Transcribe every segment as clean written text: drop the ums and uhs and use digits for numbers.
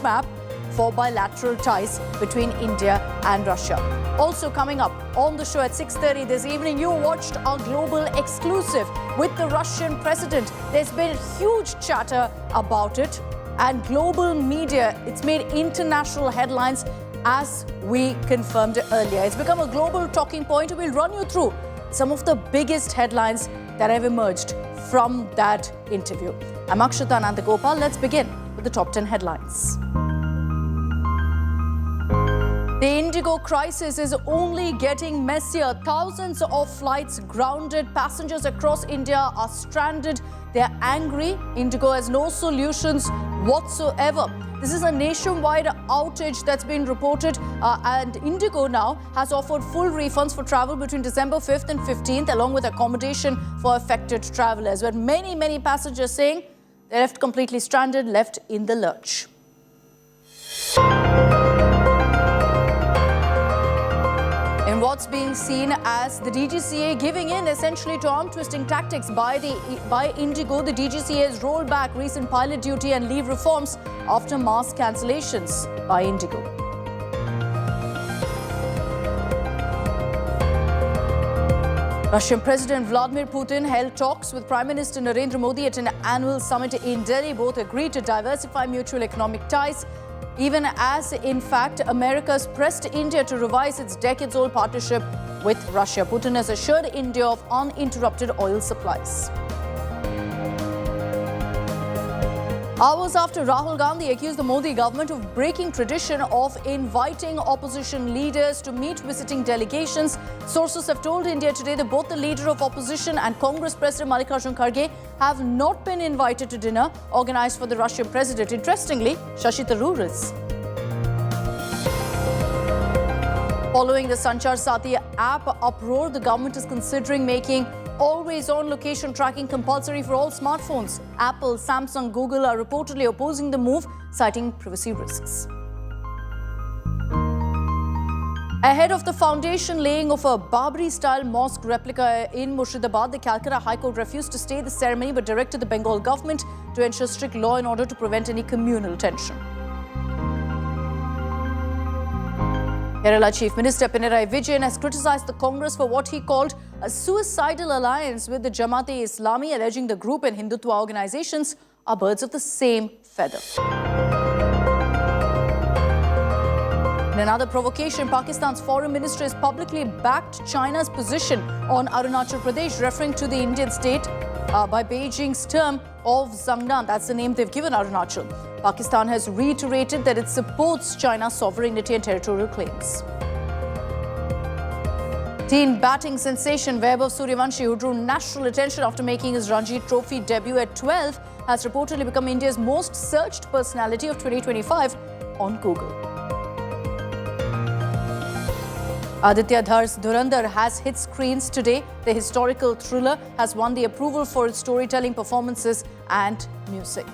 roadmap for bilateral ties between India and Russia. Also coming up on the show at 6:30 this evening, you watched our global exclusive with the Russian president. There's been huge chatter about it, and global media, it's made international headlines as we confirmed earlier. It's become a global talking point. We'll run you through some of the biggest headlines that have emerged from that interview. I'm Akshata Nandagopal. Let's begin with the top 10 headlines. The IndiGo crisis is only getting messier. Thousands of flights grounded. Passengers across India are stranded. They're angry. IndiGo has no solutions whatsoever. This is a nationwide outage that's been reported, and IndiGo now has offered full refunds for travel between December 5th and 15th, along with accommodation for affected travelers. But many passengers saying they're left completely stranded, left in the lurch. In what's being seen as the DGCA giving in essentially to arm-twisting tactics by IndiGo, the DGCA has rolled back recent pilot duty and leave reforms after mass cancellations by IndiGo. Russian President Vladimir Putin held talks with Prime Minister Narendra Modi at an annual summit in Delhi. Both agreed to diversify mutual economic ties, even as, in fact, America's pressed India to revise its decades-old partnership with Russia. Putin has assured India of uninterrupted oil supplies. Hours after Rahul Gandhi accused the Modi government of breaking tradition of inviting opposition leaders to meet visiting delegations, sources have told India today that both the leader of opposition and Congress President Mallikarjun Kharge have not been invited to dinner organized for the Russian president. Interestingly, Shashi Tharoor is. Following the Sanchar Sathi app uproar, the government is considering making always-on location tracking compulsory for all smartphones. Apple, Samsung, Google are reportedly opposing the move, citing privacy risks. Ahead of the foundation laying of a Babri-style mosque replica in Murshidabad, the Calcutta High Court refused to stay the ceremony but directed the Bengal government to ensure strict law in order to prevent any communal tension. Kerala Chief Minister Pinarayi Vijayan has criticised the Congress for what he called a suicidal alliance with the Jamaat-e-Islami, alleging the group and Hindutva organisations are birds of the same feather. In another provocation, Pakistan's foreign minister has publicly backed China's position on Arunachal Pradesh, referring to the Indian state by Beijing's term of Zangnan. That's the name they've given Arunachal. Pakistan has reiterated that it supports China's sovereignty and territorial claims. Teen batting sensation Vaibhav Suryavanshi, who drew national attention after making his Ranji Trophy debut at 12, has reportedly become India's most searched personality of 2025 on Google. Aditya Dhar's Dhurandhar has hit screens today. The historical thriller has won the approval for its storytelling, performances and music.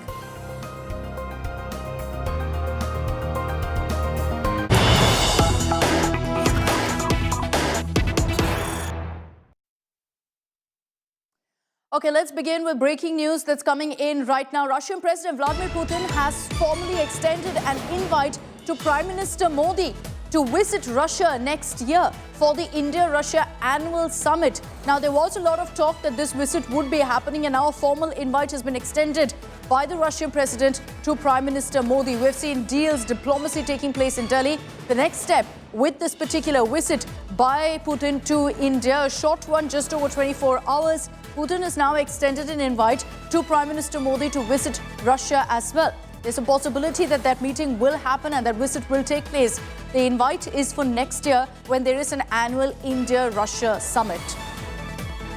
Okay, let's begin with breaking news that's coming in right now. Russian President Vladimir Putin has formally extended an invite to Prime Minister Modi to visit Russia next year for the India-Russia annual summit. Now, there was a lot of talk that this visit would be happening, and now a formal invite has been extended by the Russian president to Prime Minister Modi. We've seen deals, diplomacy taking place in Delhi. The next step with this particular visit by Putin to India, a short one, just over 24 hours, Putin has now extended an invite to Prime Minister Modi to visit Russia as well. There's a possibility that that meeting will happen and that visit will take place. The invite is for next year when there is an annual India-Russia summit.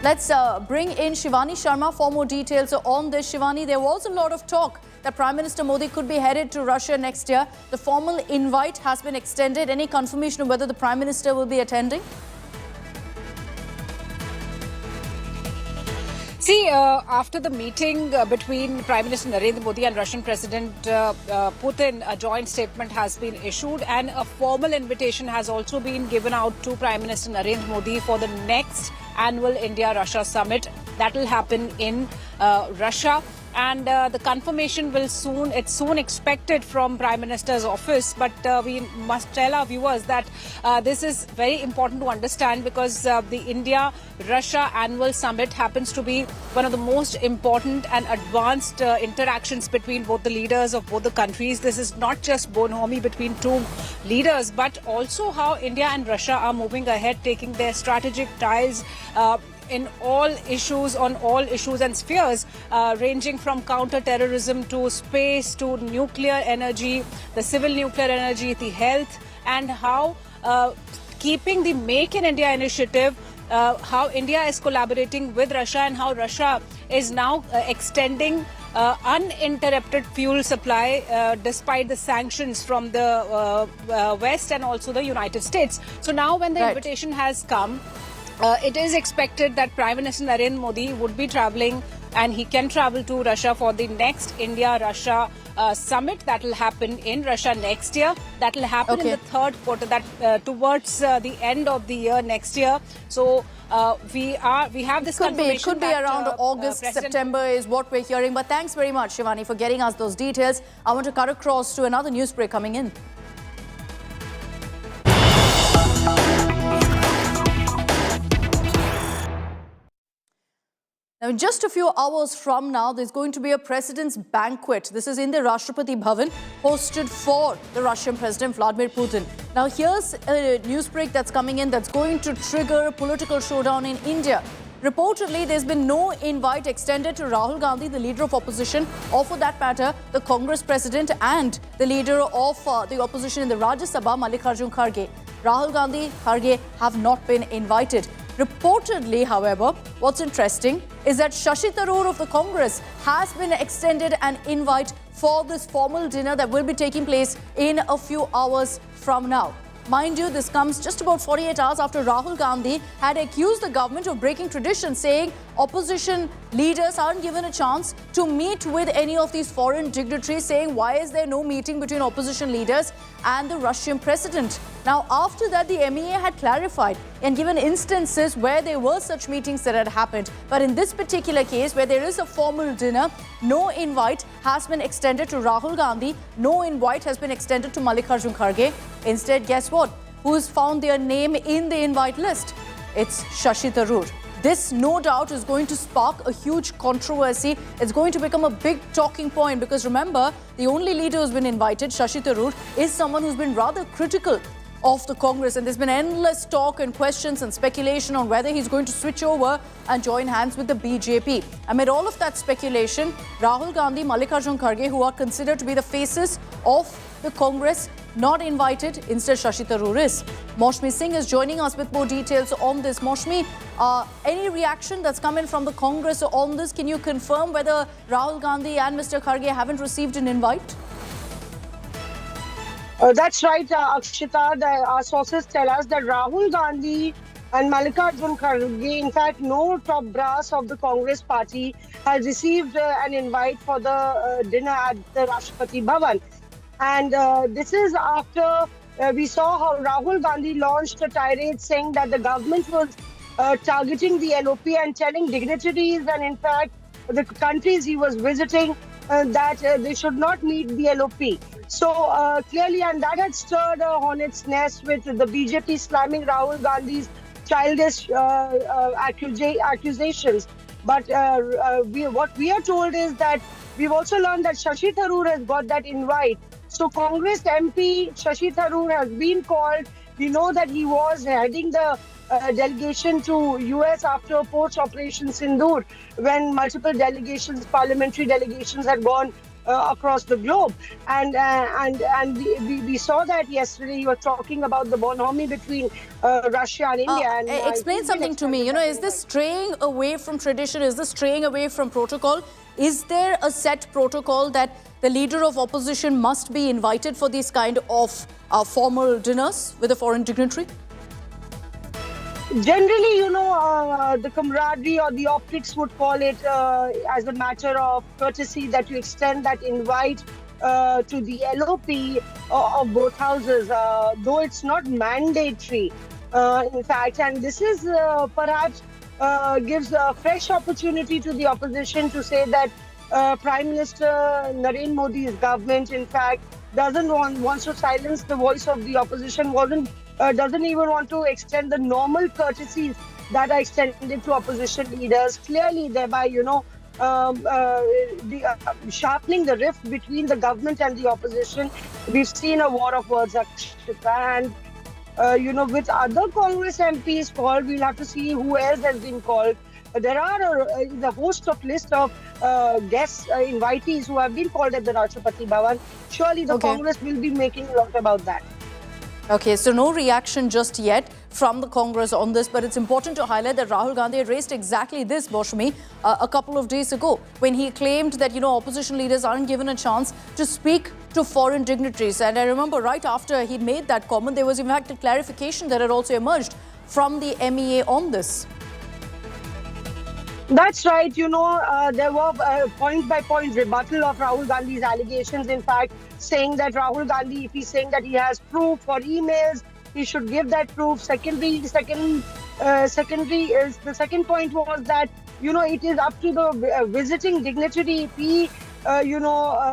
Let's bring in Shivani Sharma for more details on this. Shivani, there was a lot of talk that Prime Minister Modi could be headed to Russia next year. The formal invite has been extended. Any confirmation of whether the Prime Minister will be attending? See, after the meeting between Prime Minister Narendra Modi and Russian President Putin, a joint statement has been issued and a formal invitation has also been given out to Prime Minister Narendra Modi for the next annual India-Russia summit that will happen in Russia. and the confirmation it's soon expected from Prime Minister's office. But we must tell our viewers that this is very important to understand, because the India-Russia annual summit happens to be one of the most important and advanced interactions between both the leaders of both the countries. This is not just bonhomie between two leaders, but also how India and Russia are moving ahead, taking their strategic ties in all issues, on all issues and spheres, ranging from counter-terrorism to space to nuclear energy, the civil nuclear energy, the health, and how keeping the Make in India initiative, how India is collaborating with Russia, and how Russia is now extending uninterrupted fuel supply despite the sanctions from the West and also the United States. So now when the invitation has come, it is expected that Prime Minister Narendra Modi would be travelling, and he can travel to Russia for the next India-Russia summit that will happen in Russia next year. That will happen in the third quarter, that towards the end of the year next year. So we have this confirmation. It could be around August, September is what we're hearing. But thanks very much, Shivani, for getting us those details. I want to cut across to another news break coming in. Now, in just a few hours from now, there's going to be a president's banquet. This is in the Rashtrapati Bhavan, hosted for the Russian President Vladimir Putin. Now, here's a news break that's coming in that's going to trigger a political showdown in India. Reportedly, there's been no invite extended to Rahul Gandhi, the leader of opposition, or for that matter, the Congress president and the leader of the opposition in the Rajya Sabha, Mallikarjun Kharge. Rahul Gandhi, Kharge have not been invited. Reportedly, however, what's interesting is that Shashi Tharoor of the Congress has been extended an invite for this formal dinner that will be taking place in a few hours from now. Mind you, this comes just about 48 hours after Rahul Gandhi had accused the government of breaking tradition, saying opposition leaders aren't given a chance to meet with any of these foreign dignitaries, saying why is there no meeting between opposition leaders and the Russian president. Now, after that, the MEA had clarified and given instances where there were such meetings that had happened. But in this particular case, where there is a formal dinner, no invite has been extended to Rahul Gandhi, no invite has been extended to Mallikarjun Kharge. Instead, guess what? Who's found their name in the invite list? It's Shashi Tharoor. This, no doubt, is going to spark a huge controversy. It's going to become a big talking point, because remember, the only leader who's been invited, Shashi Tharoor, is someone who's been rather critical of the Congress, and there's been endless talk and questions and speculation on whether he's going to switch over and join hands with the BJP. Amid all of that speculation, Rahul Gandhi, Mallikarjun Kharge, who are considered to be the faces of the Congress, not invited. Instead, Shashi Tharoor is. Moshmi Singh is joining us with more details on this. Moshmi, any reaction that's coming from the Congress on this? Can you confirm whether Rahul Gandhi and Mr. Kharge haven't received an invite? That's right, Akshita. Our sources tell us that Rahul Gandhi and Mallikarjun Kharge, in fact, no top brass of the Congress party, has received an invite for the dinner at the Rashtrapati Bhavan. And this is after we saw how Rahul Gandhi launched a tirade saying that the government was targeting the LOP and telling dignitaries and, in fact, the countries he was visiting that they should not meet the LOP. So clearly, and that had stirred a hornet's nest with the BJP slamming Rahul Gandhi's childish accusations. But what we are told is that we've also learned that Shashi Tharoor has got that invite. So Congress MP Shashi Tharoor has been called. We know that he was heading the delegation to US after post-Operation Sindoor, when multiple delegations, parliamentary delegations, had gone across the globe, and we saw that yesterday. You were talking about the bonhomie between Russia and India. And explain something to me. You know, is this straying away from tradition? Is this straying away from protocol? Is there a set protocol that the leader of opposition must be invited for these kind of formal dinners with a foreign dignitary? Generally, you know, the camaraderie or the optics would call it as a matter of courtesy that you extend that invite to the LOP of both houses, though it's not mandatory, in fact. And this is perhaps gives a fresh opportunity to the opposition to say that Prime Minister Narendra Modi's government, in fact, wants to silence the voice of the opposition. Doesn't even want to extend the normal courtesies that are extended to opposition leaders. Clearly, thereby, sharpening the rift between the government and the opposition. We've seen a war of words, Akshita, and with other Congress MPs called, we'll have to see who else has been called. There are the host of list of guests, invitees who have been called at the Rashtrapati Bhavan. Surely the Congress will be making a lot about that. Okay, so no reaction just yet from the Congress on this, but it's important to highlight that Rahul Gandhi had raised exactly this, Boshmi, a couple of days ago, when he claimed that, opposition leaders aren't given a chance to speak to foreign dignitaries. And I remember right after he made that comment, there was in fact a clarification that had also emerged from the MEA on this. That's right. There were point-by-point rebuttal of Rahul Gandhi's allegations. In fact, saying that Rahul Gandhi, if he's saying that he has proof for emails, he should give that proof. Secondary is the second point was that it is up to the visiting dignitary if he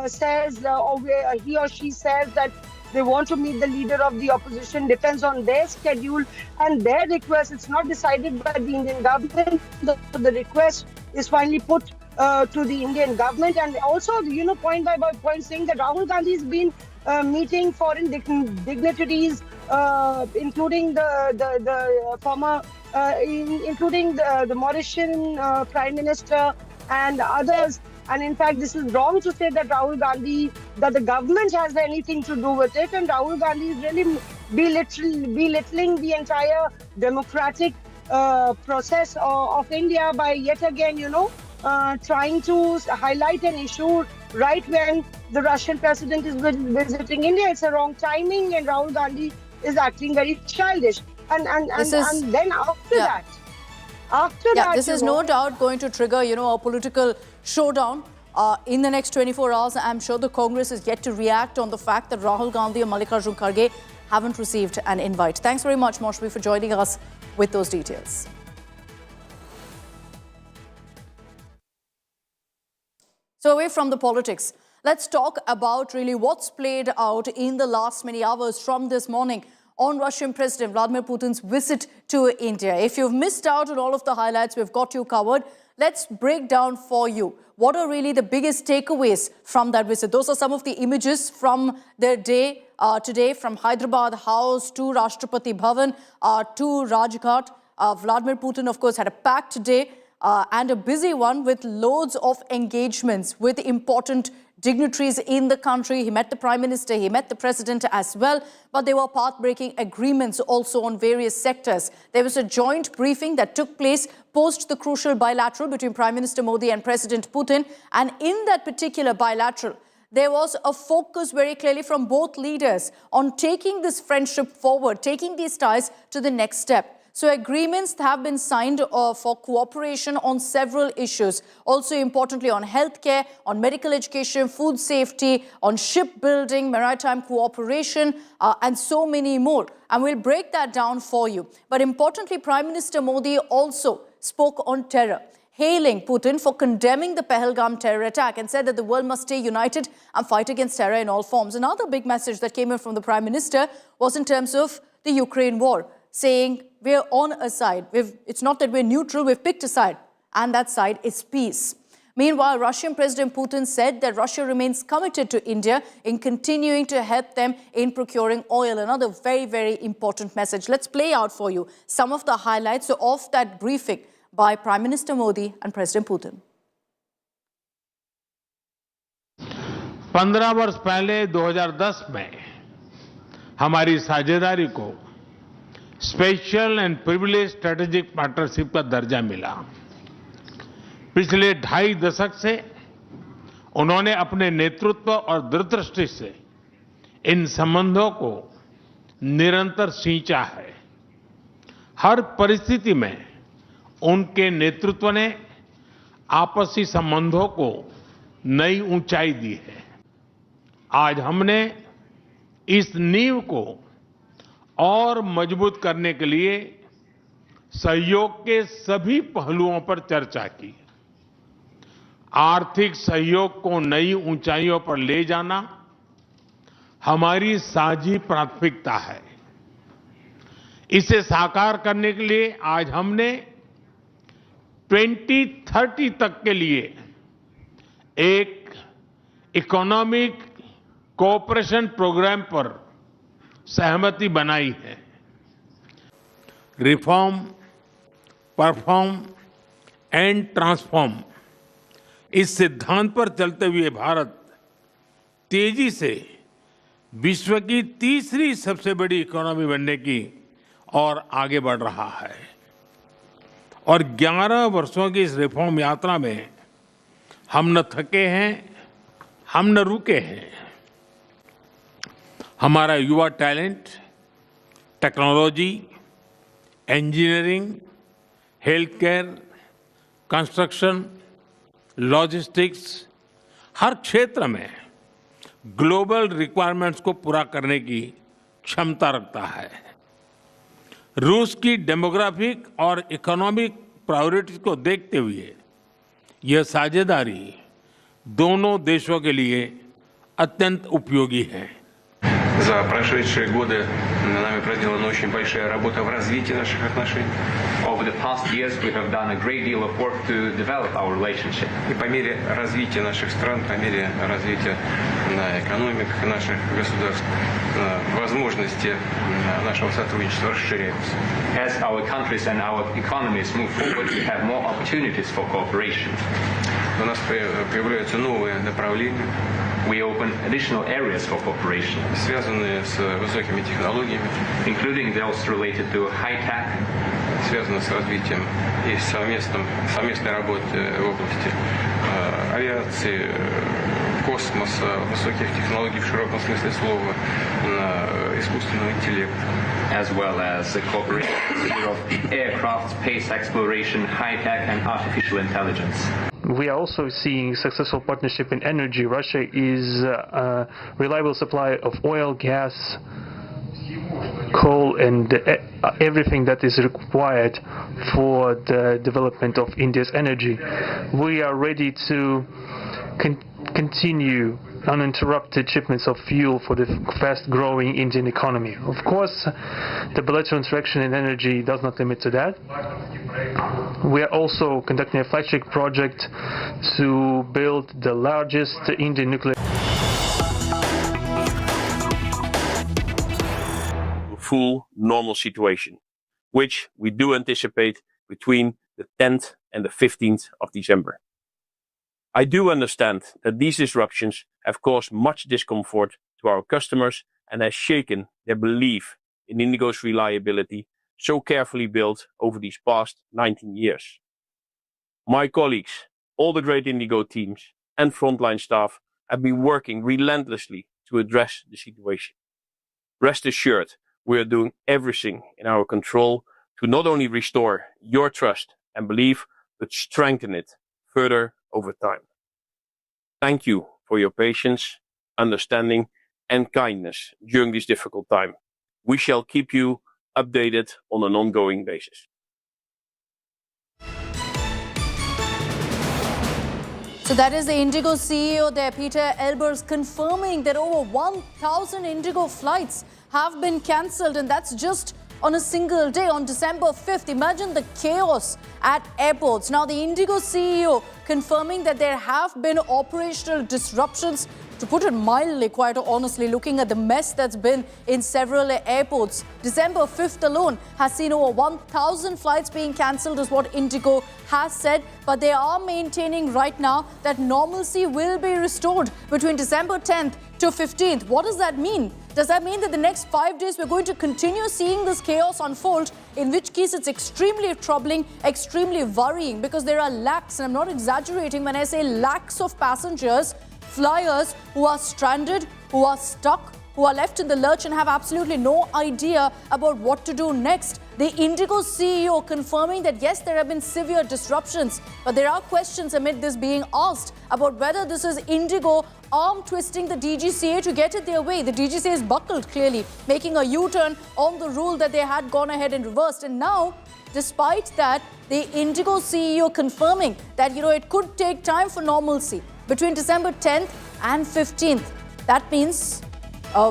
says or he or she says that they want to meet the leader of the opposition, depends on their schedule and their request. It's not decided by the Indian government. The request is finally put to the Indian government. And also, point by point saying that Rahul Gandhi has been meeting foreign dignitaries, including the former, including the Mauritian Prime Minister and others. And in fact, this is wrong to say that that the government has anything to do with it. And Rahul Gandhi is really belittling the entire democratic process of India by yet again, trying to highlight an issue right when the Russian president is visiting India. It's a wrong timing, and Rahul Gandhi is acting very childish. And then after that. This is no doubt going to trigger, a political showdown in the next 24 hours. I'm sure the Congress is yet to react on the fact that Rahul Gandhi and Mallikarjun Kharge haven't received an invite. Thanks very much, Moshmi, for joining us with those details. So away from the politics, let's talk about really what's played out in the last many hours from this morning on Russian President Vladimir Putin's visit to India. If you've missed out on all of the highlights, we've got you covered. Let's break down for you what are really the biggest takeaways from that visit. Those are some of the images from their day today, from Hyderabad House to Rashtrapati Bhavan to Rajghat. Vladimir Putin, of course, had a packed day and a busy one with loads of engagements with important dignitaries in the country. He met the Prime Minister, he met the President as well, but there were path-breaking agreements also on various sectors. There was a joint briefing that took place post the crucial bilateral between Prime Minister Modi and President Putin, and in that particular bilateral, there was a focus very clearly from both leaders on taking this friendship forward, taking these ties to the next step. So agreements have been signed for cooperation on several issues. Also importantly on healthcare, on medical education, food safety, on shipbuilding, maritime cooperation, and so many more. And we'll break that down for you. But importantly, Prime Minister Modi also spoke on terror, hailing Putin for condemning the Pahalgam terror attack and said that the world must stay united and fight against terror in all forms. Another big message that came in from the Prime Minister was in terms of the Ukraine war, saying we're on a side. It's not that we're neutral, we've picked a side, and that side is peace. Meanwhile, Russian President Putin said that Russia remains committed to India in continuing to help them in procuring oil. Another very, very important message. Let's play out for you some of the highlights of that briefing by Prime Minister Modi and President Putin. 15 वर्ष पहले 2010 में हमारी साझेदारी को special and privilege strategic partnership का दर्जा मिला। पिछले 2.5 दशक से उन्होंने अपने नेतृत्व और दूरदृष्टि से इन संबंधों को निरंतर सींचा है। हर परिस्थिति में उनके नेतृत्व ने आपसी संबंधों को नई ऊंचाई दी है। आज हमने इस नींव को और मजबूत करने के लिए सहयोग के सभी पहलुओं पर चर्चा की। आर्थिक सहयोग को नई ऊंचाइयों पर ले जाना हमारी साझी प्राथमिकता है। इसे साकार करने के लिए आज हमने 2030 तक के लिए एक इकोनॉमिक कोऑपरेशन प्रोग्राम पर सहमति बनाई है। रिफॉर्म, परफॉर्म एंड ट्रांसफॉर्म, इस सिद्धांत पर चलते हुए भारत तेजी से विश्व की तीसरी सबसे बड़ी इकोनॉमी बनने की ओर आगे बढ़ रहा है। और 11 वर्षों की इस रिफॉर्म यात्रा में हम न थके हैं, हम न रुके हैं। हमारा युवा talent, technology, engineering, health care, construction, logistics, हर क्षेत्र में ग्लोबल रिक्वायरमेंट्स को पूरा करने की क्षमता रखता है। रूस की डेमोग्राफिक और इकोनॉमिक प्रायोरिटीज को देखते हुए यह साझेदारी दोनों देशों के लिए अत्यंत उपयोगी है। За прошедшие годы нами проделана очень большая работа в развитии наших отношений. Over the past years, we have done a great deal of work to develop our relationship. И по мере развития наших стран, по мере развития экономик наших государств, возможности нашего сотрудничества расширяются. As our countries and our economies move forward, we have more opportunities for cooperation. У нас появляются новые направления. We open additional areas for cooperation, связанные с высокими технологиями, including those related to high-tech, связанные с развитием и совместной работы в области авиации, космоса, высоких технологий в широком смысле слова, искусственного интеллекта. as well as the cooperation in the sphere of aircraft, space exploration, high-tech and artificial intelligence. We are also seeing successful partnership in energy. Russia is a reliable supplier of oil, gas, coal and everything that is required for the development of India's energy. We are ready to continue uninterrupted shipments of fuel for the fast-growing Indian economy. Of course, the bilateral interaction in energy does not limit to that. We are also conducting a flagship project to build the largest Indian nuclear full normal situation, which we do anticipate between the 10th and the 15th of December. I do understand that these disruptions have caused much discomfort to our customers and has shaken their belief in IndiGo's reliability so carefully built over these past 19 years. My colleagues, all the great IndiGo teams and frontline staff have been working relentlessly to address the situation. Rest assured, we are doing everything in our control to not only restore your trust and belief, but strengthen it further over time. Thank you for your patience, understanding, and kindness during this difficult time. We shall keep you updated on an ongoing basis. So that is the IndiGo CEO there, Peter Elbers, confirming that over 1,000 IndiGo flights have been cancelled, and that's just on a single day, on December 5th. Imagine the chaos at airports. Now, the IndiGo CEO confirming that there have been operational disruptions, to put it mildly, quite honestly, looking at the mess that's been in several airports. December 5th alone has seen over 1,000 flights being cancelled, is what IndiGo has said. But they are maintaining right now that normalcy will be restored between December 10th to 15th. What does that mean? Does that mean that the next 5 days we're going to continue seeing this chaos unfold? In which case it's extremely troubling, extremely worrying, because there are lakhs, and I'm not exaggerating when I say lakhs of passengers, flyers who are stranded, who are stuck, who are left in the lurch and have absolutely no idea about what to do next. The IndiGo CEO confirming that yes, there have been severe disruptions, but there are questions amid this being asked about whether this is IndiGo arm twisting the DGCA to get it their way. The DGCA is buckled, clearly, making a U-turn on the rule that they had gone ahead and reversed. And now, despite that, the IndiGo CEO confirming that, it could take time for normalcy between December 10th and 15th. That means,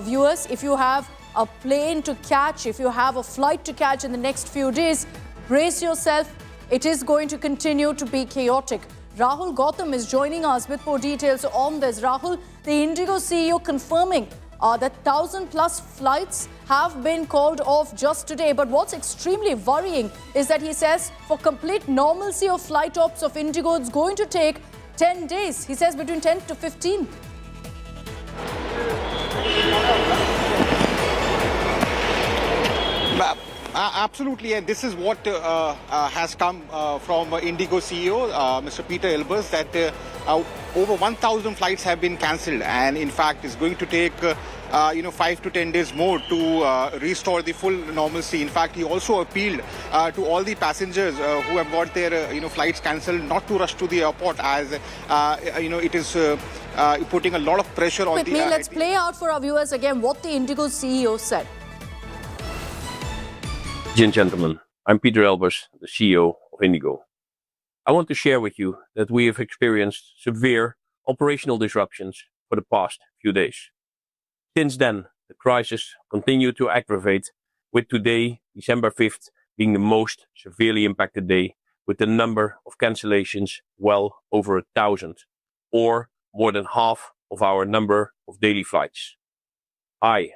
viewers, if you have a plane to catch, if you have a flight to catch in the next few days, brace yourself. It is going to continue to be chaotic. Rahul Gautam is joining us with more details on this. Rahul, the IndiGo CEO confirming that 1,000+ flights have been called off just today. But what's extremely worrying is that he says for complete normalcy of flight ops of IndiGo, it's going to take 10 days. He says between 10 to 15. Absolutely, and this is what has come from IndiGo CEO, Mr. Peter Elbers, that over 1,000 flights have been cancelled, and in fact, it's going to take 5 to 10 days more to restore the full normalcy. In fact, he also appealed to all the passengers who have got their flights cancelled not to rush to the airport, as it is putting a lot of pressure on the. Let's play out for our viewers again what the IndiGo CEO said. Ladies and gentlemen, I'm Peter Elbers, the CEO of IndiGo. I want to share with you that we have experienced severe operational disruptions for the past few days. Since then, the crisis continued to aggravate, with today, December 5th, being the most severely impacted day, with the number of cancellations well over 1,000, or more than half of our number of daily flights. I,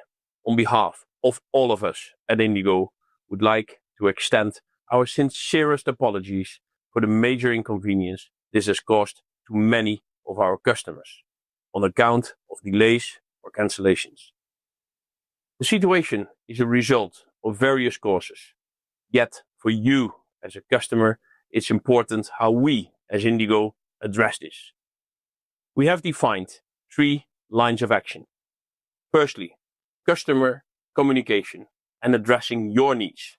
on behalf of all of us at IndiGo, would like to extend our sincerest apologies for the major inconvenience this has caused to many of our customers on account of delays or cancellations. The situation is a result of various causes, yet for you as a customer, it's important how we as IndiGo address this. We have defined 3 lines of action. Firstly, customer communication and addressing your needs.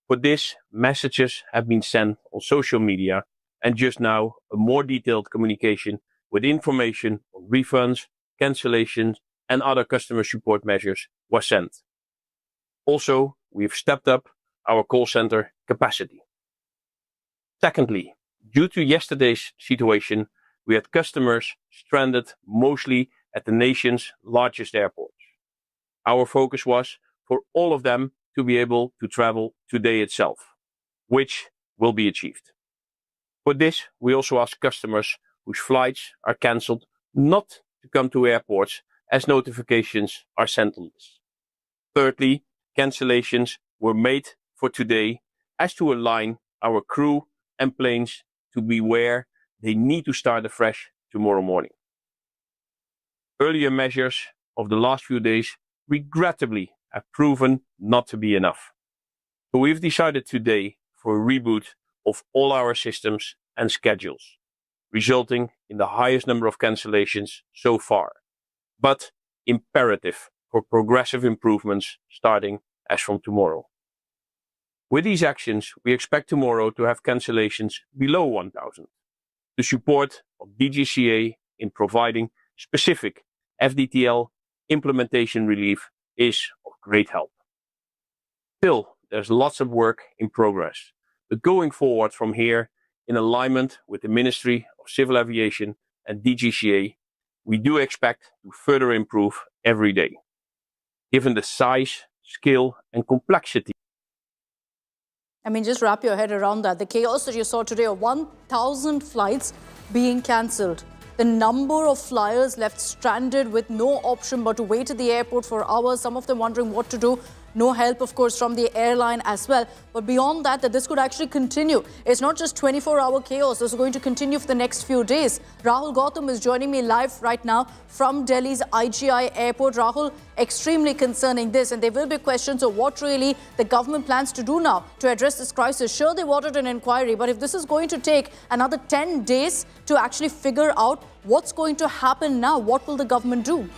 For this, messages have been sent on social media, and just now a more detailed communication with information on refunds, cancellations and other customer support measures was sent. Also, we have stepped up our call center capacity. Secondly, due to yesterday's situation, we had customers stranded mostly at the nation's largest airports. Our focus was for all of them to be able to travel today itself, which will be achieved. For this, we also ask customers whose flights are cancelled not to come to airports, as notifications are sent on this. Thirdly, cancellations were made for today as to align our crew and planes to be where they need to start afresh tomorrow morning. Earlier measures of the last few days regrettably have proven not to be enough. So we've decided today for a reboot of all our systems and schedules, resulting in the highest number of cancellations so far, but imperative for progressive improvements starting as from tomorrow. With these actions, we expect tomorrow to have cancellations below 1,000. The support of DGCA in providing specific FDTL implementation relief is of great help. Still, there's lots of work in progress, but going forward from here, in alignment with the Ministry of Civil Aviation and DGCA, we do expect to further improve every day, given the size, scale and complexity. Just wrap your head around that. The chaos that you saw today of 1,000 flights being cancelled. The number of flyers left stranded with no option but to wait at the airport for hours, some of them wondering what to do. No help, of course, from the airline as well. But beyond that this could actually continue. It's not just 24-hour chaos. This is going to continue for the next few days. Rahul Gautam is joining me live right now from Delhi's IGI airport. Rahul, extremely concerning this. And there will be questions of what really the government plans to do now to address this crisis. Sure, they ordered an inquiry, but if this is going to take another 10 days to actually figure out what's going to happen now, what will the government do?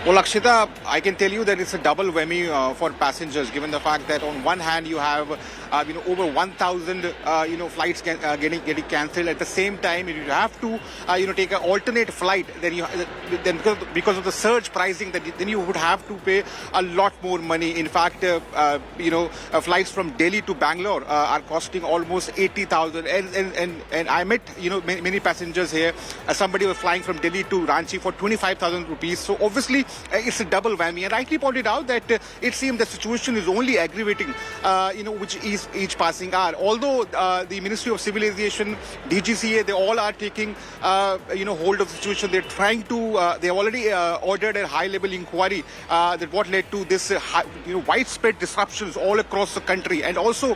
Well, Akshita, I can tell you that it's a double whammy for passengers, given the fact that on one hand you have over 1,000 flights getting cancelled. At the same time, if you have to take an alternate flight, then because of the surge pricing, then you would have to pay a lot more money. In fact, flights from Delhi to Bangalore are costing almost 80,000. And I met many passengers here. Somebody was flying from Delhi to Ranchi for 25,000 rupees. So obviously it's a double whammy. And rightly pointed out that it seems the situation is only aggravating, which is each passing hour. Although the Ministry of Civil Aviation, DGCA, they all are taking hold of the situation. They're trying to. They already ordered a high-level inquiry that what led to this widespread disruptions all across the country, and also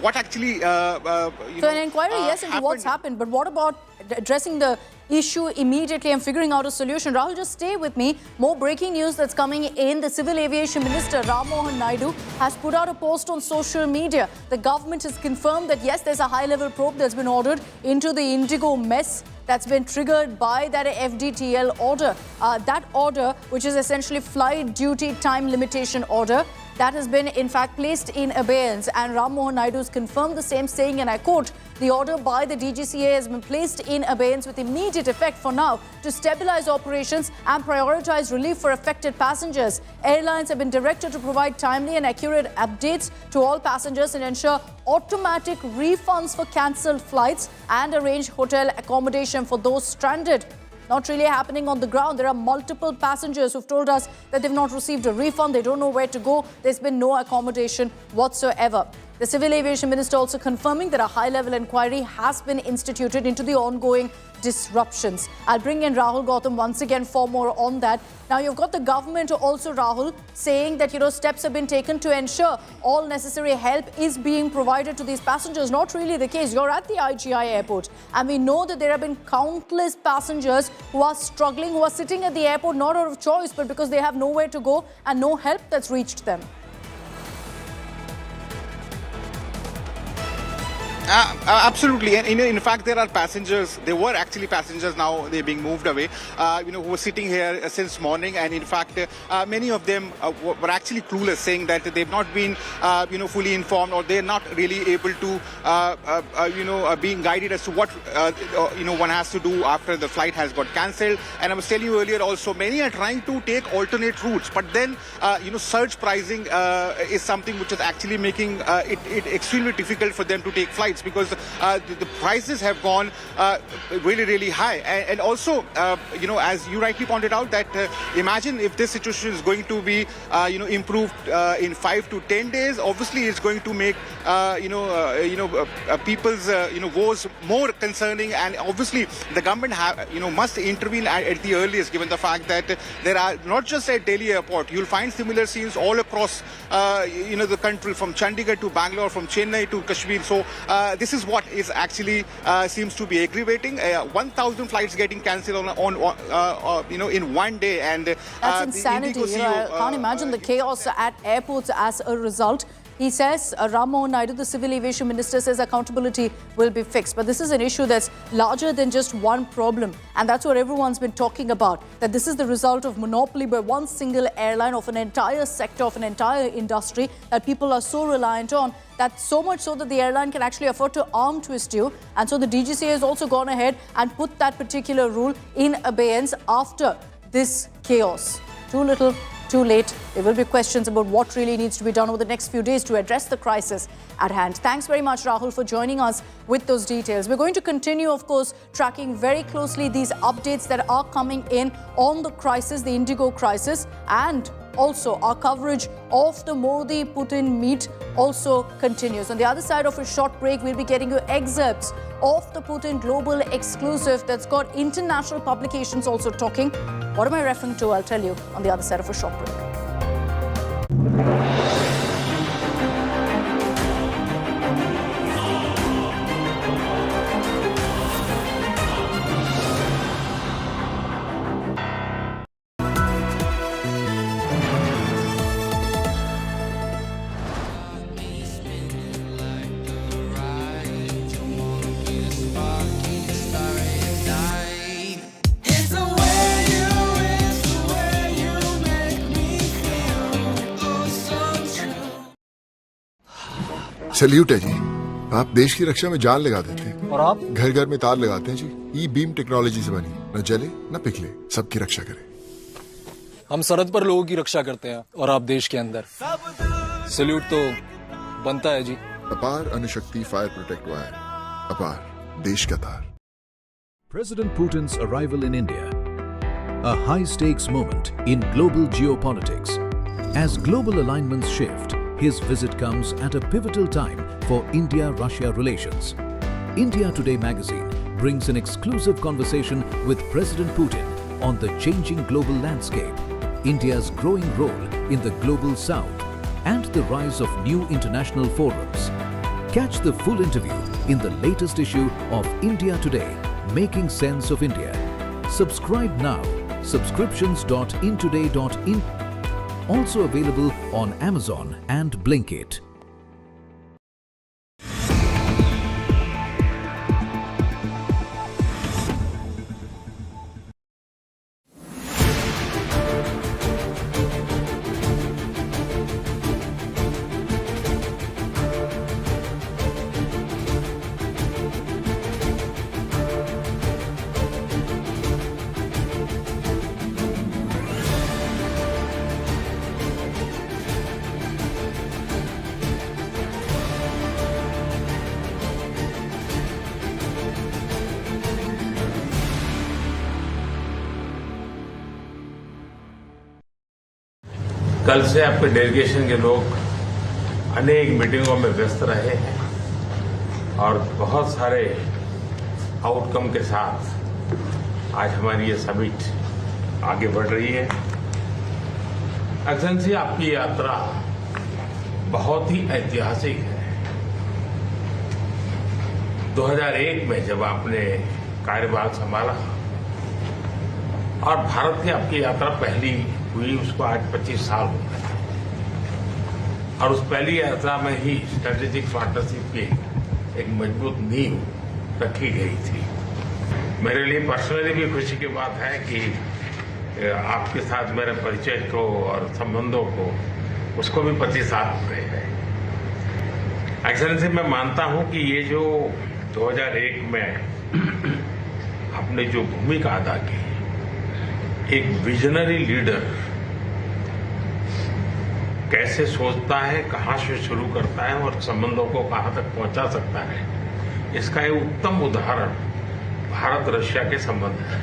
what actually. So an inquiry, yes, into what's happened. But what about addressing the issue immediately and figuring out a solution? Rahul, just stay with me. More breaking news that's coming in. The Civil Aviation Minister, Ram Mohan Naidu, has put out a post on social media. The government has confirmed that, yes, there's a high-level probe that's been ordered into the IndiGo mess that's been triggered by that FDTL order. That order, which is essentially flight duty time limitation order, that has been, in fact, placed in abeyance. And Ram Mohan Naidu has confirmed the same, saying, and I quote, "The order by the DGCA has been placed in abeyance with immediate effect for now to stabilize operations and prioritize relief for affected passengers. Airlines have been directed to provide timely and accurate updates to all passengers and ensure automatic refunds for cancelled flights and arrange hotel accommodation for those stranded." Not really happening on the ground. There are multiple passengers who've told us that they've not received a refund. They don't know where to go. There's been no accommodation whatsoever. The Civil Aviation Minister also confirming that a high-level inquiry has been instituted into the ongoing disruptions. I'll bring in Rahul Gautam once again for more on that. Now, you've got the government also, Rahul, saying that, steps have been taken to ensure all necessary help is being provided to these passengers. Not really the case. You're at the IGI airport, and we know that there have been countless passengers who are struggling, who are sitting at the airport not out of choice, but because they have nowhere to go and no help that's reached them. Absolutely. And in fact, there are passengers, there were actually passengers, now they're being moved away, who were sitting here since morning. And in fact, many of them were actually clueless, saying that they've not been, fully informed, or they're not really able to, being guided as to what, one has to do after the flight has got cancelled. And I was telling you earlier also, many are trying to take alternate routes. But then, surge pricing is something which is actually making it extremely difficult for them to take flights, because the prices have gone really, really high. And also, as you rightly pointed out, that imagine if this situation is going to be, improved in 5 to 10 days. Obviously, it's going to make, people's, woes more concerning. And obviously, the government must intervene at the earliest, given the fact that there are not just at Delhi airport. You'll find similar scenes all across, the country, from Chandigarh to Bangalore, from Chennai to Kashmir. So this is what is actually seems to be aggravating. 1,000 flights getting cancelled in one day, and that's insanity. I can't imagine the chaos at airports as a result. He says, Ram Mohan Naidu, the Civil Aviation Minister, says accountability will be fixed. But this is an issue that's larger than just one problem. And that's what everyone's been talking about, that this is the result of monopoly by one single airline, of an entire sector, of an entire industry that people are so reliant on. That's so much so that the airline can actually afford to arm twist you. And so the DGCA has also gone ahead and put that particular rule in abeyance after this chaos. Too little, too late. There will be questions about what really needs to be done over the next few days to address the crisis at hand. Thanks very much, Rahul, for joining us with those details. We're going to continue, of course, tracking very closely these updates that are coming in on the crisis, the IndiGo crisis, and also our coverage of the Modi-Putin meet also continues. On the other side of a short break, we'll be getting you excerpts of the Putin Global Exclusive that's got international publications also talking. What am I referring to? I'll tell you on the other side of a short break. It's the way you salute है जी। आप देश की रक्षा में जान लगा देते हैं और आप घर घर में तार लगाते हैं जी। ई बीम टेक्नोलॉजी से बनी, न जले न पिघले, सबकी रक्षा करे। हम सरहद पर लोगों की रक्षा करते हैं और आप देश के अंदर। सैल्यूट तो बनता है जी। अपार अणुशक्ति फायर प्रोटेक्ट वायर, अपार देश का तार। President Putin's arrival in India, a high-stakes moment in global geopolitics. As global alignments shift, his visit comes at a pivotal time for India-Russia relations. India Today magazine brings an exclusive conversation with President Putin on the changing global landscape, India's growing role in the global south, and the rise of new international forums. Catch the full interview in the latest issue of India Today, Making Sense of India. Subscribe now. Subscriptions.intoday.in. Also available on Amazon and Blinkit. कल से आपके delegation के लोग अनेक मीटिंगों में व्यस्त रहे हैं और बहुत सारे आउटकम के साथ आज हमारी ये समिट आगे बढ़ रही है। एक्सेलेंसी, आपकी यात्रा बहुत ही ऐतिहासिक है। 2001 में जब आपने कार्यभार संभाला और भारत की आपकी यात्रा पहली हुई, उसको आज 25 साल हो गए और उस पहली यात्रा में ही स्ट्रेटेजिक पार्टनरशिप की एक मजबूत नींव रखी गई थी। मेरे लिए पर्सनली भी खुशी की बात है कि आपके साथ मेरे परिचय को और संबंधों को उसको भी 25 साल हो गए हैं। एक्सेलेंसी, मैं मानता हूं कि ये जो 2001 में आपने जो भूमिका अदा की, एक विजनरी लीडर कैसे सोचता है, कहां से शुरू करता है और संबंधों को कहां तक पहुंचा सकता है, इसका एक उत्तम उदाहरण भारत रशिया के संबंध है।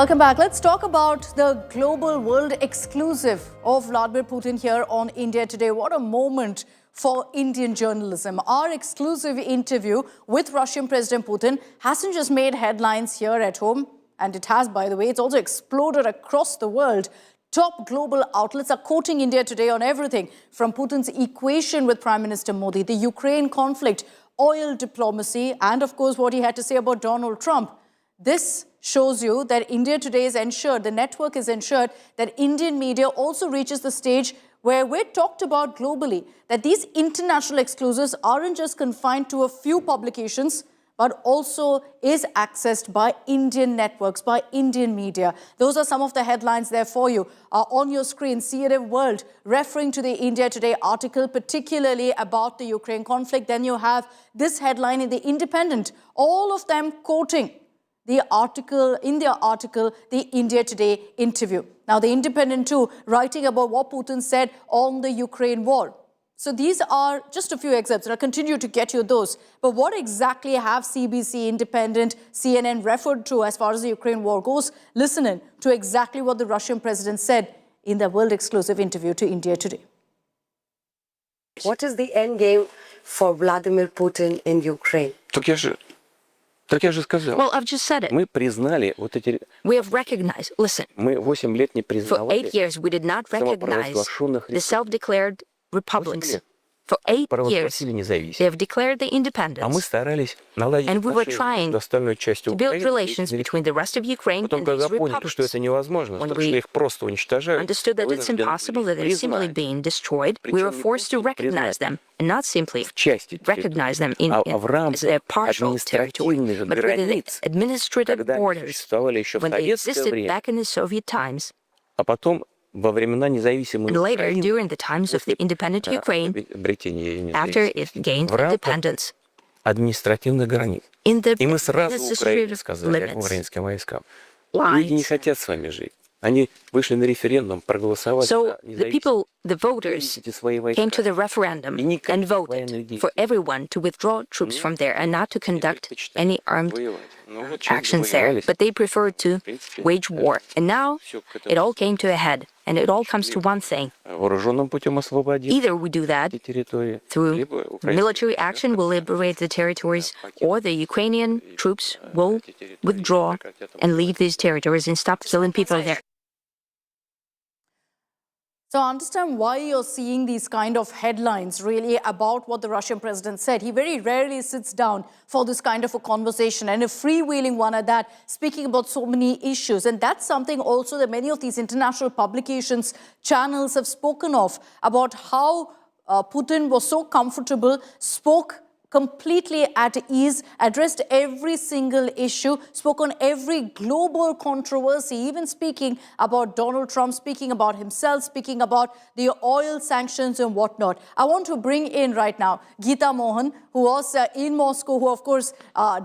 Welcome back. Let's talk about the global world exclusive of Vladimir Putin here on India Today. What a moment for Indian journalism. Our exclusive interview with Russian President Putin hasn't just made headlines here at home, and it has, by the way, it's also exploded across the world. Top global outlets are quoting India Today on everything from Putin's equation with Prime Minister Modi, the Ukraine conflict, oil diplomacy, and of course what he had to say about Donald Trump. This shows you that India Today is ensured, the network is ensured that Indian media also reaches the stage where we're talked about globally, that these international exclusives aren't just confined to a few publications, but also is accessed by Indian networks, by Indian media. Those are some of the headlines there for you. On your screen, CNN World, referring to the India Today article, particularly about the Ukraine conflict. Then you have this headline in The Independent, all of them quoting the article, in their article, the India Today interview. Now, The Independent too, writing about what Putin said on the Ukraine war. So these are just a few excerpts, and I'll continue to get you those. But what exactly have CBC, Independent, CNN referred to as far as the Ukraine war goes? Listen in to exactly what the Russian president said in the world exclusive interview to India Today. What is the end game for Vladimir Putin in Ukraine? Так я же сказал. Well, I've just said it. Мы признали вот эти... We have recognized, listen, мы 8 лет не for признавали 8 years we did not recognize the self-declared republics For 8 years, провозгласили they независимость. have declared the А мы independence. старались наладить And we were отношения trying с остальной частью to build Украины. relations between the rest of Ukraine Потом, and когда these поняли, что это republics. невозможно, When что we их просто уничтожают, understood that it's вынуждены impossible, были that they're simply признать being destroyed, we were forced to recognize them, and not simply в части recognize them в as a рамках partial territory, административных but within the границ, administrative когда они borders, существовали еще в when they советское existed время, back in the Soviet times, а потом во времена независимой and later Украины, during the times of the independent Ukraine, обретения after it независимости, gained в рамках independence. административных границ. In the И мы сразу в Украине administrative сказали limits. украинским войскам, люди не Lines. хотят с вами жить. Они вышли на референдум, проголосовали So за the независимость. people, the voters, Выведите свои войска. came to the referendum И никаких and voted военных действий. for everyone to withdraw troops from there and not to conduct Предпочитали any armed воевать. Ну, вот чем actions there. завоевались. But they preferred to В принципе, wage war. And now всё к it all этому came to a head. And it all comes to one thing. вооруженным путем освободить Either we do that эти территории, through либо украинцы military action will liberate the territories, or the Ukrainian troops will эти территории withdraw прекратят and leave these territories and stop killing people there. So I understand why you're seeing these kind of headlines really about what the Russian president said. He very rarely sits down for this kind of a conversation, and a freewheeling one at that, speaking about so many issues. And that's something also that many of these international publications, channels have spoken of, about how Putin was so comfortable, spoke completely at ease, addressed every single issue, spoke on every global controversy, even speaking about Donald Trump, speaking about himself, speaking about the oil sanctions and whatnot. I want to bring in right now Geeta Mohan, who was in Moscow, who of course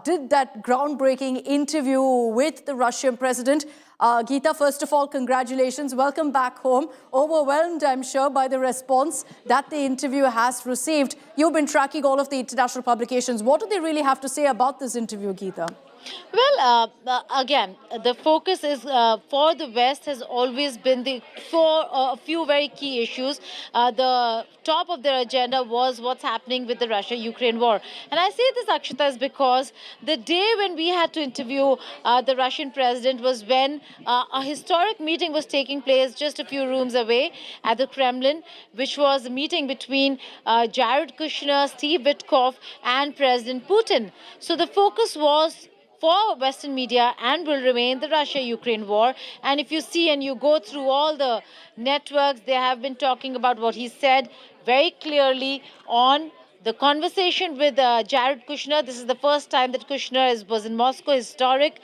did that groundbreaking interview with the Russian president. Geeta, first of all, congratulations. Welcome back home. Overwhelmed, I'm sure, by the response that the interview has received. You've been tracking all of the international publications. What do they really have to say about this interview, Geeta? Well, again, the focus is for the West has always been for a few very key issues. The top of their agenda was what's happening with the Russia-Ukraine war. And I say this, Akshita, is because the day when we had to interview the Russian president was when a historic meeting was taking place just a few rooms away at the Kremlin, which was a meeting between Jared Kushner, Steve Witkoff, and President Putin. So the focus was for Western media and will remain the Russia-Ukraine war. And if you see and you go through all the networks, they have been talking about what he said very clearly on the conversation with Jared Kushner. This is the first time that Kushner was in Moscow, historic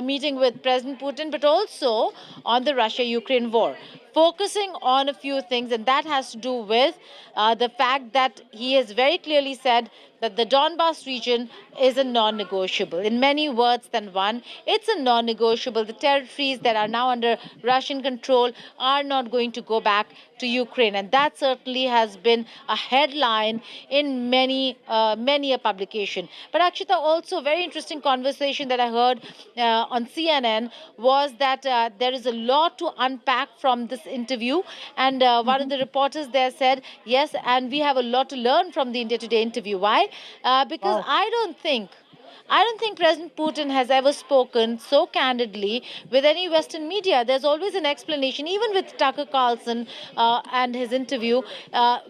meeting with President Putin, but also on the Russia-Ukraine war. Focusing on a few things, and that has to do with the fact that he has very clearly said that the Donbas region is a non-negotiable. In many words than one, it's a non-negotiable. The territories that are now under Russian control are not going to go back to Ukraine. And that certainly has been a headline in many a publication. But Akshita, also a very interesting conversation that I heard on CNN was that there is a lot to unpack from this interview. And one of the reporters there said, yes, and we have a lot to learn from the India Today interview. Why? Because I don't think President Putin has ever spoken so candidly with any Western media. There's always an explanation, even with Tucker Carlson and his interview,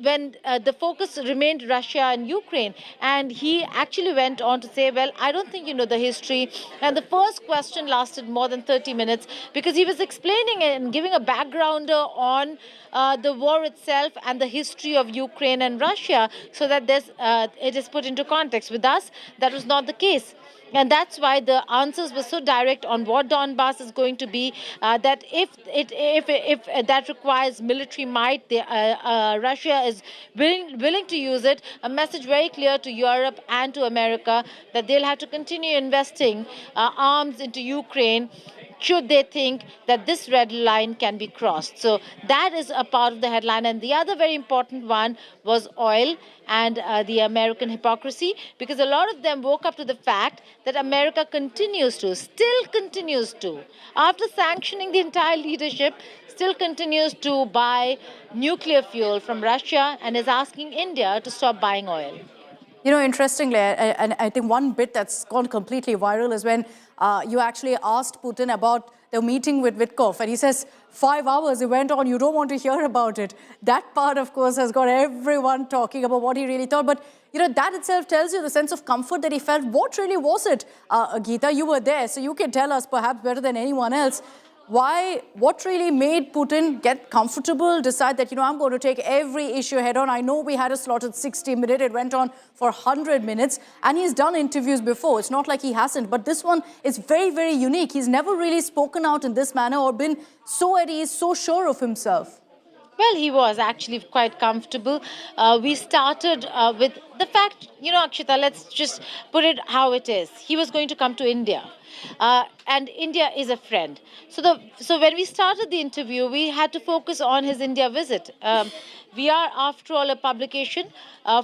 when the focus remained Russia and Ukraine. And he actually went on to say, well, I don't think you know the history. And the first question lasted more than 30 minutes because he was explaining and giving a backgrounder on the war itself and the history of Ukraine and Russia so that it is put into context. With us, that was not the case. And that's why the answers were so direct on what Donbas is going to be, that if that requires military might, Russia is willing to use it. A message very clear to Europe and to America that they'll have to continue investing arms into Ukraine should they think that this red line can be crossed. So that is a part of the headline. And the other very important one was oil and the American hypocrisy, because a lot of them woke up to the fact that America still continues to, after sanctioning the entire leadership, still continues to buy nuclear fuel from Russia and is asking India to stop buying oil. You know, interestingly, and I think one bit that's gone completely viral is when you actually asked Putin about the meeting with Witkoff. And he says, 5 hours it went on. You don't want to hear about it. That part, of course, has got everyone talking about what he really thought. But, that itself tells you the sense of comfort that he felt. What really was it? Geeta, you were there, so you can tell us perhaps better than anyone else. What really made Putin get comfortable, decide that, I'm going to take every issue head on? I know we had a slotted 60 minutes. It went on for 100 minutes. And he's done interviews before. It's not like he hasn't. But this one is very, very unique. He's never really spoken out in this manner or been so at ease, so sure of himself. Well, he was actually quite comfortable. We started with the fact, Akshita, let's just put it how it is. He was going to come to India. And India is a friend. So when we started the interview, we had to focus on his India visit. We are, after all, a publication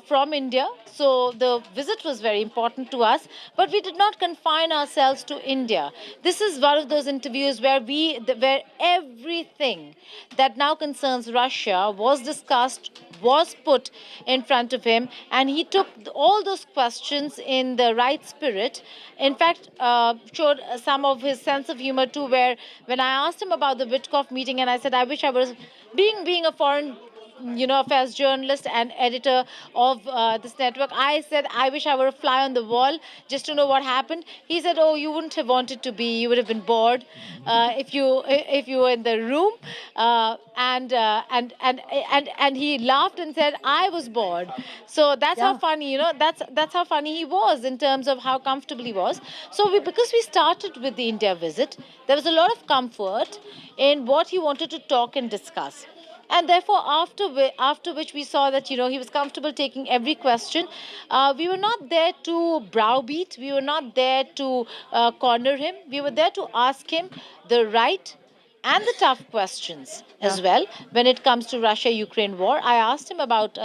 from India. So the visit was very important to us. But we did not confine ourselves to India. This is one of those interviews where everything that now concerns Russia was discussed, was put in front of him, and he took all those questions in the right spirit. In fact, showed some of his sense of humor too, where when I asked him about the Witkoff meeting and I said, I wish I was, being a foreign affairs journalist and editor of this network, I said, I wish I were a fly on the wall just to know what happened. He said, oh, you wouldn't have wanted to be. You would have been bored if you were in the room. And he laughed and said, I was bored. So that's how funny, that's how funny he was in terms of how comfortable he was. So because we started with the India visit, there was a lot of comfort in what he wanted to talk and discuss. And therefore, after which we saw that, he was comfortable taking every question. We were not there to browbeat. We were not there to corner him. We were there to ask him the right and the tough questions as well. When it comes to Russia-Ukraine war, I asked him about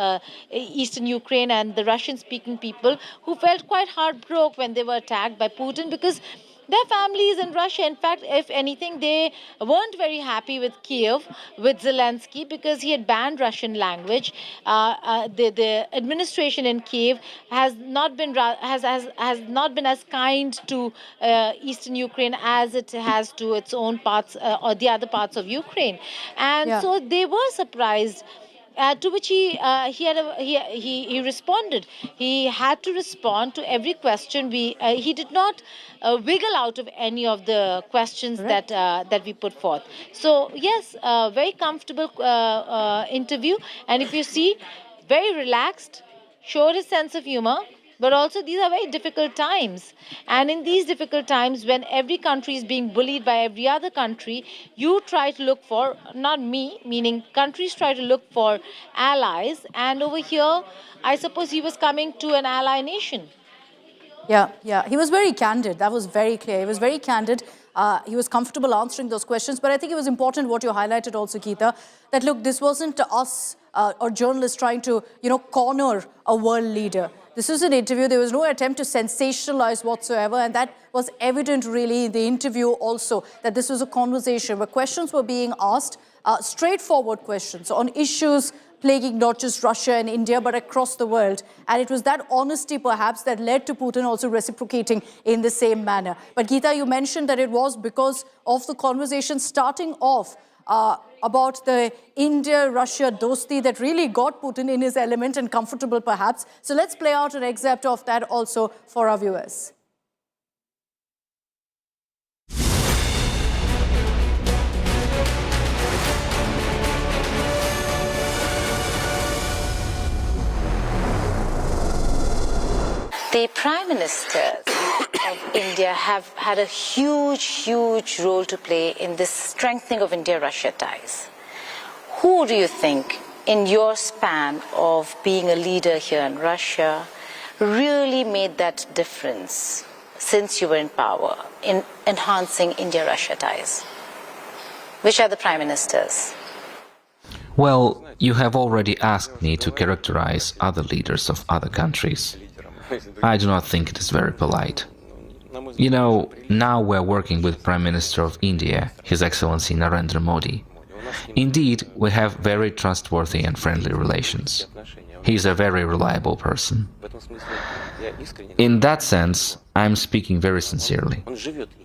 Eastern Ukraine and the Russian-speaking people who felt quite heartbroken when they were attacked by Putin because their families in Russia, in fact, if anything, they weren't very happy with Kiev, with Zelensky, because he had banned Russian language. The administration in Kiev has not been as kind to Eastern Ukraine as it has to its own parts or the other parts of Ukraine, and so they were surprised. To which he responded. He had to respond to every question. He did not wiggle out of any of the questions that we put forth. So yes, very comfortable interview, and if you see, very relaxed, showed his sense of humor. But also, these are very difficult times. And in these difficult times, when every country is being bullied by every other country, you try to look for, not me, meaning countries try to look for allies. And over here, I suppose he was coming to an ally nation. Yeah. He was very candid. That was very clear. He was very candid. He was comfortable answering those questions. But I think it was important what you highlighted also, Geeta, that look, this wasn't us or journalists trying to, corner a world leader. This was an interview. There was no attempt to sensationalize whatsoever. And that was evident really in the interview also, that this was a conversation where questions were being asked, straightforward questions on issues plaguing not just Russia and India, but across the world. And it was that honesty, perhaps, that led to Putin also reciprocating in the same manner. But Geeta, you mentioned that it was because of the conversation starting off about the India-Russia dosti that really got Putin in his element and comfortable, perhaps. So let's play out an excerpt of that also for our viewers. The Prime Ministers of India have had a huge role to play in this strengthening of India-Russia ties. Who do you think, in your span of being a leader here in Russia, really made that difference since you were in power in enhancing India-Russia ties? Which are the Prime Ministers? Well, you have already asked me to characterize other leaders of other countries. I do not think it is very polite. Now we're working with Prime Minister of India, His Excellency Narendra Modi. Indeed, we have very trustworthy and friendly relations. He is a very reliable person. In that sense, I'm speaking very sincerely.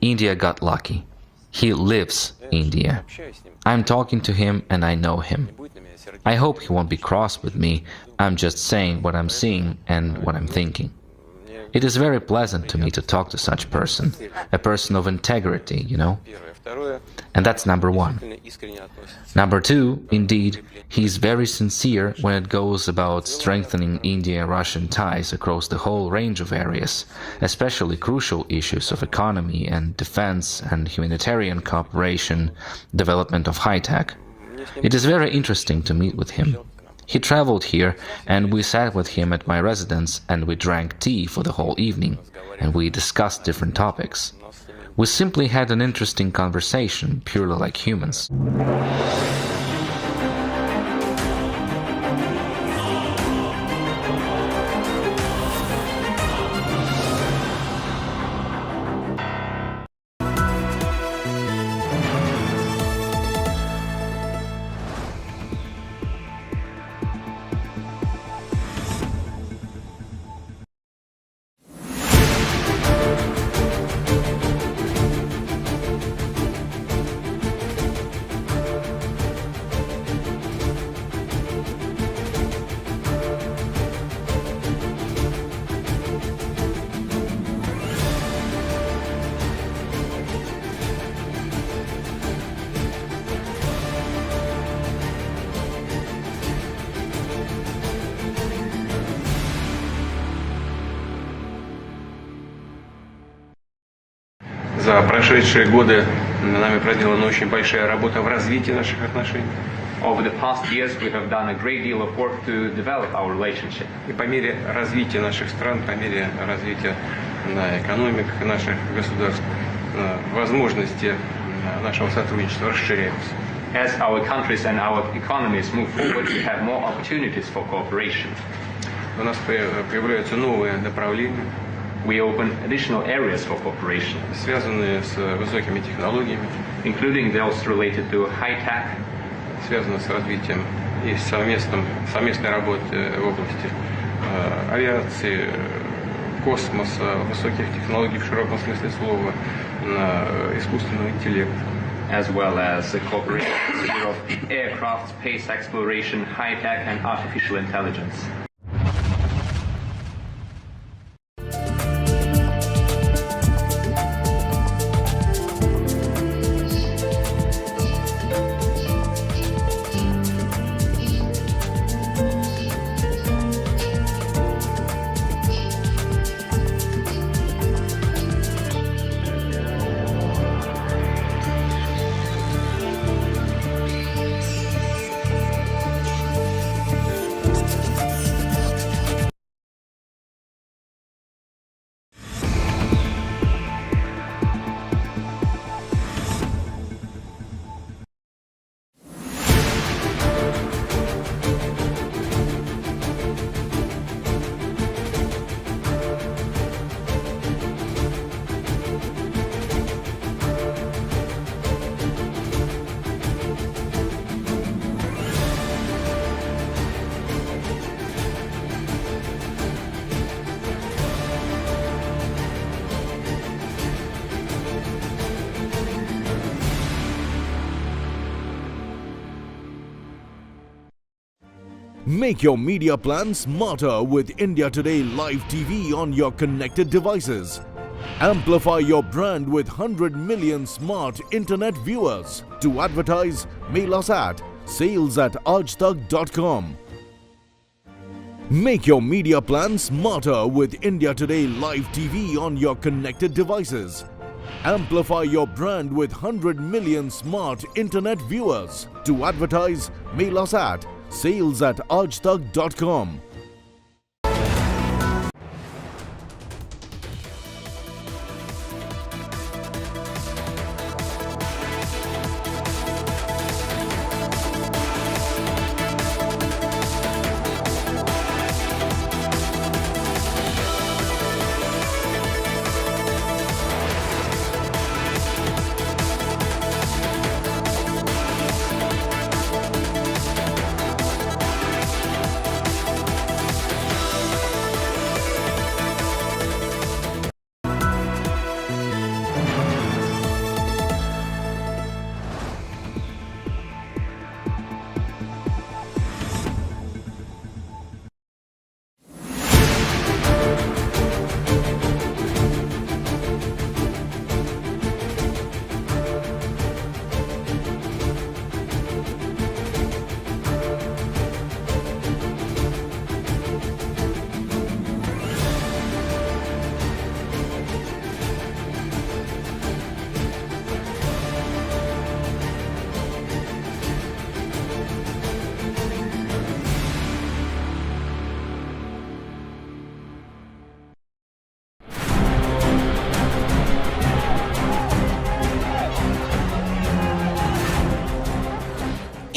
India got lucky. He lives India. I'm talking to him and I know him. I hope he won't be cross with me. I'm just saying what I'm seeing and what I'm thinking. It is very pleasant to me to talk to such a person of integrity, you know. And that's number one. Number two, indeed, he's very sincere when it goes about strengthening India-Russian ties across the whole range of areas, especially crucial issues of economy and defense and humanitarian cooperation, development of high-tech. It is very interesting to meet with him. He traveled here, and we sat with him at my residence, and we drank tea for the whole evening, and we discussed different topics. We simply had an interesting conversation, purely like humans. За прошедшие годы нами проделана очень большая работа в развитии наших отношений. Over the past years, we have done a great deal of work to develop our relationship. И по мере развития наших стран, по мере развития экономик наших государств, возможности нашего сотрудничества расширяются. As our countries and our economies move forward, we have more opportunities for cooperation. У нас появляются новые направления. We open additional areas for cooperation, связанные с высокими технологиями, including those related to high-tech, связанные с развитием и совместной работы в области авиации, космоса, высоких технологий в широком смысле слова, искусственного интеллекта. As well as the cooperation in the sphere of aircraft, space exploration, high-tech and artificial intelligence. Make your media plan smarter with India Today Live TV on your connected devices. Amplify your brand with 100 million smart internet viewers. To advertise, mail us at sales@aajtak.com. Make your media plan smarter with India Today Live TV on your connected devices. Amplify your brand with 100 million smart internet viewers. To advertise, mail us at sales@aajtak.com.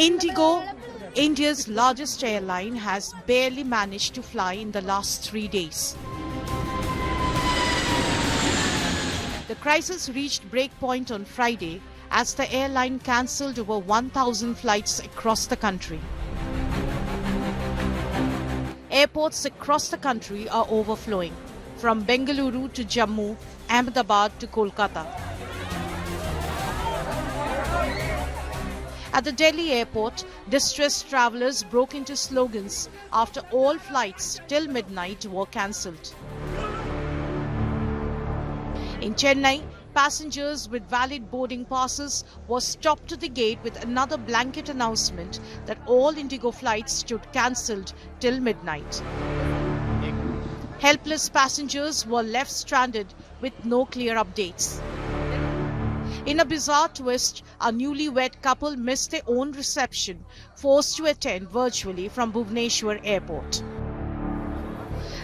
IndiGo, India's largest airline, has barely managed to fly in the last 3 days. The crisis reached breakpoint on Friday as the airline cancelled over 1,000 flights across the country. Airports across the country are overflowing, from Bengaluru to Jammu, Ahmedabad to Kolkata. At the Delhi airport, distressed travellers broke into slogans after all flights till midnight were cancelled. In Chennai, passengers with valid boarding passes were stopped to the gate with another blanket announcement that all IndiGo flights stood cancelled till midnight. Helpless passengers were left stranded with no clear updates. In a bizarre twist, a newlywed couple missed their own reception, forced to attend virtually from Bhubaneswar airport.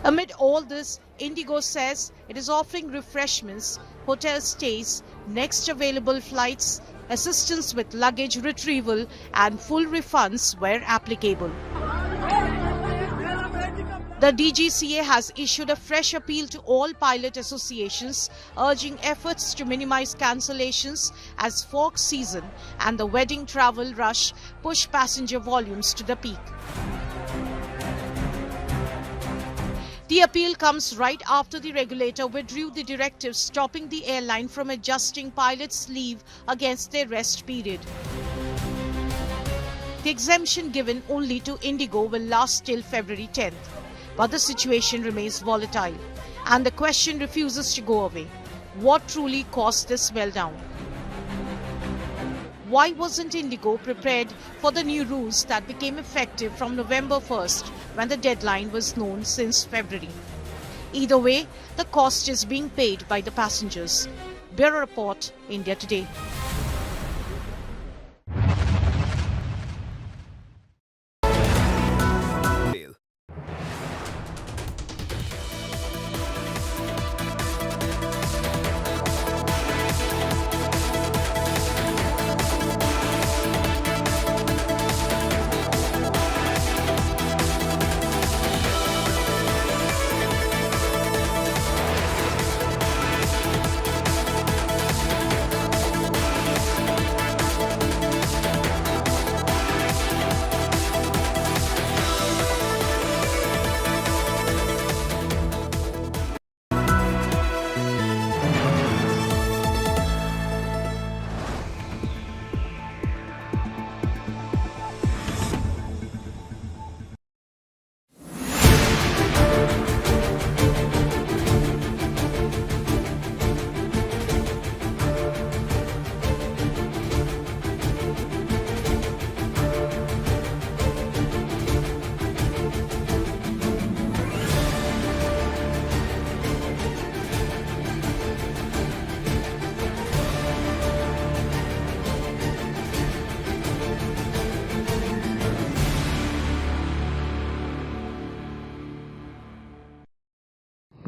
Amid all this, IndiGo says it is offering refreshments, hotel stays, next available flights, assistance with luggage retrieval and full refunds where applicable. The DGCA has issued a fresh appeal to all pilot associations, urging efforts to minimize cancellations as fog season and the wedding travel rush push passenger volumes to the peak. The appeal comes right after the regulator withdrew the directive stopping the airline from adjusting pilots' leave against their rest period. The exemption given only to IndiGo will last till February 10th. But the situation remains volatile and the question refuses to go away. What truly caused this meltdown? Why wasn't IndiGo prepared for the new rules that became effective from November 1st when the deadline was known since February? Either way, the cost is being paid by the passengers. Bureau Report, India Today.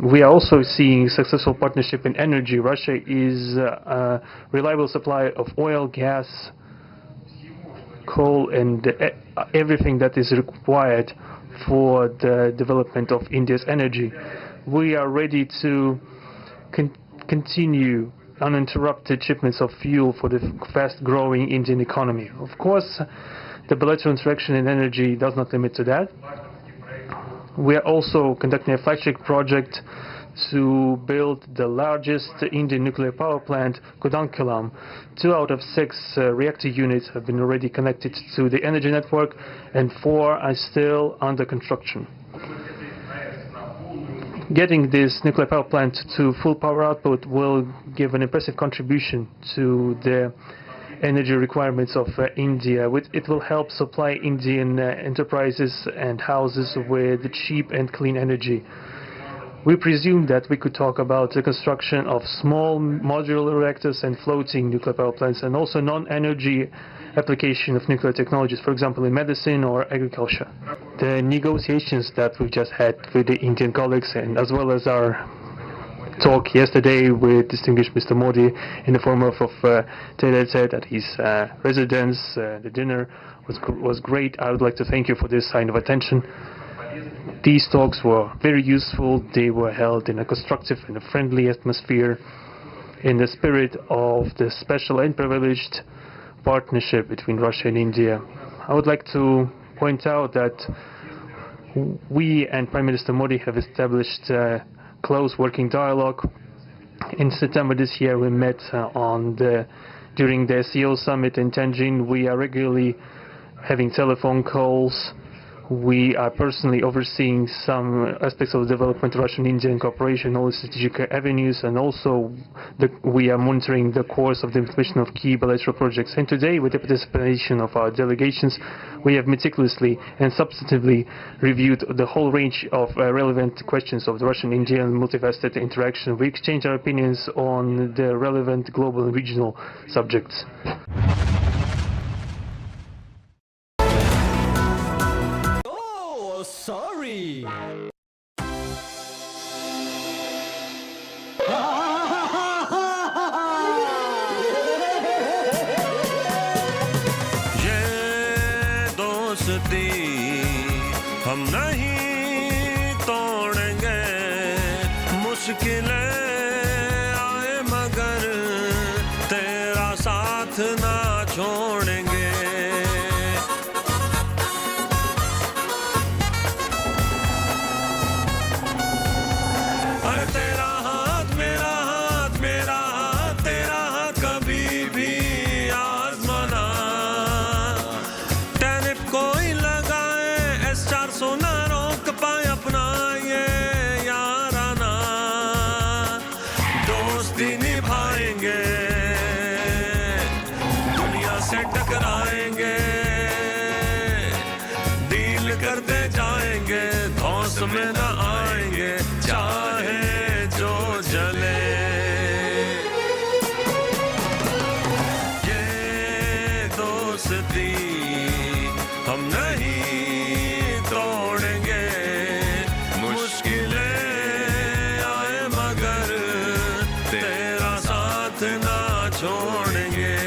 We are also seeing successful partnership in energy. Russia is a reliable supply of oil, gas, coal, and everything that is required for the development of India's energy. We are ready to continue uninterrupted shipments of fuel for the fast-growing Indian economy. Of course, the bilateral interaction in energy does not limit to that. We are also conducting a flagship project to build the largest Indian nuclear power plant, Kudankulam. 2 out of 6 reactor units have been already connected to the energy network, and 4 are still under construction. Getting this nuclear power plant to full power output will give an impressive contribution to the energy requirements of India. It will help supply Indian enterprises and houses with cheap and clean energy. We presume that we could talk about the construction of small modular reactors and floating nuclear power plants, and also non-energy application of nuclear technologies, for example in medicine or agriculture. The negotiations that we've just had with the Indian colleagues, and as well as our talk yesterday with distinguished Mr. Modi in the form of tete-a-tete at his residence. The dinner was great. I would like to thank you for this sign of attention. These talks were very useful. They were held in a constructive and a friendly atmosphere, in the spirit of the special and privileged partnership between Russia and India. I would like to point out that we and Prime Minister Modi have established close working dialogue. In September this year, we met during the CEO summit in Tianjin. We are regularly having telephone calls. We are personally overseeing some aspects of development, Russian-Indian cooperation, all strategic avenues, and also we are monitoring the course of the implementation of key bilateral projects. And today, with the participation of our delegations, we have meticulously and substantively reviewed the whole range of relevant questions of the Russian-Indian multifaceted interaction. We exchange our opinions on the relevant global and regional subjects. Sorry. ये दोस्ती हम नहीं तोड़ेंगे, मुश्किलें आए मगर तेरा साथ ना छोड़ेंगे। में न आएंगे चाहे जो जले। ये दोस्ती हम नहीं तोड़ेंगे, मुश्किलें आए मगर तेरा साथ ना छोड़ेंगे।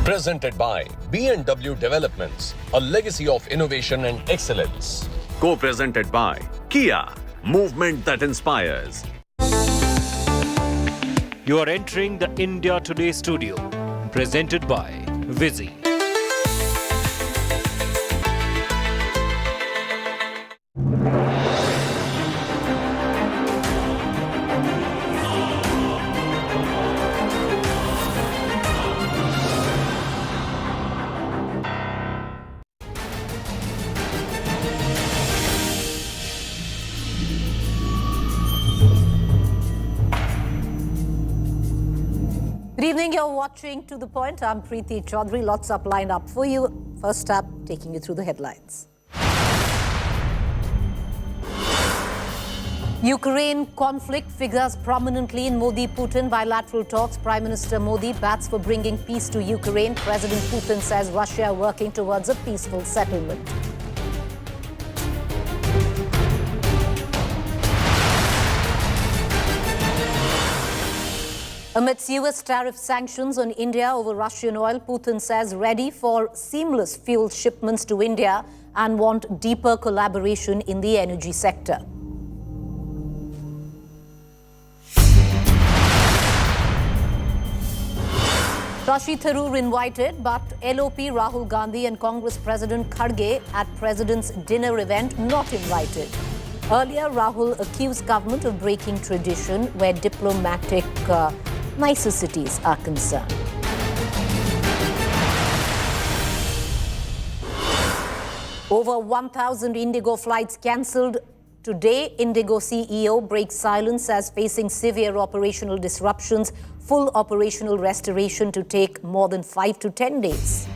Presented by B&W Developments, a legacy of innovation and excellence. Co-presented by Kia, movement that inspires. You are entering the India Today studio, presented by Visi. Good evening, you're watching To The Point. I'm Preeti Chaudhary. Lots up lined up for you. First up, taking you through the headlines. Ukraine conflict figures prominently in Modi-Putin bilateral talks. Prime Minister Modi bats for bringing peace to Ukraine. President Putin says Russia working towards a peaceful settlement. Amidst US tariff sanctions on India over Russian oil, Putin says ready for seamless fuel shipments to India and want deeper collaboration in the energy sector. Shashi Tharoor invited, but LOP Rahul Gandhi and Congress President Kharge at President's dinner event not invited. Earlier, Rahul accused government of breaking tradition where diplomatic niceties are concerned. Over 1,000 IndiGo flights cancelled today. IndiGo CEO breaks silence as facing severe operational disruptions. Full operational restoration to take more than 5 to 10 days.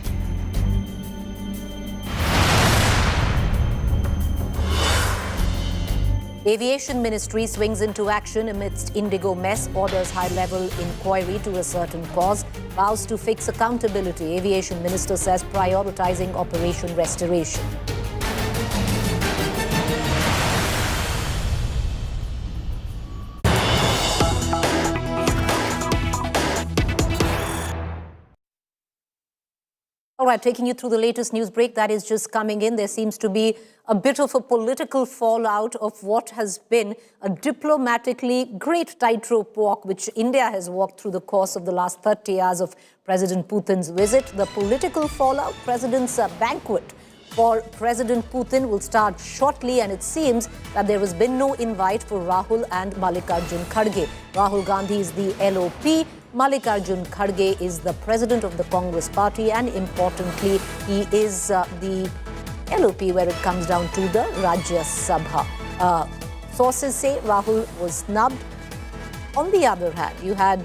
Aviation Ministry swings into action amidst IndiGo mess, orders high-level inquiry to a certain cause, vows to fix accountability. Aviation Minister says prioritizing operation restoration. All right, taking you through the latest news break that is just coming in. There seems to be a bit of a political fallout of what has been a diplomatically great tightrope walk which India has walked through the course of the last 30 hours of President Putin's visit. The political fallout, President's banquet for President Putin will start shortly, and it seems that there has been no invite for Rahul and Mallikarjun Kharge. Rahul Gandhi is the LOP. Mallikarjun Kharge is the president of the Congress party, and importantly, he is the LOP where it comes down to the Rajya Sabha. Sources say Rahul was snubbed. On the other hand, you had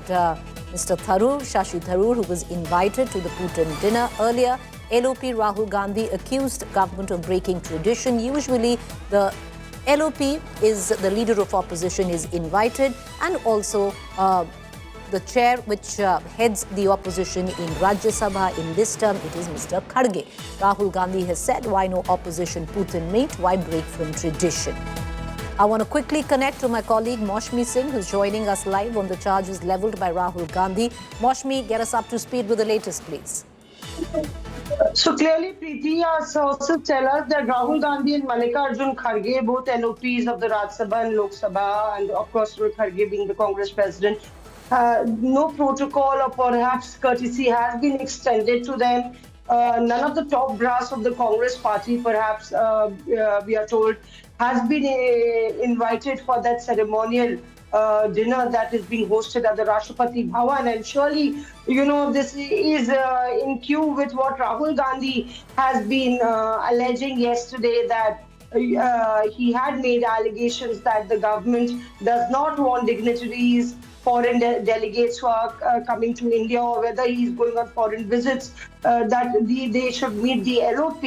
Mr. Tharoor, Shashi Tharoor, who was invited to the Putin dinner earlier. LOP Rahul Gandhi accused government of breaking tradition. Usually, the LOP is the leader of opposition is invited, and also the chair which heads the opposition in Rajya Sabha in this term, it is Mr. Kharge. Rahul Gandhi has said, why no opposition Putin meet? Why break from tradition? I want to quickly connect to my colleague Maushmi Singh, who's joining us live on the charges levelled by Rahul Gandhi. Maushmi, get us up to speed with the latest, please. So clearly, Preeti, our sources tell us that Rahul Gandhi and Mallikarjun Kharge, both LOPs of the Rajya Sabha and Lok Sabha, and of course Kharge being the Congress president, no protocol or perhaps courtesy has been extended to them. None of the top brass of the Congress party, perhaps we are told, has been invited for that ceremonial dinner that is being hosted at the Rashtrapati Bhavan. And surely, you know, this is in cue with what Rahul Gandhi has been alleging yesterday, that he had made allegations that the government does not want dignitaries, foreign delegates who are coming to India, or whether he's going on foreign visits, that they should meet the LOP.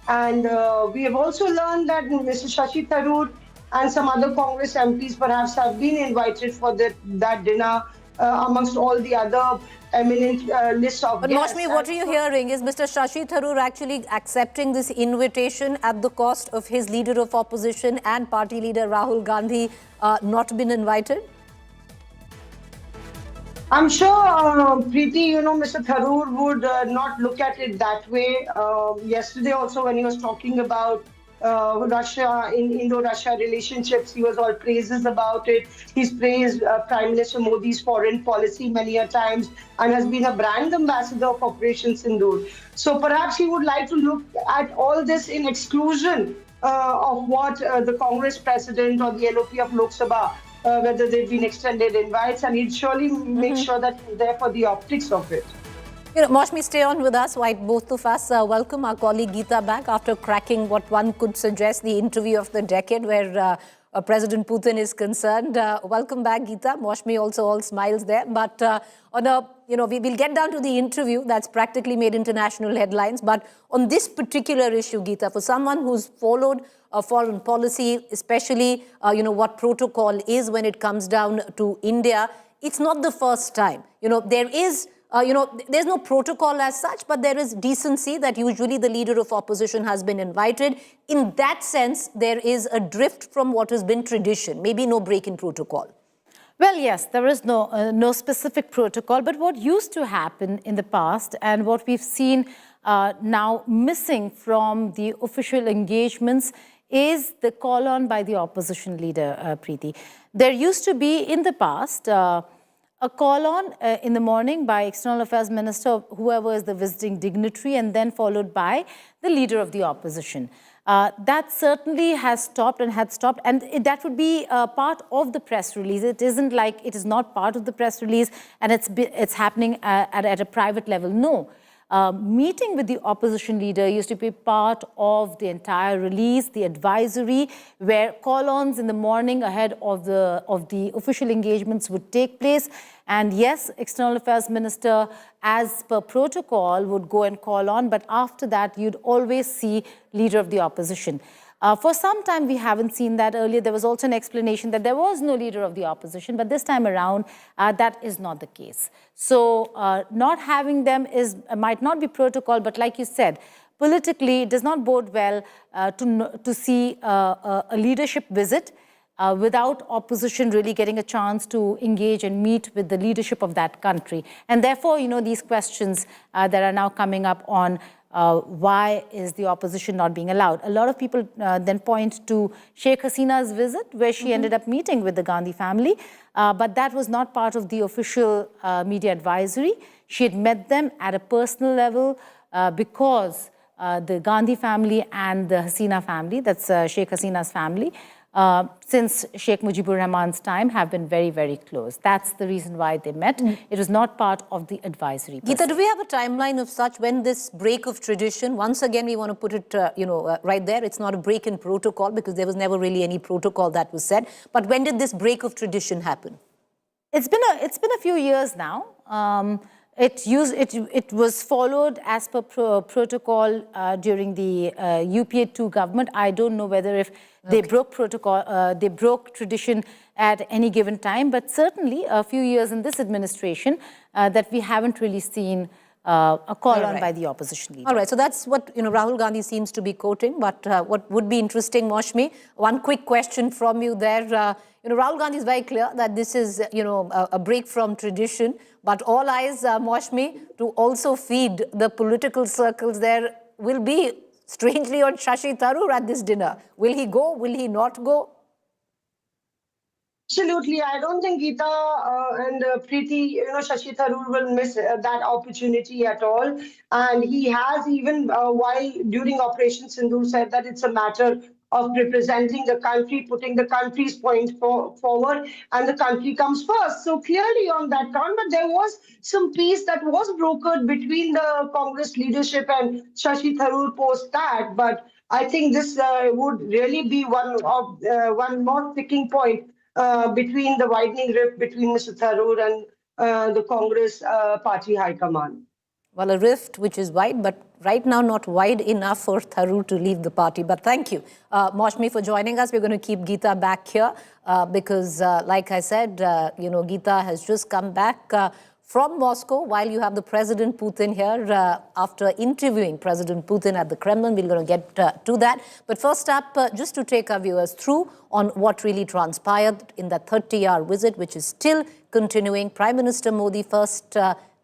And we have also learned that Mr. Shashi Tharoor and some other Congress MPs perhaps have been invited for that dinner amongst all the other eminent list of guests. But Maushmi, what are you hearing? Is Mr. Shashi Tharoor actually accepting this invitation at the cost of his leader of opposition and party leader Rahul Gandhi not been invited? I'm sure, Preeti, you know, Mr. Tharoor would not look at it that way. Yesterday also, when he was talking about Russia, in Indo-Russia relationships, he was all praises about it. He's praised Prime Minister Modi's foreign policy many a times and has been a brand ambassador of Operation Sindoor. So perhaps he would like to look at all this in exclusion of what the Congress president or the LOP of Lok Sabha, whether they've been extended invites, and he'd surely make sure that he's there for the optics of it. You know, Maushmi, stay on with us while both of us welcome our colleague Geeta back after cracking what one could suggest the interview of the decade, where President Putin is concerned. Welcome back, Geeta. Maushmi also all smiles there. But on a, you know, we'll get down to the interview that's practically made international headlines. But on this particular issue, Geeta, for someone who's followed foreign policy, especially, what protocol is when it comes down to India. It's not the first time. There is, there's no protocol as such, but there is decency that usually the leader of opposition has been invited. In that sense, there is a drift from what has been tradition, maybe no break in protocol. Well, yes, there is no specific protocol, but what used to happen in the past and what we've seen now missing from the official engagements is the call on by the opposition leader, Preeti. There used to be in the past a call on in the morning by External Affairs Minister, whoever is the visiting dignitary, and then followed by the leader of the opposition. That certainly has stopped and had stopped, and that would be part of the press release. It isn't like it is not part of the press release and it's happening at a private level. No. Meeting with the opposition leader used to be part of the entire release, the advisory, where call-ons in the morning ahead of the official engagements would take place. And yes, External Affairs Minister, as per protocol, would go and call on, but after that, you'd always see leader of the opposition. For some time, we haven't seen that. Earlier, there was also an explanation that there was no leader of the opposition, but this time around, that is not the case. So not having them might not be protocol, but like you said, politically, it does not bode well to see a leadership visit without opposition really getting a chance to engage and meet with the leadership of that country. And therefore, these questions that are now coming up on why is the opposition not being allowed? A lot of people then point to Sheikh Hasina's visit, where she ended up meeting with the Gandhi family, but that was not part of the official media advisory. She had met them at a personal level because the Gandhi family and the Hasina family, that's Sheikh Hasina's family, since Sheikh Mujibur Rahman's time, have been very, very close. That's the reason why they met. It was not part of the advisory. Geeta, do we have a timeline of such when this break of tradition, once again, we want to put it, right there, it's not a break in protocol because there was never really any protocol that was said. But when did this break of tradition happen? It's been a few years now. It was followed as per protocol during the UPA-2 government. I don't know whether if they broke protocol, they broke tradition at any given time, but certainly a few years in this administration that we haven't really seen a call on by the opposition leader. All right, so that's what Rahul Gandhi seems to be quoting, but what would be interesting, Maushmi, one quick question from you there. Rahul Gandhi is very clear that this is, a break from tradition, but all eyes, Maushmi, to also feed the political circles there will be strangely on Shashi Tharoor at this dinner. Will he go? Will he not go? Absolutely. I don't think Geeta and Preeti, Shashi Tharoor will miss that opportunity at all. And he has even while during Operation Sindoor said that it's a matter of representing the country, putting the country's point forward, and the country comes first. So clearly on that count, but there was some peace that was brokered between the Congress leadership and Shashi Tharoor post that. But I think this would really be one more sticking point between the widening rift between Mr. Tharoor and the Congress party high command. Well, a rift which is wide, but right now not wide enough for Tharoor to leave the party. But thank you, Maushmi, for joining us. We're going to keep Geeta back here because, like I said, Geeta has just come back from Moscow while you have the President Putin here after interviewing President Putin at the Kremlin. We're going to get to that. But first up, just to take our viewers through on what really transpired in that 30-hour visit, which is still continuing. Prime Minister Modi first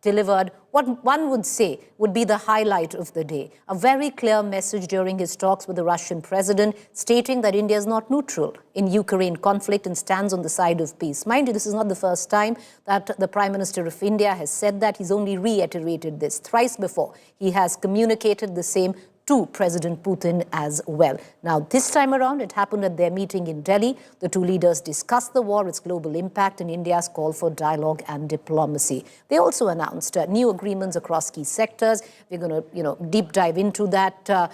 delivered what one would say would be the highlight of the day. A very clear message during his talks with the Russian president, stating that India is not neutral in Ukraine conflict and stands on the side of peace. Mind you, this is not the first time that the Prime Minister of India has said that. He's only reiterated this thrice before. He has communicated the same to President Putin as well. Now, this time around, it happened at their meeting in Delhi. The two leaders discussed the war, its global impact, and India's call for dialogue and diplomacy. They also announced new agreements across key sectors. We're going to, deep dive into that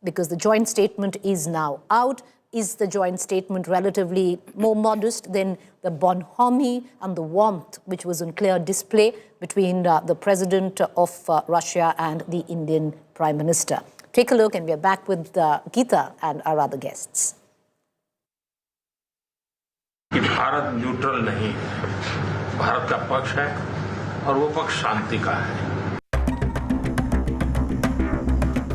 because the joint statement is now out. Is the joint statement relatively more modest than the bonhomie and the warmth which was on clear display between the president of Russia and the Indian Prime Minister? Take a look, and we're back with Geeta and our other guests. कि Bharat neutral नहीं है, भारत का पक्ष है और वो पक्ष शांति का है.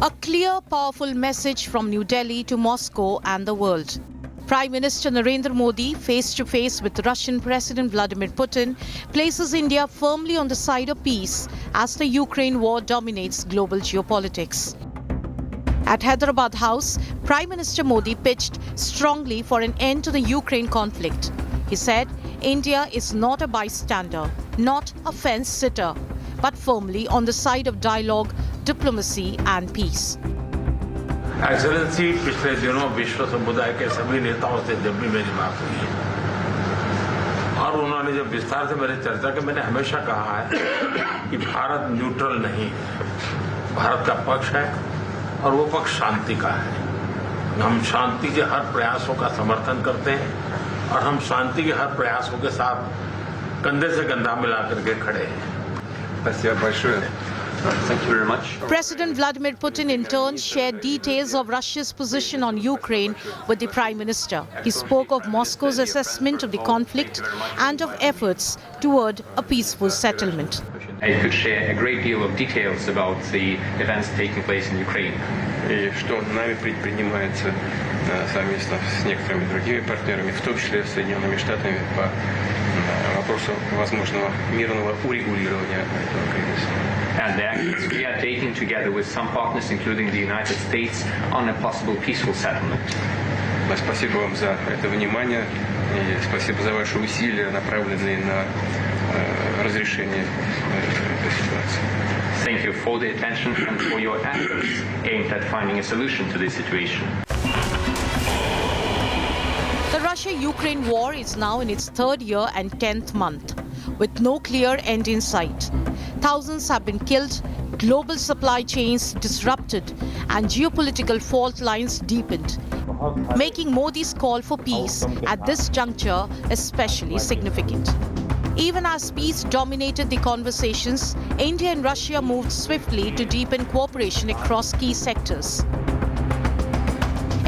A clear, powerful message from New Delhi to Moscow and the world. Prime Minister Narendra Modi, face-to-face with Russian President Vladimir Putin, places India firmly on the side of peace as the Ukraine war dominates global geopolitics. At Hyderabad House, Prime Minister Modi pitched strongly for an end to the Ukraine conflict. He said, India is not a bystander, not a fence-sitter, but firmly on the side of dialogue, diplomacy and peace. Excellency, पिछले दिनों विश्व समुदाय के सभी नेताओं से जब भी मेरी बात हुई है और उन्होंने जब विस्तार से मेरी चर्चा की, मैंने हमेशा कहा है कि भारत न्यूट्रल नहीं है, भारत का पक्ष है और वो पक्ष शांति का है. हम शांति के हर प्रयासों का समर्थन करते हैं और हम शांति के हर प्रयासों के साथ कंधे से कंधा मिलाकर के खड़े हैं. Спасибо большое. Thank you very much. President Vladimir Putin in turn shared details of Russia's position on Ukraine with the Prime Minister. He spoke of Moscow's assessment of the conflict and of efforts toward a peaceful settlement. I could share a great deal of details about the events taking place in Ukraine. И что нами предпринимается совместно с некоторыми другими партнерами, в том числе с Соединенными Штатами, по вопросу возможного мирного урегулирования этого кризиса. And the actions we are taking together with some partners, including the United States, on a possible peaceful settlement. Спасибо вам за это внимание и спасибо за ваши усилия, направленные на разрешение этой ситуации. Thank you for the attention and for your efforts aimed at finding a solution to this situation. The Russia-Ukraine war is now in its 3rd year and 10th month, with no clear end in sight. Thousands have been killed, global supply chains disrupted, and geopolitical fault lines deepened, making Modi's call for peace at this juncture especially significant. Even as peace dominated the conversations, India and Russia moved swiftly to deepen cooperation across key sectors.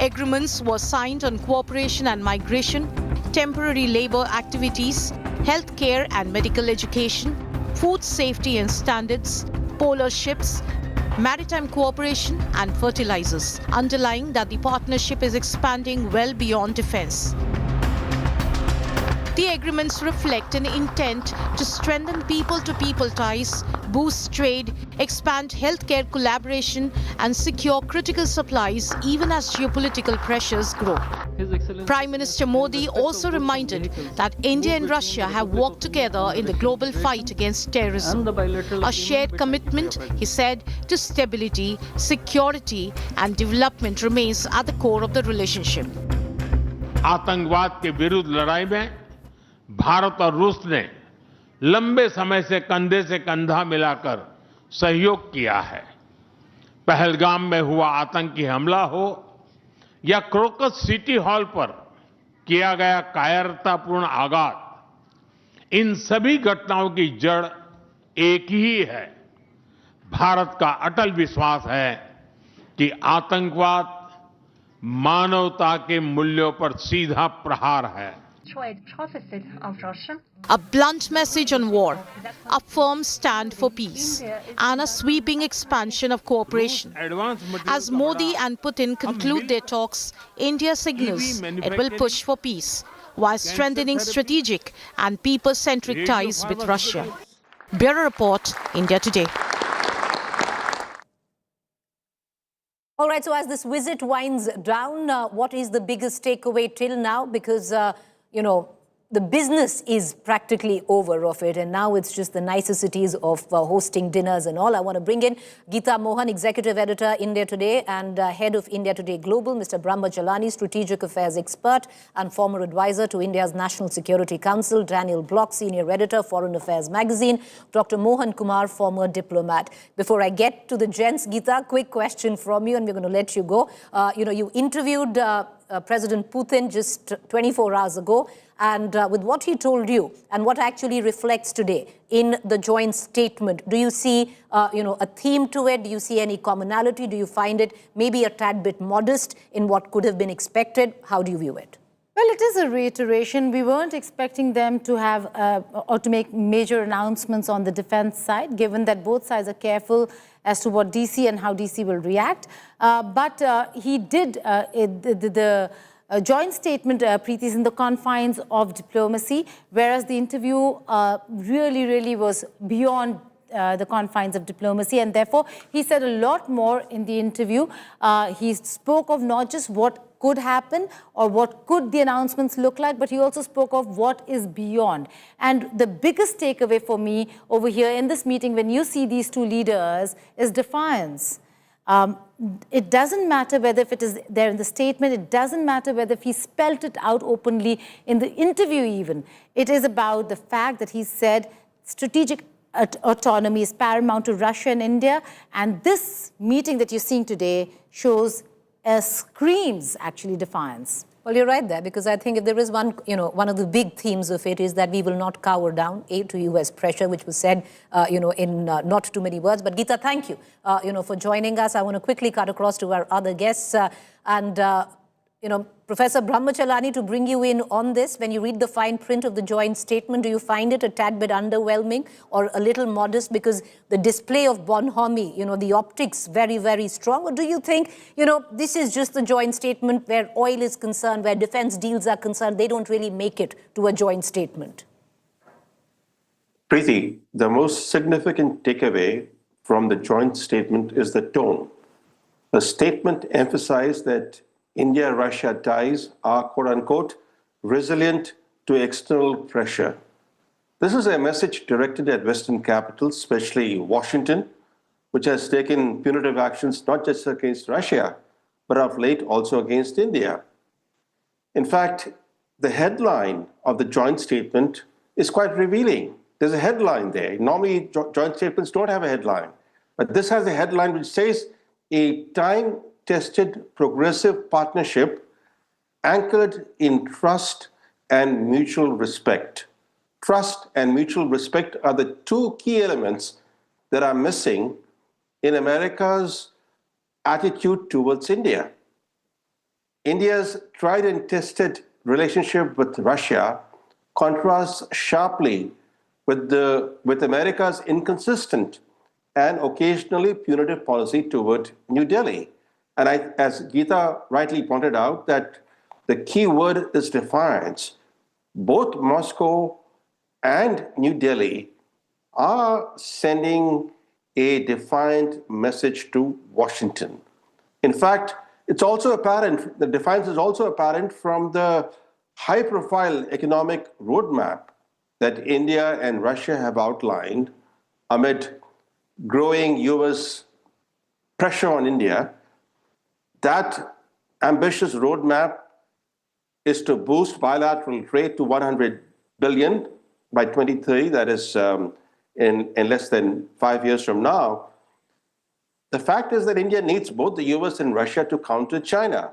Agreements were signed on cooperation and migration, temporary labor activities, healthcare and medical education, food safety and standards, polar ships, maritime cooperation and fertilizers, underlying that the partnership is expanding well beyond defense. The agreements reflect an intent to strengthen people-to-people ties, boost trade, expand healthcare collaboration, and secure critical supplies even as geopolitical pressures grow. Prime Minister Modi also reminded that India and Russia have worked together in the global fight against terrorism. A shared commitment, he said, to stability, security, and development remains at the core of the relationship. आतंकवाद के विरुद्ध लड़ाई में भारत और रूस ने लंबे समय से कंधा मिलाकर सहयोग किया है. पहलगाम में हुआ आतंकी हमला हो या क्रोकस सिटी हॉल पर किया गया कायरतापूर्ण आघात, इन सभी घटनाओं की जड़ एक ही है. भारत का अटल विश्वास है कि आतंकवाद मानवता के मूल्यों पर सीधा प्रहार है. A blunt message on war, a firm stand for peace, and a sweeping expansion of cooperation. As Modi and Putin conclude their talks, India signals it will push for peace, while strengthening strategic and people-centric ties with Russia. Bureau Report, India Today. All right, so as this visit winds down, what is the biggest takeaway till now? Because, you know, the business is practically over of it, and now it's just the niceties of hosting dinners and all. I want to bring in Geeta Mohan, Executive Editor, India Today, and Head of India Today Global, Mr. Brahma Jalani, Strategic Affairs Expert and former advisor to India's National Security Council, Daniel Block, Senior Editor, Foreign Affairs Magazine, Dr. Mohan Kumar, former diplomat. Before I get to the gents, Geeta, quick question from you, and we're going to let you go. You know, you interviewed President Putin just 24 hours ago, and with what he told you and what actually reflects today in the joint statement, do you see a theme to it? Do you see any commonality? Do you find it maybe a tad bit modest in what could have been expected? How do you view it? Well, it is a reiteration. We weren't expecting them to have or to make major announcements on the defense side, given that both sides are careful as to what DC and how DC will react. But he did, the joint statement, Preeti, is in the confines of diplomacy, whereas the interview really was beyond the confines of diplomacy, and therefore he said a lot more in the interview. He spoke of not just what could happen or what could the announcements look like, but he also spoke of what is beyond. And the biggest takeaway for me over here in this meeting, when you see these two leaders, is defiance. It doesn't matter whether if it is there in the statement, it doesn't matter whether if he spelt it out openly in the interview even. It is about the fact that he said strategic autonomy is paramount to Russia and India, and this meeting that you're seeing today shows screams actually defiance. Well, you're right there, because I think if there is one, one of the big themes of it is that we will not cower down to US pressure, which was said, in not too many words. But Geeta, thank you, for joining us. I want to quickly cut across to our other guests Professor Brahmachalani, to bring you in on this. When you read the fine print of the joint statement, do you find it a tad bit underwhelming or a little modest because the display of bonhomie, the optics very, very strong? Or do you think, this is just the joint statement where oil is concerned, where defense deals are concerned, they don't really make it to a joint statement? Preeti, the most significant takeaway from the joint statement is the tone. The statement emphasized that India-Russia ties are, quote-unquote, resilient to external pressure. This is a message directed at Western capitals, especially Washington, which has taken punitive actions not just against Russia, but of late also against India. In fact, the headline of the joint statement is quite revealing. There's a headline there. Normally, joint statements don't have a headline. But this has a headline which says, a time-tested progressive partnership anchored in trust and mutual respect. Trust and mutual respect are the two key elements that are missing in America's attitude towards India. India's tried and tested relationship with Russia contrasts sharply with America's inconsistent and occasionally punitive policy toward New Delhi. And as Geeta rightly pointed out, that the key word is defiance. Both Moscow and New Delhi are sending a defiant message to Washington. In fact, it's also apparent, the defiance is also apparent from the high-profile economic roadmap that India and Russia have outlined amid growing US pressure on India. That ambitious roadmap is to boost bilateral trade to 100 billion by 2030, that is in less than 5 years from now. The fact is that India needs both the US and Russia to counter China.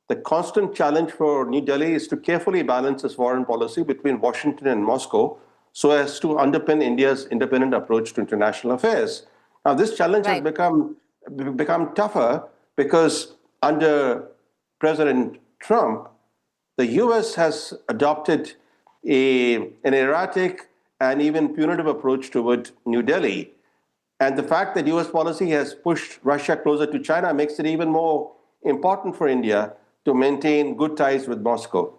The constant challenge for New Delhi is to carefully balance its foreign policy between Washington and Moscow so as to underpin India's independent approach to international affairs. Now, this challenge has become tougher because under President Trump, the US has adopted an erratic and even punitive approach toward New Delhi. And the fact that US policy has pushed Russia closer to China makes it even more important for India to maintain good ties with Moscow.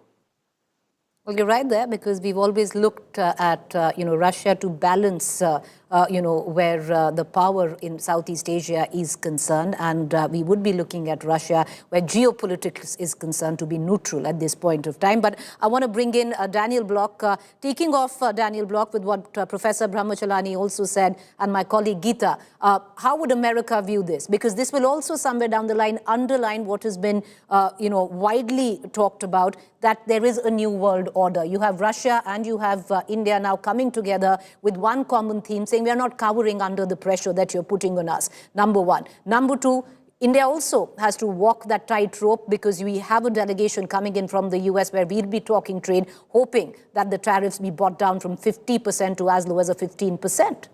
Well, you're right there, because we've always looked at, Russia to balance, where the power in Southeast Asia is concerned. And we would be looking at Russia, where geopolitics is concerned, to be neutral at this point of time. But I want to bring in Daniel Block, taking off Daniel Block with what Professor Brahmachalani also said, and my colleague Geeta. How would America view this? Because this will also somewhere down the line underline what has been, widely talked about, that there is a new world order. You have Russia and you have India now coming together with one common theme, saying we are not cowering under the pressure that you're putting on us. Number one. Number two, India also has to walk that tightrope because we have a delegation coming in from the US where we'll be talking trade, hoping that the tariffs be brought down from 50% to as low as a 15%.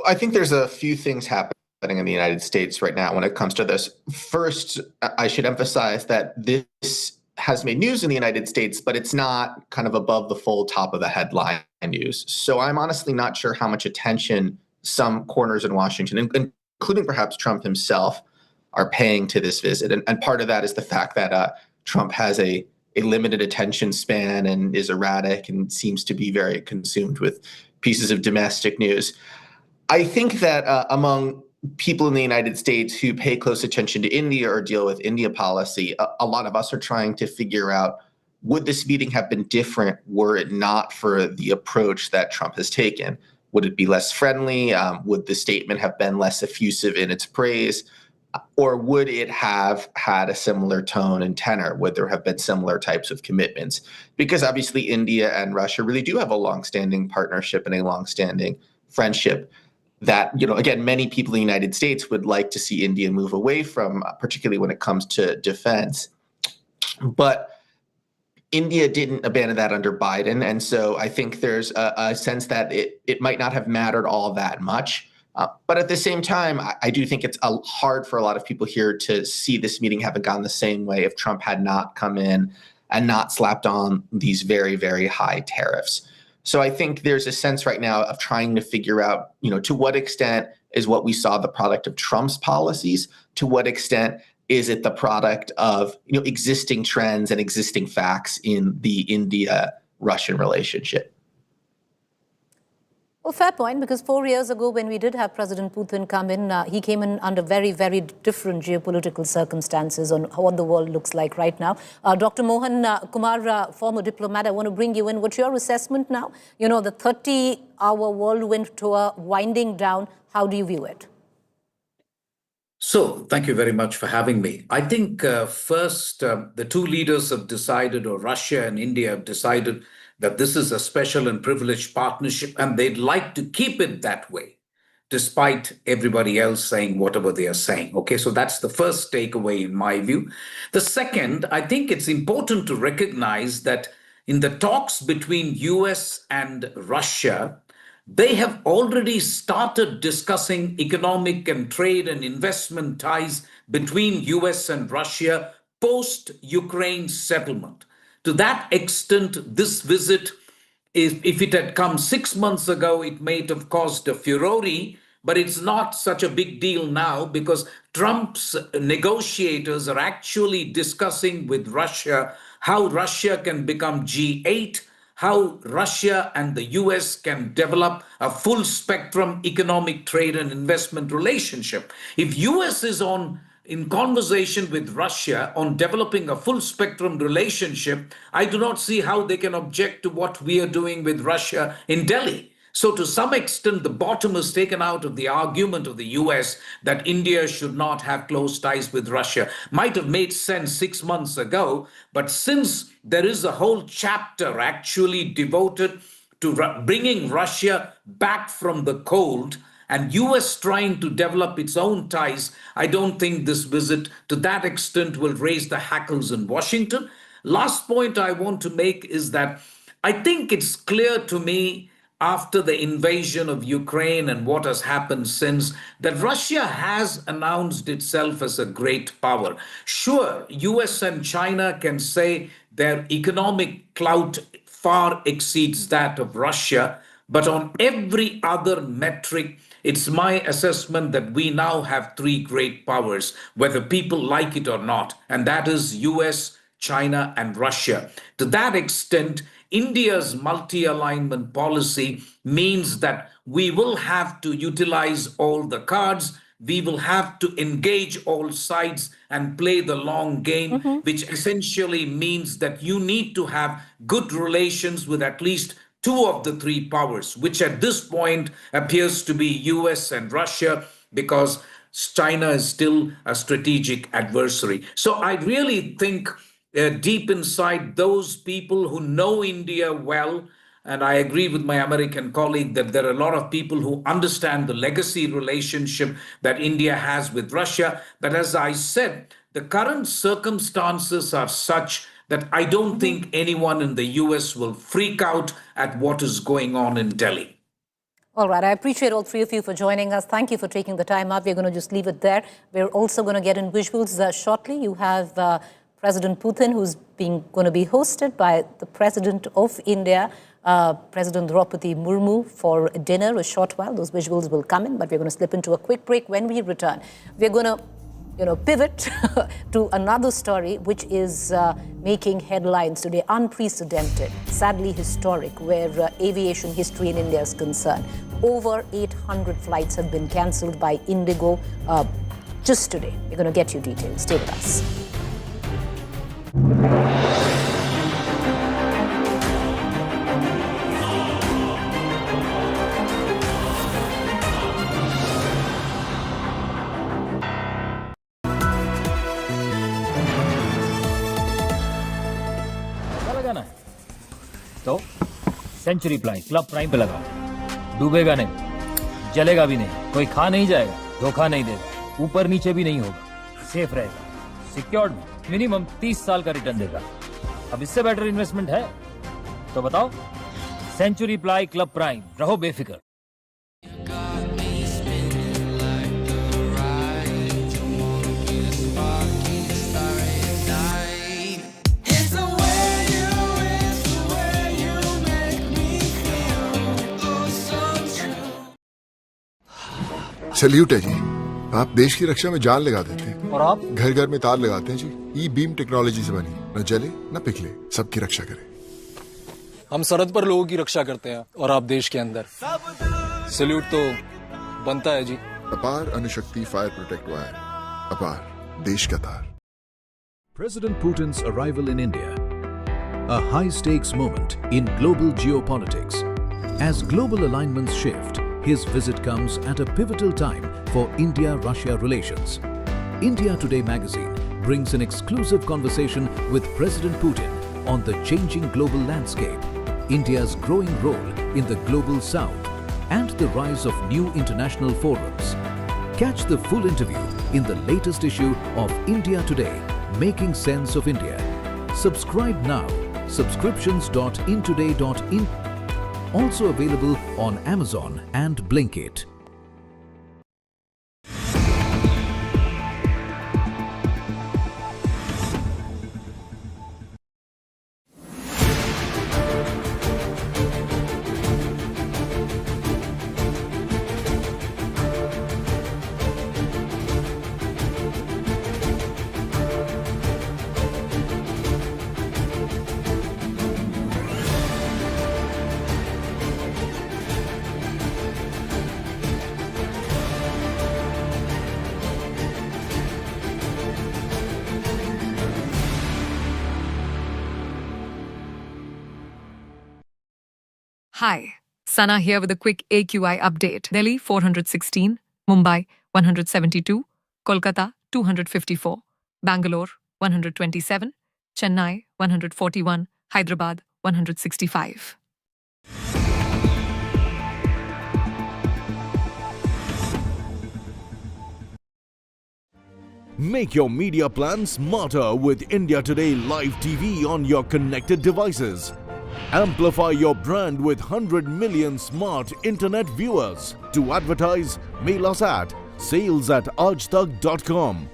I think there's a few things happening in the United States right now when it comes to this. First, I should emphasize that this has made news in the United States, but it's not kind of above the fold top of the headline news. So I'm honestly not sure how much attention some corners in Washington, including perhaps Trump himself, are paying to this visit. And part of that is the fact that Trump has a limited attention span and is erratic and seems to be very consumed with pieces of domestic news. I think that among people in the United States who pay close attention to India or deal with India policy, a lot of us are trying to figure out, would this meeting have been different were it not for the approach that Trump has taken? Would it be less friendly? Would the statement have been less effusive in its praise? Or would it have had a similar tone and tenor? Would there have been similar types of commitments? Because obviously India and Russia really do have a longstanding partnership and a longstanding friendship that, again, many people in the United States would like to see India move away from, particularly when it comes to defense. But India didn't abandon that under Biden. And so I think there's a sense that it might not have mattered all that much. But at the same time, I do think it's hard for a lot of people here to see this meeting having gone the same way if Trump had not come in and not slapped on these very, very high tariffs. So I think there's a sense right now of trying to figure out, to what extent is what we saw the product of Trump's policies? To what extent is it the product of, existing trends and existing facts in the India-Russian relationship? Well, fair point, because 4 years ago when we did have President Putin come in, he came in under very, very different geopolitical circumstances on what the world looks like right now. Dr. Mohan Kumar, former diplomat, I want to bring you in. What's your assessment now? The 30-hour whirlwind tour winding down. How do you view it? So, thank you very much for having me. I think first, the two leaders have decided, or Russia and India have decided, that this is a special and privileged partnership, and they'd like to keep it that way, despite everybody else saying whatever they are saying. Okay, so that's the first takeaway in my view. The second, I think it's important to recognize that in the talks between US and Russia, they have already started discussing economic and trade and investment ties between US and Russia post-Ukraine settlement. To that extent, this visit, if it had come 6 months ago, it might have caused a furore, but it's not such a big deal now because Trump's negotiators are actually discussing with Russia how Russia can become G8, how Russia and the US can develop a full spectrum economic trade and investment relationship. If US is in conversation with Russia on developing a full spectrum relationship, I do not see how they can object to what we are doing with Russia in Delhi. So to some extent, the bottom is taken out of the argument of the US that India should not have close ties with Russia. Might have made sense 6 months ago, but since there is a whole chapter actually devoted to bringing Russia back from the cold, and US trying to develop its own ties, I don't think this visit to that extent will raise the hackles in Washington. Last point I want to make is that I think it's clear to me after the invasion of Ukraine and what has happened since that Russia has announced itself as a great power. Sure, US and China can say their economic clout far exceeds that of Russia, but on every other metric, it's my assessment that we now have three great powers, whether people like it or not, and that is US, China, and Russia. To that extent, India's multi-alignment policy means that we will have to utilize all the cards, we will have to engage all sides and play the long game, which essentially means that you need to have good relations with at least two of the three powers, which at this point appears to be US and Russia, because China is still a strategic adversary. So I really think deep inside those people who know India well And I agree with my American colleague that there are a lot of people who understand the legacy relationship that India has with Russia. But as I said, the current circumstances are such that I don't think anyone in the US will freak out at what is going on in Delhi. All right, I appreciate all three of you for joining us. Thank you for taking the time out. We're going to just leave it there. We're also going to get in visuals shortly. You have President Putin, who's going to be hosted by the President of India, President Droupadi Murmu, for dinner a short while. Those visuals will come in, but we're going to slip into a quick break. When we return, we're going to pivot to another story which is making headlines today, unprecedented, sadly historic, where aviation history in India is concerned. Over 800 flights have been cancelled by IndiGo just today. We're going to get you details. Stay with us. तो century ply club prime पे लगाओ, डूबेगा नहीं, जलेगा भी नहीं, कोई खा नहीं जाएगा, धोखा नहीं देगा, ऊपर नीचे भी नहीं होगा, सेफ रहेगा, सिक्योर्ड, मिनिमम 30 साल का रिटर्न देगा। अब इससे बेटर इन्वेस्टमेंट है तो बताओ। सेंचुरी प्लाई क्लब प्राइम, रहो बेफिक्र। सल्यूट है जी, आप देश की रक्षा में जान लगा देते हैं और आप घर घर में तार लगाते हैं जी। ई बीम टेक्नोलॉजी से बनी, न जले न पिघले, सबकी रक्षा करे। हम सरहद पर लोगों की रक्षा करते हैं और आप देश के अंदर। सल्यूट तो बनता है जी। अपार अणुशक्ति फायर प्रोटेक्ट वायर, अपार देश का तार। President Putin's arrival in India, a high-stakes moment in global geopolitics. As global alignments shift, his visit comes at a pivotal time for India-Russia relations. India Today magazine brings an exclusive conversation with President Putin on the changing global landscape, India's growing role in the global south, and the rise of new international forums. Catch the full interview in the latest issue of India Today, Making Sense of India. Subscribe now. Subscriptions.intoday.in. Also available on Amazon and Blinkit. Hi, Sana here with a quick AQI update. Delhi 416, Mumbai 172, Kolkata 254, Bangalore 127, Chennai 141, Hyderabad 165. Make your media plan smarter with India Today Live TV on your connected devices. Amplify your brand with 100 million smart internet viewers. To advertise, mail us at sales@aajtak.com.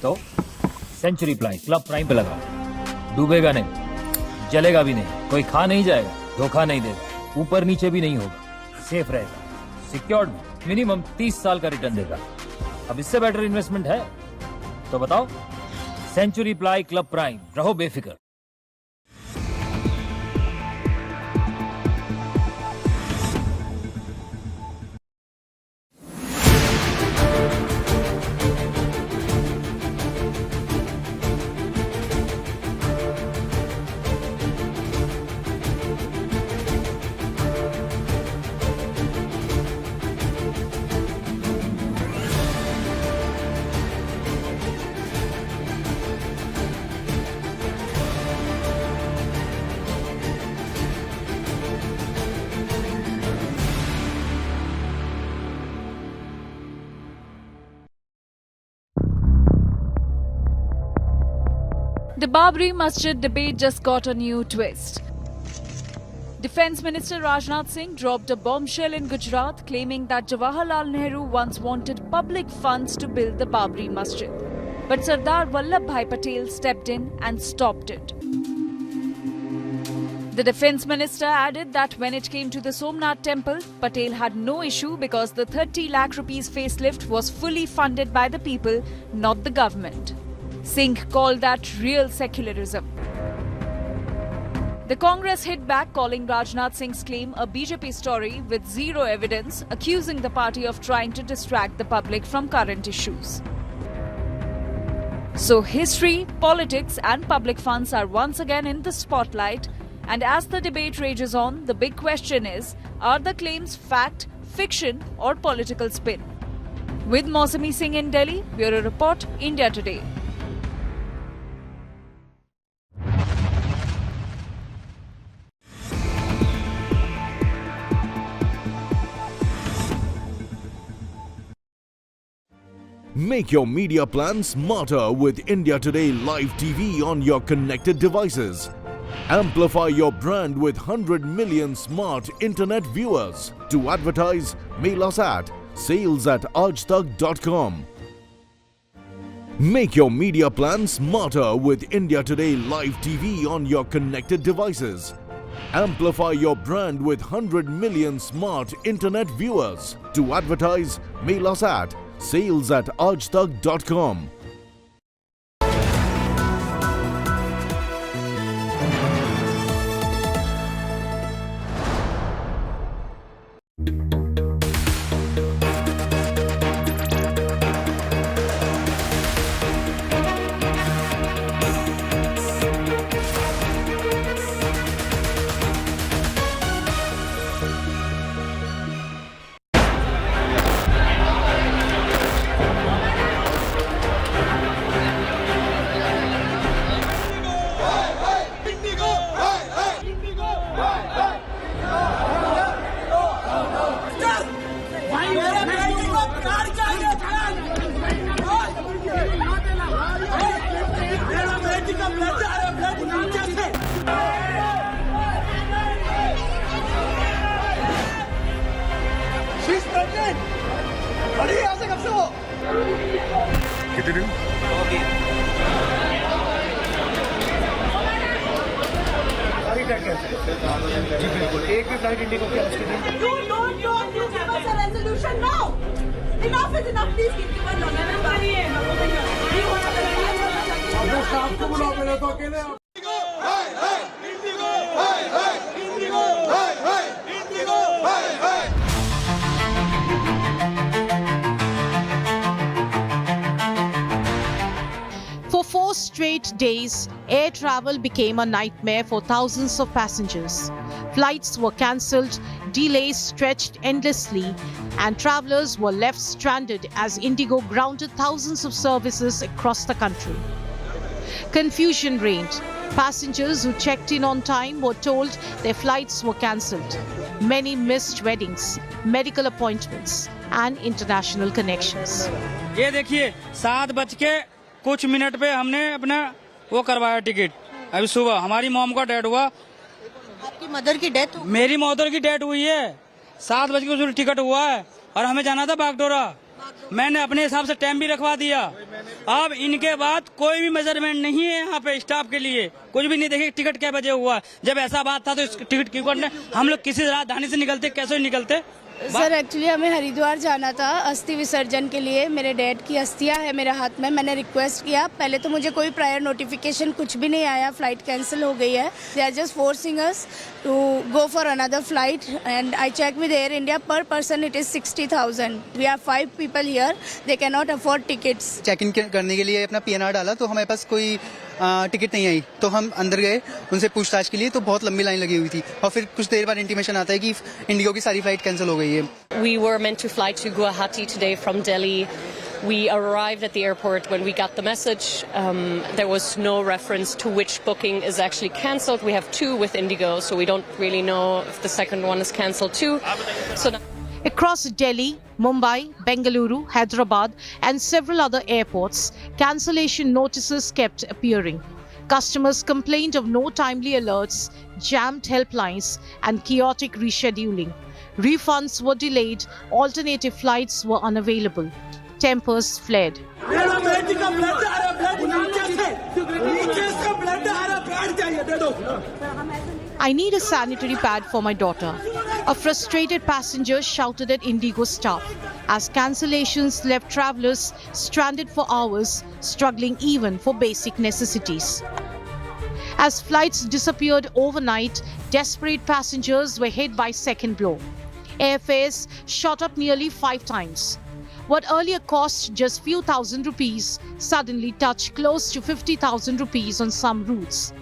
तो century ply club prime पे लगाओ, डूबेगा नहीं, जलेगा भी नहीं, कोई खा नहीं जाएगा, धोखा नहीं देगा, ऊपर नीचे भी नहीं होगा, सेफ रहेगा, सिक्योर्ड में मिनिमम 30 साल का रिटर्न देगा। अब इससे बेटर इन्वेस्टमेंट है तो बताओ। सेंचुरी प्लाई क्लब प्राइम, रहो बेफिक्र। The Babri Masjid debate just got a new twist. Defence Minister Rajnath Singh dropped a bombshell in Gujarat, claiming that Jawaharlal Nehru once wanted public funds to build the Babri Masjid. But Sardar Vallabhbhai Patel stepped in and stopped it. The Defence Minister added that when it came to the Somnath temple, Patel had no issue because the 30 lakh rupees facelift was fully funded by the people, not the government. Singh called that real secularism. The Congress hit back, calling Rajnath Singh's claim a BJP story with zero evidence, accusing the party of trying to distract the public from current issues. So history, politics and public funds are once again in the spotlight, and as the debate rages on, the big question is, are the claims fact, fiction or political spin? With Mausami Singh in Delhi, Bureau Report, India Today. Make your media plan smarter with India Today Live TV on your connected devices. Amplify your brand with 100 million smart internet viewers. To advertise, mail us at sales@aajtak.com. Make your media plan smarter with India Today Live TV on your connected devices. Amplify your brand with 100 million smart internet viewers. To advertise, mail us at sales@aajtak.com. कितने दिन? जी बिल्कुल, एक भी flight Indigo की आज के दिन। You don't give us a resolution now. Enough is enough. Please give me one number. अपने स्टाफ को बुलाओ पहले तो अकेले। Indigo, hi hi, Indigo, hi hi, Indigo, hi hi, Indigo, hi hi. For 4 straight days, air travel became a nightmare for thousands of passengers. Flights were cancelled, delays stretched endlessly, and travelers were left stranded as IndiGo grounded thousands of services across the country. Confusion reigned. Passengers who checked in on time were told their flights were cancelled. Many missed weddings, medical appointments, and international connections. ये देखिए 7:00 पे हमने अपना वो करवाया ticket. अभी सुबह हमारी मॉम का डेथ हुआ। आपकी मदर की डेथ? मेरी मदर की डेथ हुई है। 7:00 टिकट हुआ है और हमें जाना था बागडोरा। मैंने अपने हिसाब से टाइम भी रखवा दिया। अब इनके बाद कोई भी मेजरमेंट नहीं है यहाँ पे स्टाफ के लिए, कुछ भी नहीं। देखिए टिकट क्या बजे हुआ, जब ऐसा बात था तो इस टिकट क्यों करना? हम लोग किसी राजधानी से निकलते कैसे निकलते? सर एक्चुअली हमें हरिद्वार जाना था अस्थि विसर्जन के लिए। मेरे डैड की अस्थियां है मेरे हाथ में। मैंने रिक्वेस्ट किया, पहले तो मुझे कोई प्रायर नोटिफिकेशन कुछ भी नहीं आया, फ्लाइट कैंसिल हो गई है। They are just forcing us to go for another flight and I check with Air India, per person it is 60,000। We are 5 people here, they can not afford tickets. Check in करने के लिए अपना PNR डाला तो हमारे पास कोई ticket नहीं आई, तो हम अंदर गए उनसे पूछताछ के लिए, तो बहुत लंबी लाइन लगी हुई थी। और फिर कुछ देर बाद इंटीमेशन आता है कि इंडिगो की सारी फ्लाइट कैंसिल हो गई है। We were meant to fly to Guwahati today from Delhi. We arrived at the airport when we got the message. There was no reference to which booking is actually cancelled. We have 2 with IndiGo, so we don't really know if the second one is cancelled too. So Across Delhi, Mumbai, Bengaluru, Hyderabad and several other airports, cancellation notices kept appearing. Customers complained of no timely alerts, jammed helplines and chaotic rescheduling. Refunds were delayed, alternative flights were unavailable. Tempers flared. I need a sanitary pad for my daughter. A frustrated passenger shouted at IndiGo staff as cancellations left travelers stranded for hours, struggling even for basic necessities. As flights disappeared overnight, desperate passengers were hit by second blow. Airfares shot up nearly 5 times. What earlier cost just few thousand rupees suddenly touched close to 50,000 rupees on some routes.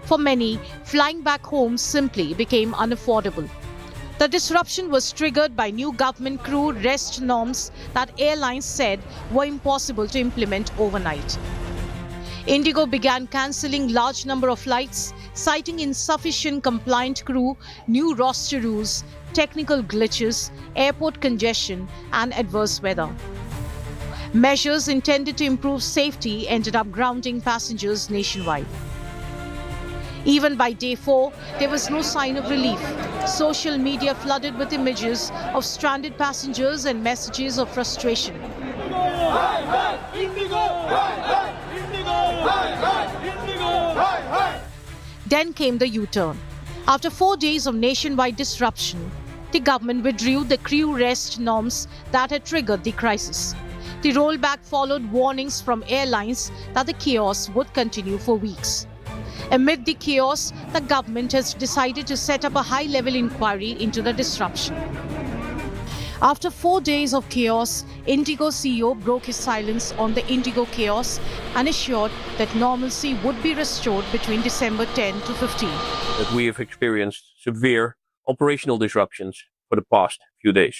For many, flying back home simply became unaffordable. The disruption was triggered by new government crew rest norms that airlines said were impossible to implement overnight. IndiGo began cancelling large number of flights, citing insufficient compliant crew, new roster rules, technical glitches, airport congestion, and adverse weather. Measures intended to improve safety ended up grounding passengers nationwide. Even by day 4, there was no sign of relief. Social media flooded with images of stranded passengers and messages of frustration. Then came the U-turn. After 4 days of nationwide disruption, the government withdrew the crew rest norms that had triggered the crisis. The rollback followed warnings from airlines that the chaos would continue for weeks. Amid the chaos, the government has decided to set up a high-level inquiry into the disruption. After 4 days of chaos, IndiGo CEO broke his silence on the IndiGo chaos and assured that normalcy would be restored between December 10 to 15. That we have experienced severe operational disruptions for the past few days.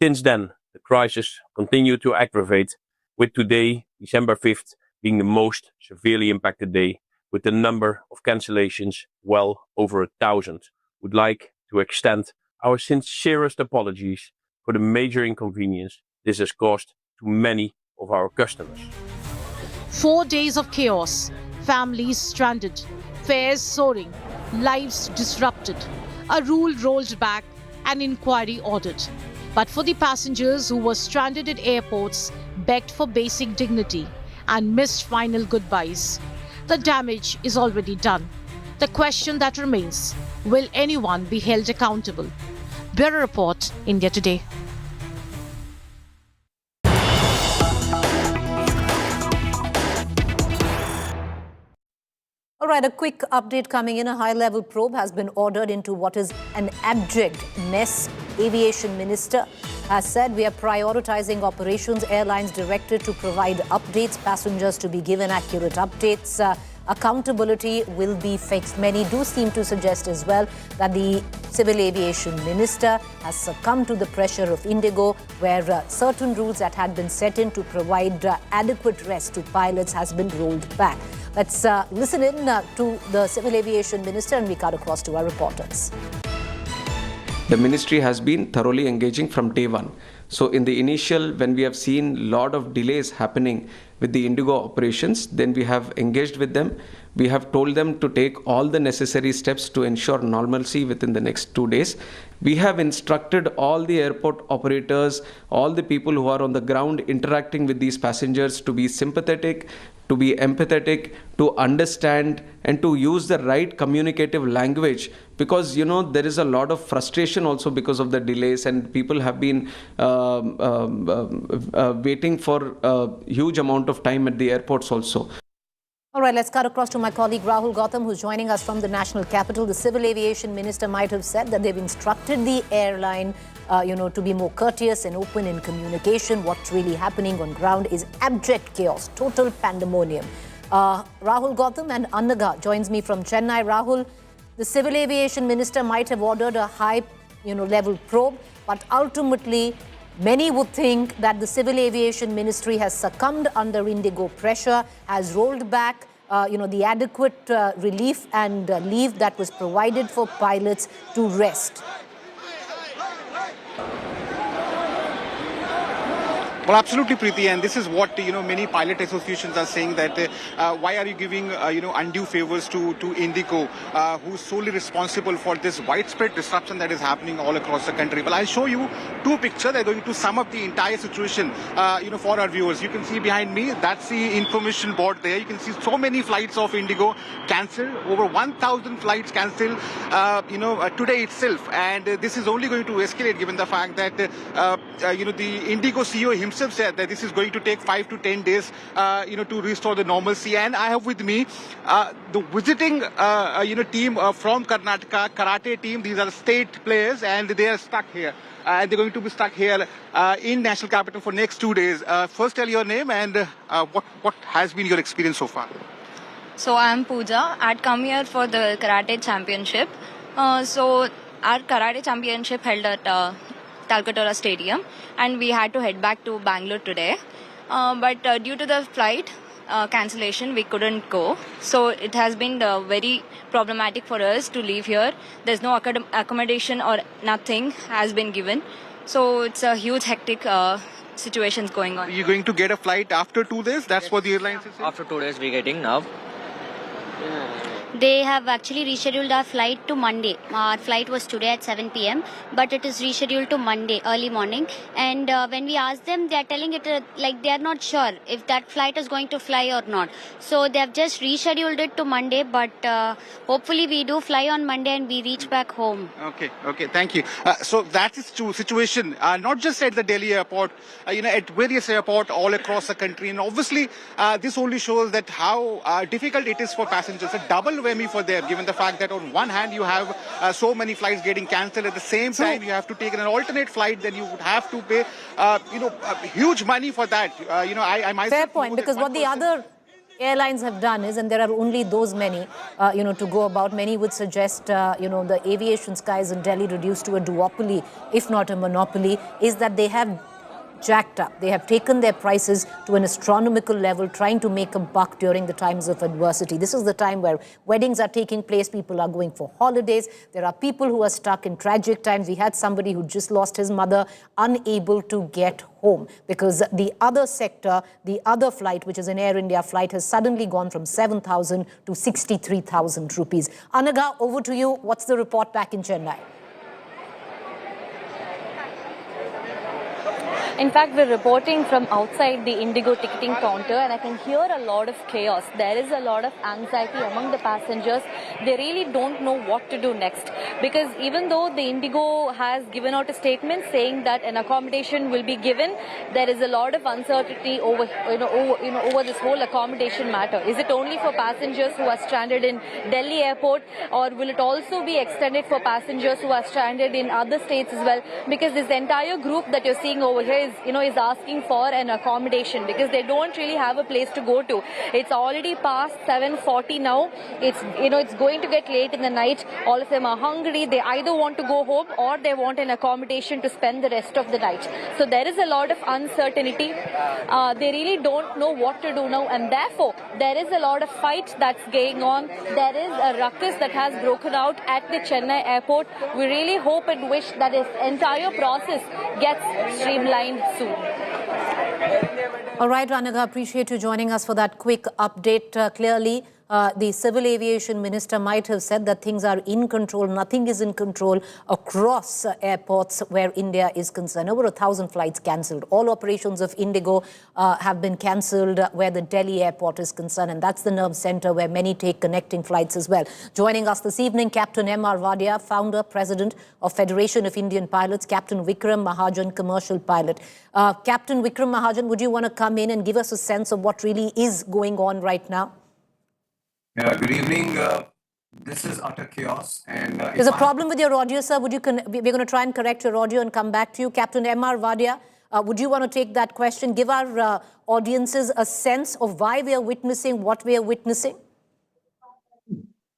Since then, the crisis continued to aggravate, with today, December 5th, being the most severely impacted day, with the number of cancellations well over 1,000. Would like to extend our sincerest apologies for the major inconvenience this has caused to many of our customers. 4 days of chaos, families stranded, fares soaring, lives disrupted, a rule rolled back, an inquiry ordered. But for the passengers who were stranded at airports, begged for basic dignity and missed final goodbyes, the damage is already done. The question that remains, will anyone be held accountable? Bureau Report, India Today. All right, a quick update coming in. A high-level probe has been ordered into what is an abject mess. Aviation Minister has said we are prioritizing operations. Airlines directed to provide updates, passengers to be given accurate updates. Accountability will be fixed. Many do seem to suggest as well that the Civil Aviation Minister has succumbed to the pressure of IndiGo, where certain rules that had been set in to provide adequate rest to pilots has been rolled back. Let's listen in to the Civil Aviation Minister and we cut across to our reporters. The ministry has been thoroughly engaging from day one. So in the initial, when we have seen a lot of delays happening with the IndiGo operations, then we have engaged with them. We have told them to take all the necessary steps to ensure normalcy within the next 2 days. We have instructed all the airport operators, all the people who are on the ground interacting with these passengers to be sympathetic, to be empathetic, to understand and to use the right communicative language, because there is a lot of frustration also because of the delays, and people have been waiting for a huge amount of time at the airports also. All right, let's cut across to my colleague Rahul Gautam, who's joining us from the national capital. The civil aviation minister might have said that they've instructed the airline, to be more courteous and open in communication. What's really happening on ground is abject chaos, total pandemonium. Rahul Gautam and Annaga joins me from Chennai. Rahul, the civil aviation minister might have ordered a high, level probe, but ultimately, many would think that the Civil Aviation Ministry has succumbed under IndiGo pressure, has rolled back, the adequate relief and leave that was provided for pilots to rest. Well, absolutely, Preeti, and this is what many pilot associations are saying, that why are you giving undue favors to IndiGo, who's solely responsible for this widespread disruption that is happening all across the country. Well, I'll show you two pictures. They're going to sum up the entire situation, for our viewers. You can see behind me, that's the information board there. You can see so many flights of IndiGo cancelled, over 1,000 flights cancelled, today itself, and this is only going to escalate given the fact that the IndiGo CEO himself said that this is going to take 5 to 10 days, to restore the normalcy. And I have with me the visiting, team from Karnataka, karate team. These are state players, and they are stuck here. They're going to be stuck here in National Capital for next 2 days. First, tell your name and what has been your experience so far. So I'm Pooja. I'd come here for the karate championship. So our karate championship held at Talkatore Stadium, and we had to head back to Bangalore today. But due to the flight cancellation, we couldn't go. So it has been very problematic for us to leave here. There's no accommodation or nothing has been given. So it's a huge hectic situations going on. Are you going to get a flight after 2 days? That's what the airlines is saying? After 2 days we're getting now. They have actually rescheduled our flight to Monday. Our flight was today at 7 p.m. but it is rescheduled to Monday early morning. And when we asked them, they are telling it like they are not sure if that flight is going to fly or not. So they have just rescheduled it to Monday, but hopefully we do fly on Monday and we reach back home. Okay, thank you. So that is the situation, not just at the Delhi airport, at various airports all across the country. And obviously, this only shows that how difficult it is for passengers. A double whammy for them, given the fact that on one hand you have so many flights getting cancelled, at the same time you have to take an alternate flight, then you would have to pay huge money for that. I myself. Fair point, because what the other airlines have done is, and there are only those many, to go about. Many would suggest, the aviation skies in Delhi reduced to a duopoly, if not a monopoly, is that they have jacked up. They have taken their prices to an astronomical level, trying to make a buck during the times of adversity. This is the time where weddings are taking place, people are going for holidays. There are people who are stuck in tragic times. We had somebody who just lost his mother, unable to get home because the other sector, the other flight, which is an Air India flight, has suddenly gone from 7,000 to 63,000 rupees. Anaga, over to you. What's the report back in Chennai? In fact, we're reporting from outside the IndiGo ticketing counter, and I can hear a lot of chaos. There is a lot of anxiety among the passengers. They really don't know what to do next, because even though the IndiGo has given out a statement saying that an accommodation will be given, there is a lot of uncertainty over this whole accommodation matter. Is it only for passengers who are stranded in Delhi airport, or will it also be extended for passengers who are stranded in other states as well? Because this entire group that you're seeing over here is is asking for an accommodation because they don't really have a place to go to. It's already past 7:40 now. It's going to get late in the night. All of them are hungry. They either want to go home or they want an accommodation to spend the rest of the night. So there is a lot of uncertainty. They really don't know what to do now, and therefore there is a lot of fight that's going on. There is a ruckus that has broken out at the Chennai airport. We really hope and wish that this entire process gets streamlined soon. All right, Ranaga, appreciate you joining us for that quick update. Clearly, the Civil Aviation Minister might have said that things are in control. Nothing is in control across airports where India is concerned. Over 1,000 flights cancelled. All operations of IndiGo have been cancelled where the Delhi airport is concerned. And that's the nerve center where many take connecting flights as well. Joining us this evening, Captain M.R. Wadia, founder, president of Federation of Indian Pilots, Captain Vikram Mahajan, commercial pilot. Captain Vikram Mahajan, would you want to come in and give us a sense of what really is going on right now? Good evening. This is utter chaos. And there's a problem with your audio, sir. We're going to try and correct your audio and come back to you. Captain M.R. Wadia, would you want to take that question? Give our audiences a sense of why we are witnessing what we are witnessing.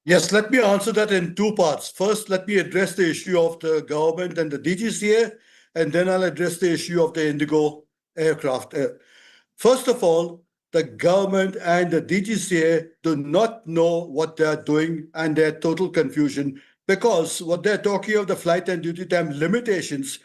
Yes, let me answer that in two parts. First, let me address the issue of the government and the DGCA, and then I'll address the issue of the IndiGo aircraft. First of all, the government and the DGCA do not know what they are doing, and they're total confusion, because what they're talking of the flight and duty time limitations,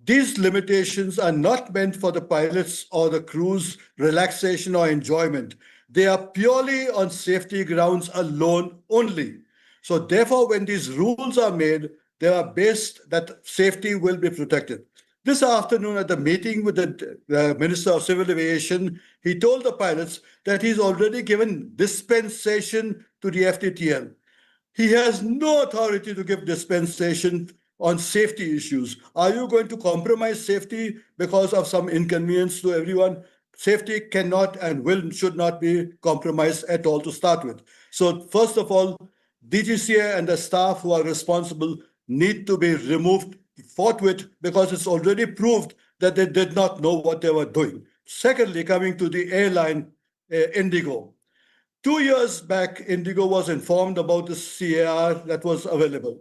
these limitations are not meant for the pilots or the crew's relaxation or enjoyment. They are purely on safety grounds alone only. So therefore, when these rules are made, they are based that safety will be protected. This afternoon at the meeting with the Minister of Civil Aviation, he told the pilots that he's already given dispensation to the FTTL. He has no authority to give dispensation on safety issues. Are you going to compromise safety because of some inconvenience to everyone? Safety cannot and should not be compromised at all to start with. So first of all, DGCA and the staff who are responsible need to be removed forthwith, because it's already proved that they did not know what they were doing. Secondly, coming to the airline, IndiGo. 2 years back, IndiGo was informed about the CAR that was available.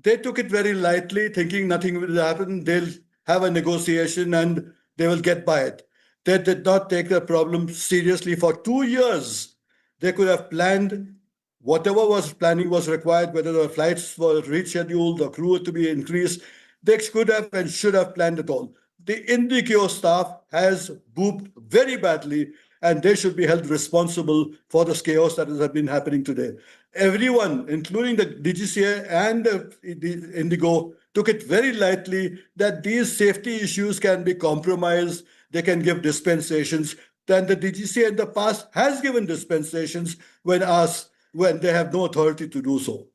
They took it very lightly, thinking nothing will happen. They'll have a negotiation and they will get by it. They did not take the problem seriously for 2 years. They could have planned whatever planning was required, whether the flights were rescheduled, the crew to be increased. They could have and should have planned it all. The IndiGo staff has booped very badly, and they should be held responsible for this chaos that has been happening today. Everyone, including the DGCA and the IndiGo, took it very lightly that these safety issues can be compromised. They can give dispensations. Then the DGCA in the past has given dispensations when they have no authority to do so.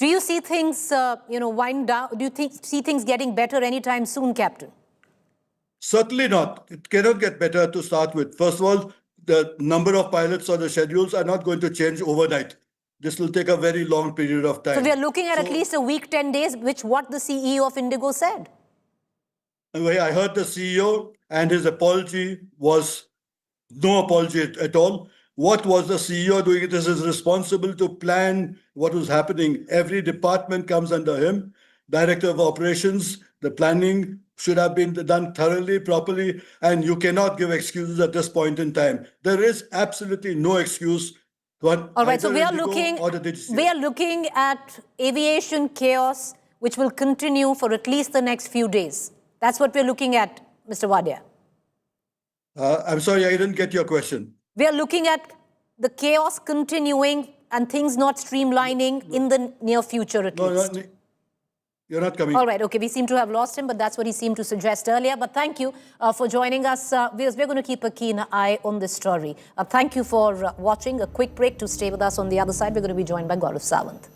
Do you see things, wind down? Do you see things getting better anytime soon, Captain? Certainly not. It cannot get better to start with. First of all, the number of pilots or the schedules are not going to change overnight. This will take a very long period of time. So we are looking at least a week, 10 days, what the CEO of IndiGo said. I heard the CEO, and his apology was no apology at all. What was the CEO doing? It is his responsibility to plan what was happening. Every department comes under him. Director of Operations, the planning should have been done thoroughly, properly, and you cannot give excuses at this point in time. There is absolutely no excuse. All right, so we are looking at aviation chaos, which will continue for at least the next few days. That's what we're looking at, Mr. Wadia. I'm sorry, I didn't get your question. We are looking at the chaos continuing and things not streamlining in the near future at least. No, you're not coming. All right, okay, we seem to have lost him, but that's what he seemed to suggest earlier. But thank you for joining us. We're going to keep a keen eye on this story. Thank you for watching. A quick break to stay with us. On the other side, we're going to be joined by Gaurav Sawant.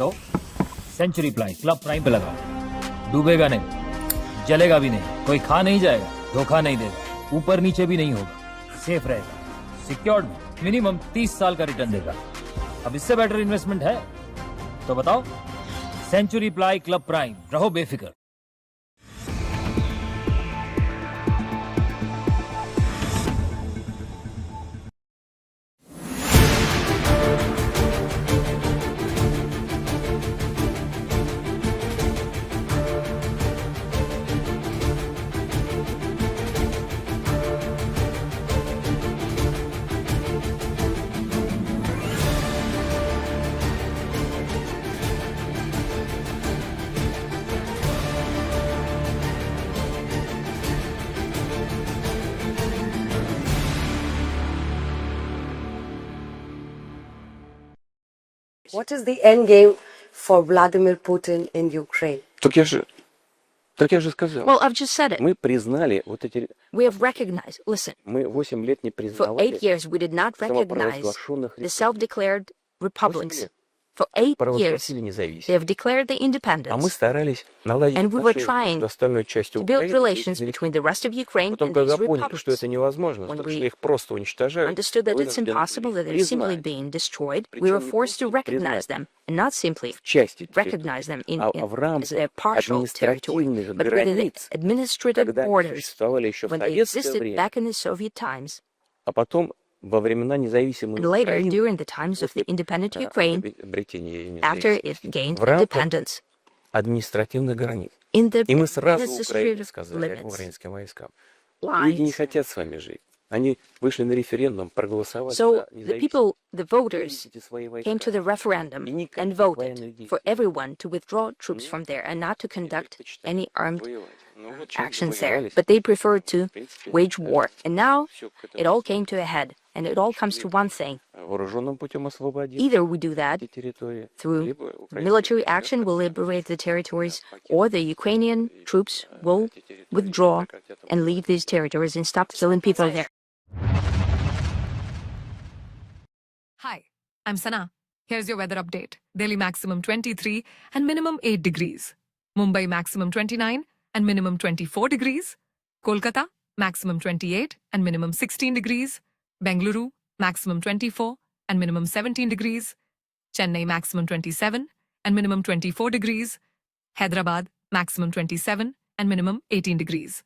तो century ply club prime पे लगाओ, डूबेगा नहीं, जलेगा भी नहीं, कोई खा नहीं जाएगा, धोखा नहीं देगा, ऊपर नीचे भी नहीं होगा, सेफ रहेगा, सिक्योर्ड में मिनिमम 30 साल का रिटर्न देगा। अब इससे बेटर इन्वेस्टमेंट है तो बताओ। सेंचुरी प्लाई क्लब प्राइम, रहो बेफिक्र। What is the end game for Vladimir Putin in Ukraine? Так я же сказал. Well, I've just said it. Мы признали вот эти. We have recognized. Listen. Мы 8 лет не For признавали. 8 years, we did not recognize the self-declared republics. For 8 years, they have declared the А мы independence. старались наладить And we were отношения trying с остальной частью to build Украины. relations between the rest of Ukraine Потом, and когда these поняли, что это republics. невозможно, When что we их просто уничтожают, understood that it's вынуждены impossible, that были they're simply признать being destroyed, we were forced to recognize them, and not simply части recognize them в рамках as their partial territory, административных but within the границ, administrative когда они borders существовали еще в when they советское existed время, back in the Soviet times. а потом во времена независимой And later, Украины, during the times of the independent Ukraine, обретения after независимости, it gained в рамках independence, административных границ. in the И мы сразу Украине administrative сказали, limits, украинским войскам, люди не lines. хотят с вами жить. Они вышли на референдум, проголосовали So за the независимость. people, the voters, Выведите свои войска. came to the referendum И никаких and военных voted действий. for everyone to withdraw troops from there and not to conduct any armed Воевать. Ну, вот чем actions there. воевались. But they preferred to В принципе, wage war. And now всё к этому it all came to a head. And it all comes to one thing. вооруженным путем освободить Either we do that эти территории, through либо украинские military войска action will liberate the territories, or the Ukrainian troops will withdraw and leave these territories and stop killing people there. Hi, I'm Sana. Here's your weather update. Delhi maximum 23 and minimum 8 degrees. Mumbai maximum 29 and minimum 24 degrees. Kolkata maximum 28 and minimum 16 degrees. Bengaluru maximum 24 and minimum 17 degrees. Chennai maximum 27 and minimum 24 degrees. Hyderabad maximum 27 and minimum 18 degrees.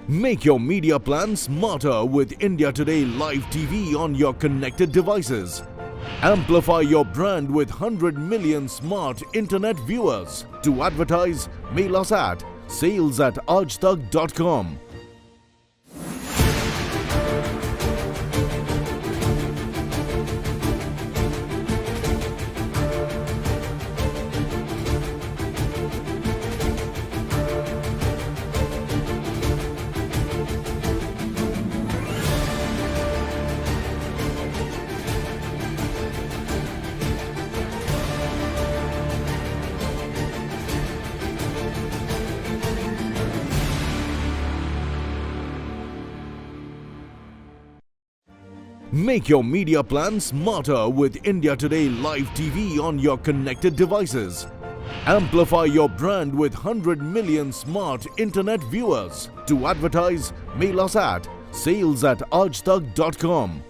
Make your media plan smarter with India Today Live TV on your connected devices. Amplify your brand with 100 million smart internet viewers. To advertise, mail us at sales@aajtak.com. Make your media plan smarter with India Today Live TV on your connected devices. Amplify your brand with 100 million smart internet viewers. To advertise, mail us at sales@aajtak.com.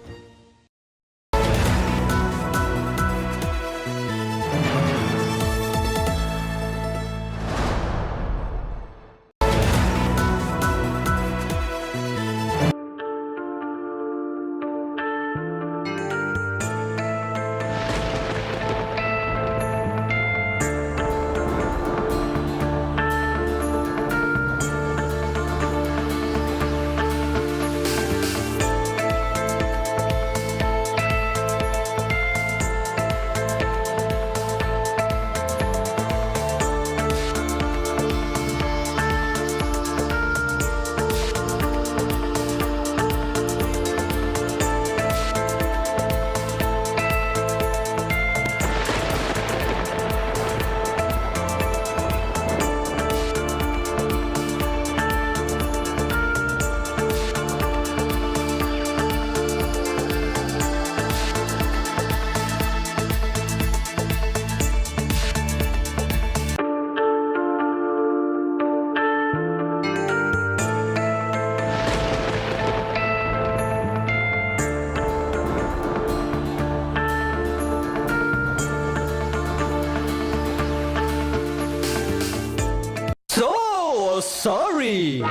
Sorry.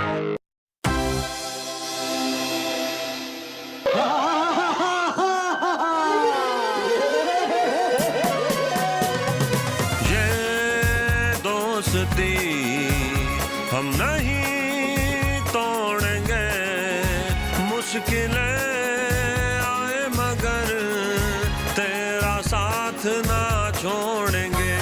ये दोस्ती हम नहीं तोड़ेंगे, मुश्किलें आए मगर तेरा साथ ना छोड़ेंगे।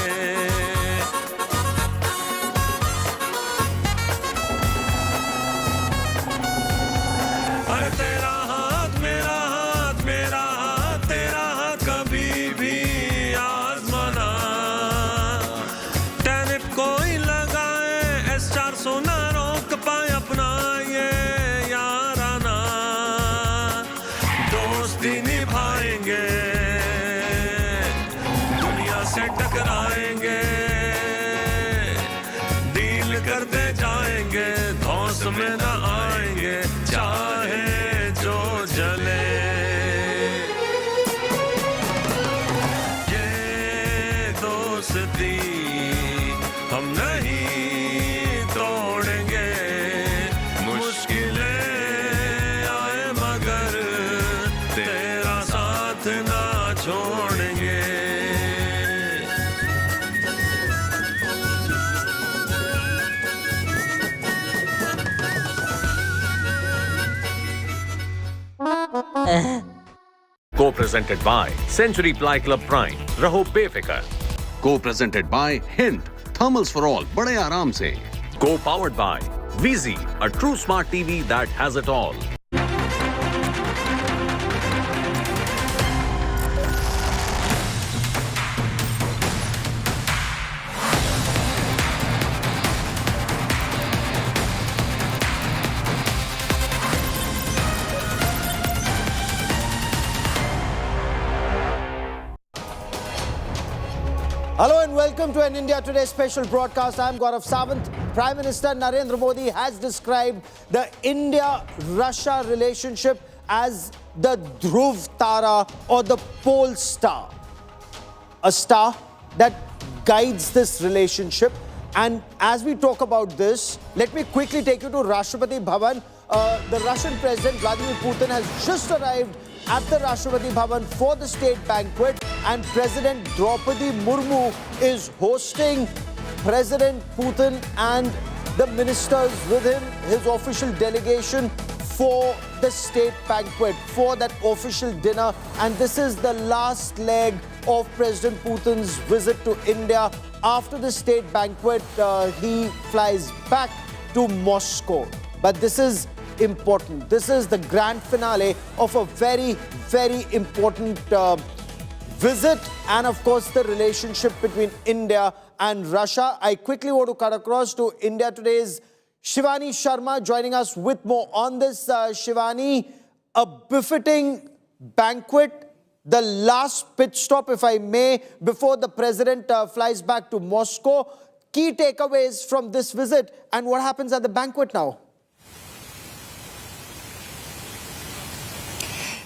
में न आएंगे चाहे जो जले। ये दोस्ती हम नहीं तोड़ेंगे, मुश्किलें आए मगर तेरा साथ ना छोड़ेंगे। Co-presented by Century Ply Club Prime. Raho befikar. Co-presented by Hind. Thermals for all. Bade aaram se. Co-powered by VZ, a true smart TV that has it all. Hello and welcome to an India Today special broadcast. I'm Gaurav Sawant. Prime Minister Narendra Modi has described the India-Russia relationship as the Dhruv Tara or the pole star. A star that guides this relationship. And as we talk about this, let me quickly take you to Rashtrapati Bhavan. The Russian President Vladimir Putin has just arrived at the Rashtrapati Bhavan for the state banquet, and President Droupadi Murmu is hosting President Putin and the ministers with him, his official delegation, for the state banquet, for that official dinner. And this is the last leg of President Putin's visit to India. After the state banquet, he flies back to Moscow. But this is important. This is the grand finale of a very, very important visit, and of course the relationship between India and Russia. I quickly want to cut across to India Today's Shivani Sharma joining us with more on this. Shivani, a befitting banquet, the last pit stop, if I may, before the president flies back to Moscow. Key takeaways from this visit and what happens at the banquet now?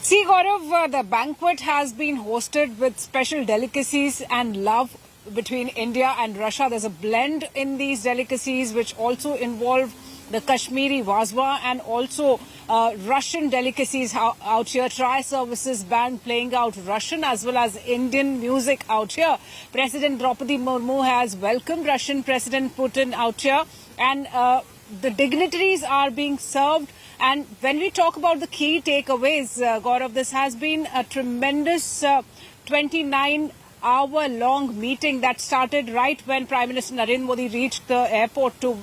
See, Gaurav, the banquet has been hosted with special delicacies and love between India and Russia. There's a blend in these delicacies which also involve the Kashmiri Wazwa and also Russian delicacies out here. Tri-services band playing out Russian as well as Indian music out here. President Droupadi Murmu has welcomed Russian President Putin out here, and the dignitaries are being served. And when we talk about the key takeaways, Gaurav, this has been a tremendous 29-hour-long meeting that started right when Prime Minister Narendra Modi reached the airport to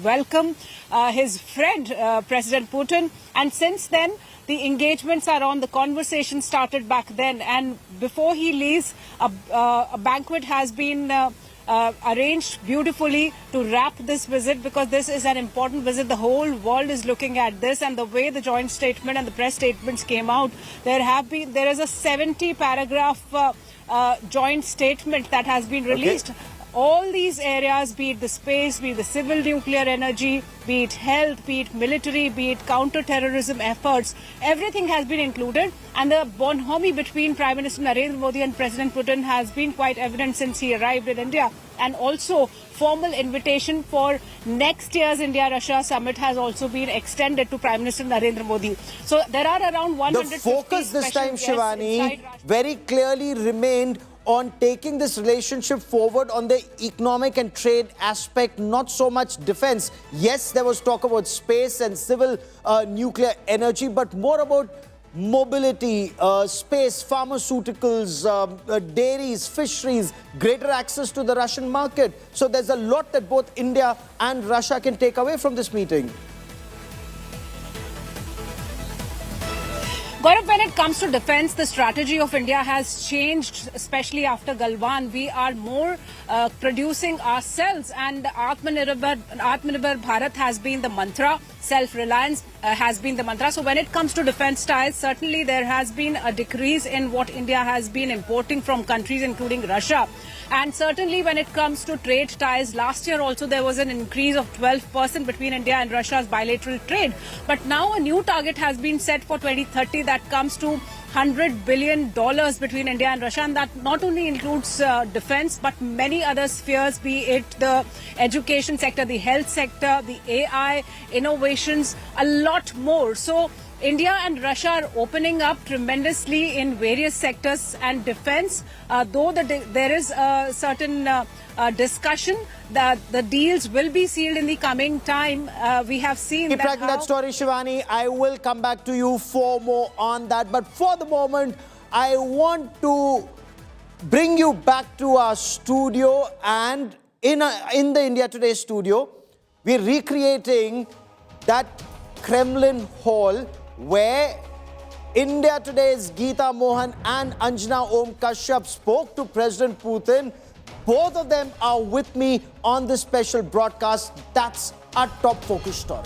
welcome his friend, President Putin. And since then, the engagements are on. The conversation started back then. And before he leaves, a banquet has been arranged beautifully to wrap this visit, because this is an important visit. The whole world is looking at this, and the way the joint statement and the press statements came out, there is a 70-paragraph joint statement that has been released. Okay. All these areas, be it the space, be it the civil nuclear energy, be it health, be it military, be it counter-terrorism efforts, everything has been included. And the bonhomie between Prime Minister Narendra Modi and President Putin has been quite evident since he arrived in India. And also, formal invitation for next year's India-Russia summit has also been extended to Prime Minister Narendra Modi. So there are around 150 The focus this time, Shivani, very clearly remained on taking this relationship forward on the economic and trade aspect, not so much defense. Yes, there was talk about space and civil nuclear energy, but more about mobility, space, pharmaceuticals, dairies, fisheries, greater access to the Russian market. So there's a lot that both India and Russia can take away from this meeting. Gaurav, when it comes to defense, the strategy of India has changed, especially after Galwan. We are more producing ourselves, and Atmanirbhar Bharat has been the mantra. Self-reliance has been the mantra. So when it comes to defense ties, certainly there has been a decrease in what India has been importing from countries including Russia. And certainly when it comes to trade ties, last year also there was an increase of 12% between India and Russia's bilateral trade. But now a new target has been set for 2030 that comes to $100 billion between India and Russia, and that not only includes defense but many other spheres, be it the education sector, the health sector, the AI, innovations, a lot more. So India and Russia are opening up tremendously in various sectors, and defense, though there is a certain discussion that the deals will be sealed in the coming time. We have seen Keep tracking that story, Shivani. I will come back to you for more on that. But for the moment, I want to bring you back to our studio, and in the India Today studio, we're recreating that Kremlin Hall where India Today's Geeta Mohan and Anjana Om Kashyap spoke to President Putin. Both of them are with me on this special broadcast. That's our top focus story.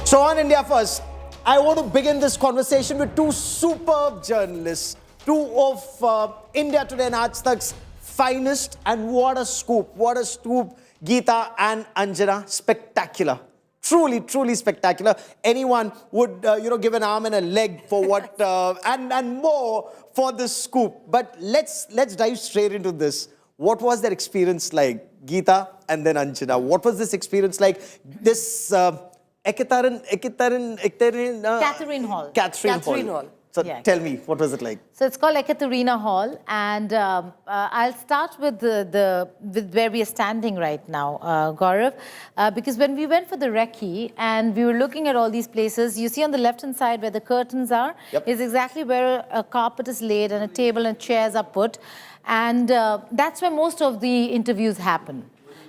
So on India First, I want to begin this conversation with two superb journalists, two of India Today and Aaj Tak's finest, and what a scoop, Geeta and Anjana, spectacular. truly, truly spectacular. Anyone would, give an arm and a leg for what, and more for this scoop. But let's dive straight into this. What was that experience like? Geeta and then Anjana. What was this experience like? This Catherine Hall. Catherine Hall. So tell me, what was it like? So it's called Ekaterina Hall, and I'll start with with where we are standing right now, Gaurav, because when we went for the recce and we were looking at all these places, you see on the left-hand side where the curtains are, is exactly where a carpet is laid and a table and chairs are put, and that's where most of the interviews happen,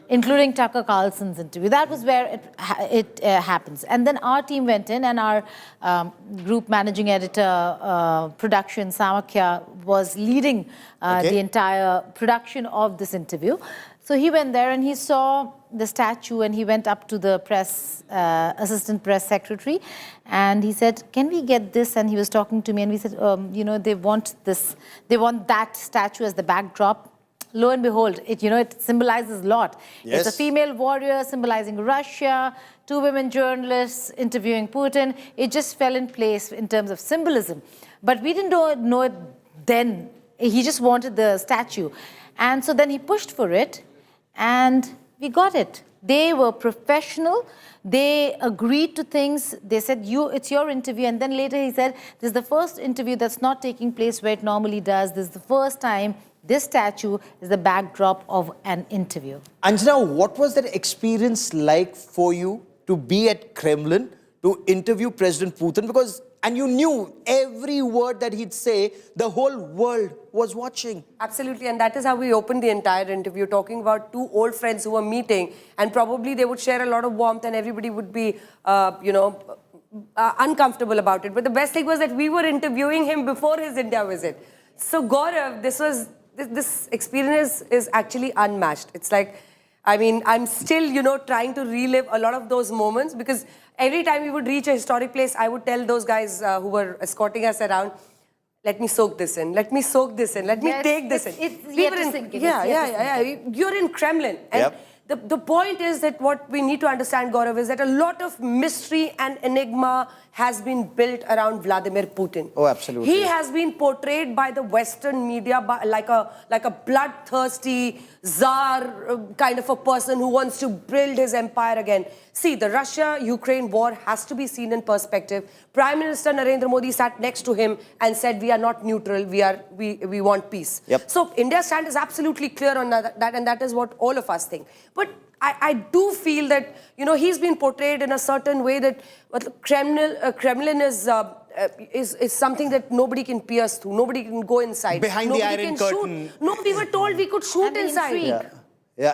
including Tucker Carlson's interview. That was where it happens. And then our team went in, and our group managing editor, production, Samakya, was leading the entire production of this interview. So he went there and he saw the statue, and he went up to the press, assistant press secretary, and he said, can we get this? And he was talking to me, and we said, they want this, they want that statue as the backdrop. Lo and behold, it symbolizes a lot. Yes. It's a female warrior symbolizing Russia, 2 women journalists interviewing Putin. It just fell in place in terms of symbolism. But we didn't know it then. He just wanted the statue. And so then he pushed for it, and we got it. They were professional. They agreed to things. They said, it's your interview. And then later he said, this is the first interview that's not taking place where it normally does. This is the first time this statue is the backdrop of an interview. Anjana, what was that experience like for you to be at Kremlin, to interview President Putin? And you knew every word that he'd say, the whole world was watching. Absolutely, and that is how we opened the entire interview, talking about 2 old friends who were meeting, and probably they would share a lot of warmth and everybody would be, uncomfortable about it. But the best thing was that we were interviewing him before his India visit. So Gaurav, this experience is actually unmatched. It's like, I'm still, trying to relive a lot of those moments, because every time we would reach a historic place, I would tell those guys who were escorting us around, let me soak this in, let me soak this in, let me take this in. It's yet to sink in. Yeah. You're in Kremlin. And the point is that what we need to understand, Gaurav, is that a lot of mystery and enigma has been built around Vladimir Putin. Oh, absolutely. He has been portrayed by the Western media like a bloodthirsty czar kind of a person who wants to build his empire again. See, the Russia-Ukraine war has to be seen in perspective. Prime Minister Narendra Modi sat next to him and said, we are not neutral, we want peace. So India's stand is absolutely clear on that, and that is what all of us think. But I do feel that, he's been portrayed in a certain way that Kremlin is something that nobody can pierce through, nobody can go inside. Behind the Iron Curtain. No, we were told we could shoot inside.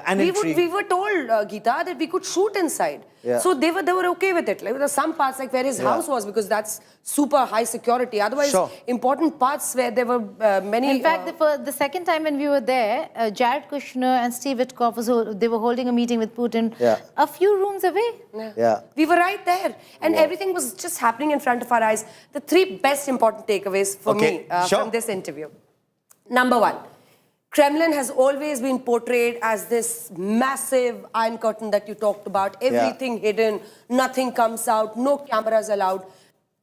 And we were told, Geeta, that we could shoot inside. So they were okay with it. Like, there were some parts like where his house was, because that's super high security. Otherwise, important parts where there were many... In fact, the second time when we were there, Jared Kushner and Steve Witkoff, they were holding a meeting with Putin a few rooms away. We were right there. And everything was just happening in front of our eyes. The 3 best important takeaways for me from this interview. Number 1. Kremlin has always been portrayed as this massive iron curtain that you talked about. Everything hidden, nothing comes out, no cameras allowed.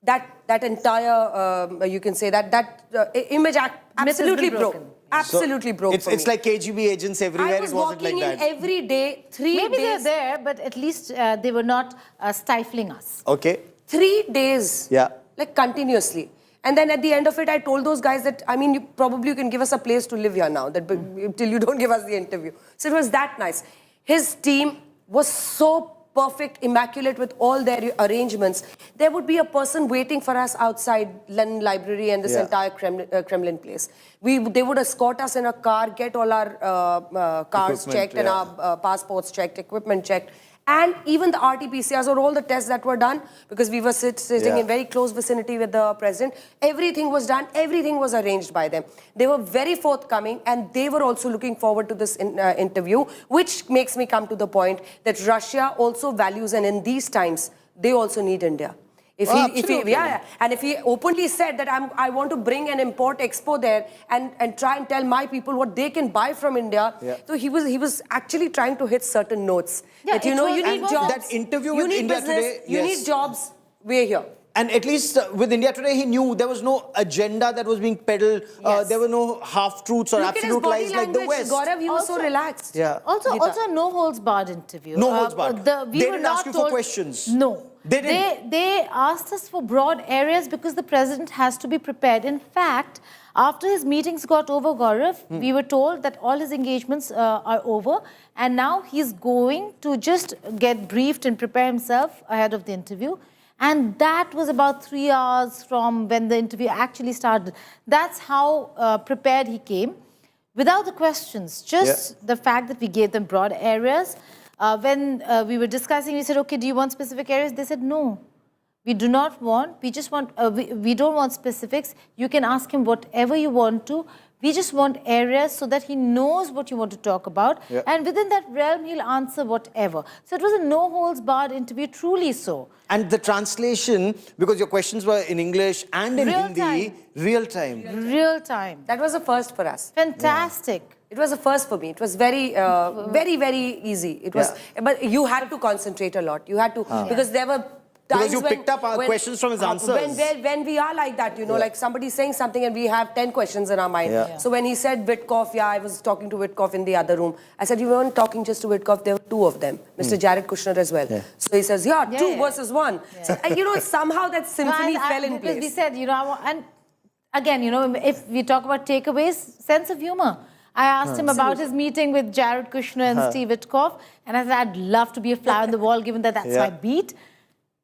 That entire, you can say, that image absolutely broke. Absolutely broke. It's like KGB agents everywhere. I was walking in every day, 3 Maybe days. they're there, but at least they were not stifling us. 3 days, like continuously. And then at the end of it, I told those guys that, you can give us a place to live here now, till you don't give us the interview. So it was that nice. His team was so perfect, immaculate with all their arrangements. There would be a person waiting for us outside Lenin Library and this entire Kremlin place. They would escort us in a car, get all our cars checked and our passports checked, equipment checked. And even the RT-PCRs or all the tests that were done, because we were sitting in very close vicinity with the president, everything was done, everything was arranged by them. They were very forthcoming, and they were also looking forward to this interview, which makes me come to the point that Russia also values, and in these times, they also need India. And if he openly said that I want to bring an import expo there and try and tell my people what they can buy from India, so he was actually trying to hit certain notes. That you need jobs. That interview you with need India business, Today, you need jobs. We're here. And at least with India Today, he knew there was no agenda that was being peddled. There were no half-truths or absolute lies like the West. Gaurav, he was so relaxed. Yeah. Also no holds barred interview. No holds barred. We They were didn't not ask you told, for questions. No. They didn't. They asked us for broad areas because the president has to be prepared. In fact, after his meetings got over, Gaurav, we were told that all his engagements are over, and now he's going to just get briefed and prepare himself ahead of the interview. And that was about 3 hours from when the interview actually started. That's how prepared he came. Without the questions, just the fact that we gave them broad areas. When we were discussing, we said, okay, do you want specific areas? They said, no, we do not want. We just want, we don't want specifics. You can ask him whatever you want to. We just want areas so that he knows what you want to talk about. And within that realm, he'll answer whatever. So it was a no-holds-barred interview, truly so. And the translation, because your questions were in English and in Hindi, real time. Real time. That was a first for us. Fantastic. It was a first for me. It was very, very easy. It was, but you had to concentrate a lot. You had to, because there were times because you picked up our questions from his answers. When we are like that, you know, like somebody's saying something and we have 10 questions in our mind. So when he said Witkoff, I was talking to Witkoff in the other room. I said, you weren't talking just to Witkoff, there were two of them. Mr. Jared Kushner as well. So he says, two versus one. So, you know, somehow that symphony fell in place. We said, you know, and again, you know, if we talk about takeaways, sense of humor. I asked him about his meeting with Jared Kushner and Steve Witkoff, and I said, I'd love to be a fly on the wall, given that that's my beat.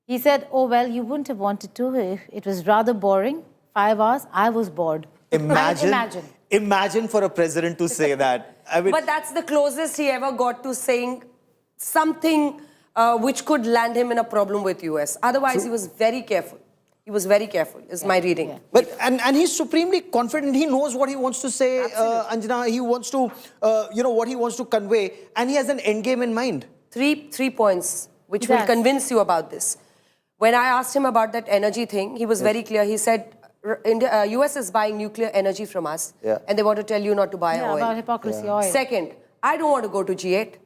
He said, oh, well, you wouldn't have wanted to. It was rather boring. 5 hours, I was bored. Imagine for a president to say that. I mean, but that's the closest he ever got to saying something which could land him in a problem with US. Otherwise, he was very careful. He was very careful, is my reading. But and he's supremely confident. He knows what he wants to say, Anjana. He wants to, you know, what he wants to convey. And he has an end game in mind. Three points which will convince you about this. When I asked him about that energy thing, he was very clear. He said, US is buying nuclear energy from us. And they want to tell you not to buy oil. About hypocrisy, oil. Second, I don't want to go to G8.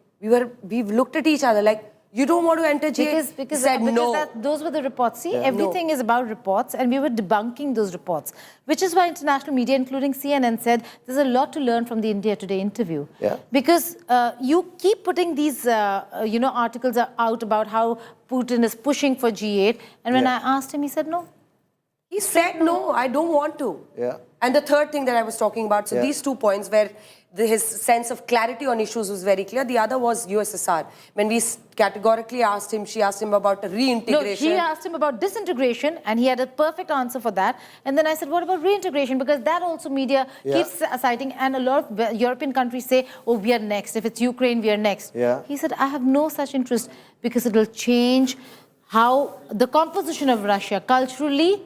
We've looked at each other like, you don't want to enter G8? Because no. Those were the reports. See, everything is about reports, and we were debunking those reports, which is why international media, including CNN, said there's a lot to learn from the India Today interview. Because you keep putting these, you know, articles out about how Putin is pushing for G8, and when I asked him, he said no. He said no, I don't want to. And the third thing that I was talking about, so these 2 points where his sense of clarity on issues was very clear. The other was USSR. When we categorically asked him, she asked him about reintegration. No, she asked him about disintegration, and he had a perfect answer for that. And then I said, what about reintegration? Because that also media keeps citing, and a lot of European countries say, oh, we are next. If it's Ukraine, we are next. He said, I have no such interest, because it will change how the composition of Russia culturally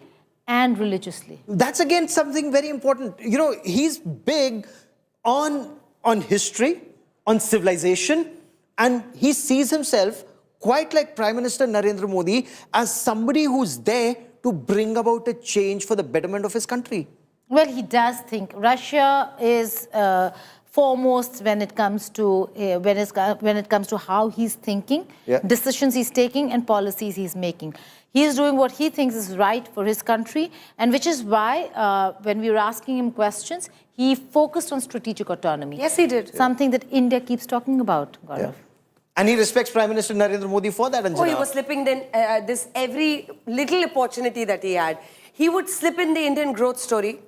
and religiously. That's again something very important. You know, he's big on history, on civilization, and he sees himself, quite like Prime Minister Narendra Modi, as somebody who's there to bring about a change for the betterment of his country. Well, he does think Russia is foremost when it comes to how he's thinking, decisions he's taking, and policies he's making. He is doing what he thinks is right for his country, and which is why when we were asking him questions, he focused on strategic autonomy. Yes, he did. Something that India keeps talking about, Gaurav. And he respects Prime Minister Narendra Modi for that, Anjana. Oh, he was slipping this every little opportunity that he had. He would slip in the Indian growth story.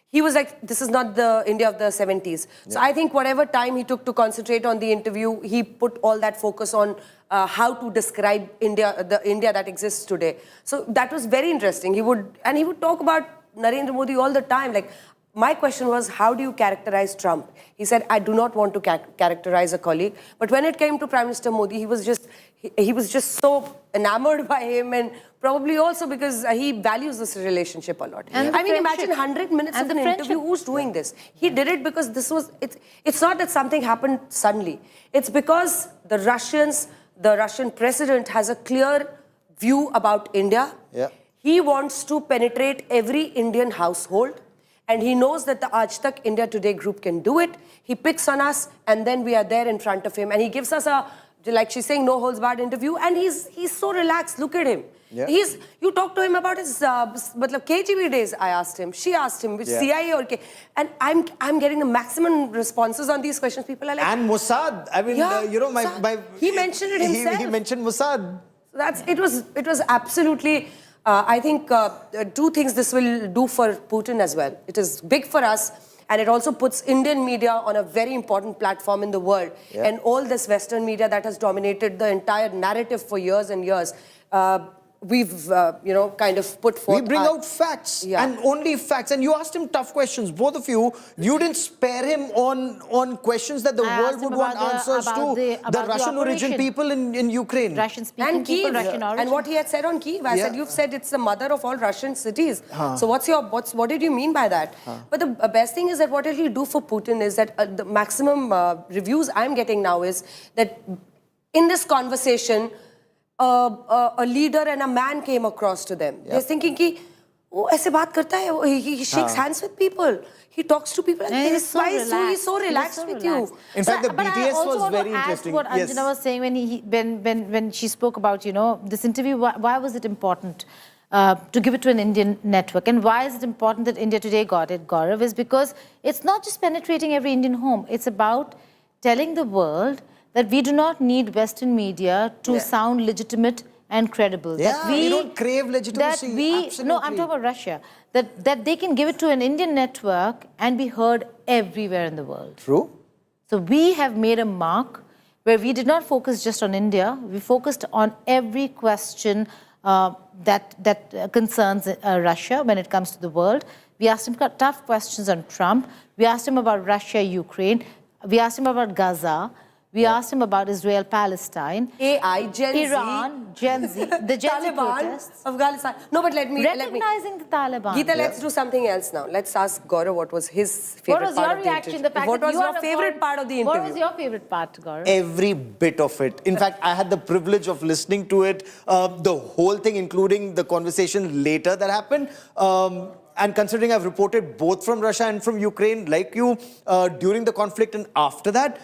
He was like, this is not the India of the 70s. So I think whatever time he took to concentrate on the interview, he put all that focus on how to describe India, the India that exists today. So that was very interesting. He would talk about Narendra Modi all the time. Like, my question was, how do you characterize Trump? He said, I do not want to characterize a colleague. But when it came to Prime Minister Modi, he was just so enamored by him, and probably also because he values this relationship a lot. And I mean, imagine 100 minutes of an interview. Who's doing this? He did it because it's not that something happened suddenly. It's because the Russian president has a clear view about India. He wants to penetrate every Indian household, and he knows that the Aaj Tak India Today group can do it. He picks on us, and then we are there in front of him, and he gives us a, like she's saying, no holds barred interview, and he's so relaxed. Look at him. Yeah. You talk to him about his KGB days. I asked him. She asked him which CIA or K, and I'm getting the maximum responses on these questions. People are like, and Mossad. I mean, you know, he mentioned it himself. He mentioned Mossad. It was absolutely. I think two things this will do for Putin as well. It is big for us, and it also puts Indian media on a very important platform in the world. Yeah. And all this Western media that has dominated the entire narrative for years and years, we've, you know, kind of put forth. We bring out facts, and only facts. And you asked him tough questions, both of you. You didn't spare him on questions that the world would want answers to. The Russian origin people in Ukraine. And Kiev, and what he had said on Kiev. I said, you've said it's the mother of all Russian cities. So what did you mean by that? But the best thing is that what he do for Putin is that the maximum reviews I'm getting now is that in this conversation, a leader and a man came across to them. They're thinking कि वो ऐसे बात करता है, he shakes hands with people, he talks to people, and he's so relaxed with you. In fact, the But BTS I also was want very to ask interesting. what Anjana was saying when she spoke about, you know, this interview. Why was it important to give it to an Indian network, and why is it important that India Today got it, Gaurav? Is because it's not just penetrating every Indian home. It's about telling the world that we do not need Western media to sound legitimate and credible. Yeah, we don't crave legitimacy. No, I'm talking about Russia. That they can give it to an Indian network and be heard everywhere in the world. True. So we have made a mark where we did not focus just on India. We focused on every question that concerns Russia when it comes to the world. We asked him tough questions on Trump. We asked him about Russia, Ukraine. We asked him about Gaza. We asked him about Israel, Palestine, AI, Gen Z, Iran, Gen Z, the Gen Z protests, Afghanistan. No, but recognizing the Taliban. Geeta, let's do something else now. Let's ask Gaurav what was his favorite part of the interview. What was your favorite part of the interview? What was your favorite part, Gaurav? Every bit of it. In fact, I had the privilege of listening to it, the whole thing, including the conversation later that happened. And considering I've reported both from Russia and from Ukraine, like you, during the conflict and after that,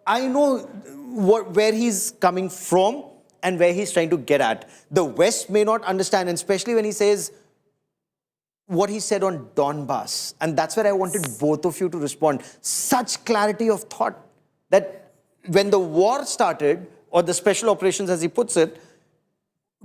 I know where he's coming from and where he's trying to get at. The West may not understand, and especially when he says what he said on Donbass. And that's where I wanted both of you to respond. Such clarity of thought that when the war started, or the special operations as he puts it,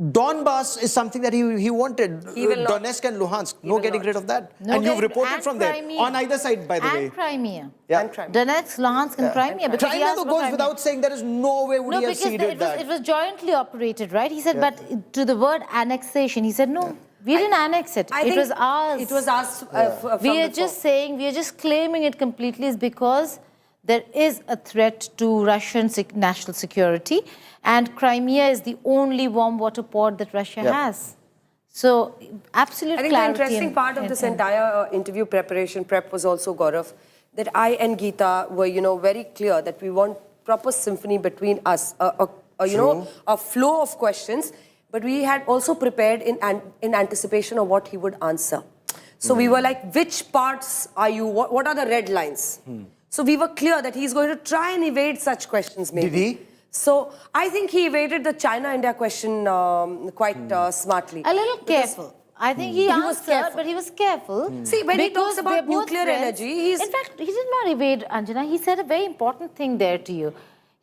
Donbass is something that he wanted. Donetsk and Luhansk, no getting rid of that. No, and you've reported and from Crimea. there, on either side, by the way. And Crimea. Yeah. Donetsk, Luhansk, and Crimea. Because Crimea goes without saying, there is no way would he have ceded that. It was jointly operated, right? He said, but to the word annexation, he said, no, we didn't annex it. It was ours. It was ours we are just saying, we are just claiming it completely is because there is a threat to Russian national security, and Crimea is the only warm water port that Russia has. So, absolute clarity. I think the interesting part of this entire interview prep was also, Gaurav, that I and Geeta were, you know, very clear that we want proper symphony between us, you know, a flow of questions, but we had also prepared in anticipation of what he would answer. So we were like, which parts are you, what are the red lines? So we were clear that he's going to try and evade such questions, maybe. Did he? So I think he evaded the China-India question quite smartly. A little careful. I think he answered, but he was careful. See, when he talks about nuclear energy, he's... In fact, he did not evade, Anjana. He said a very important thing there to you.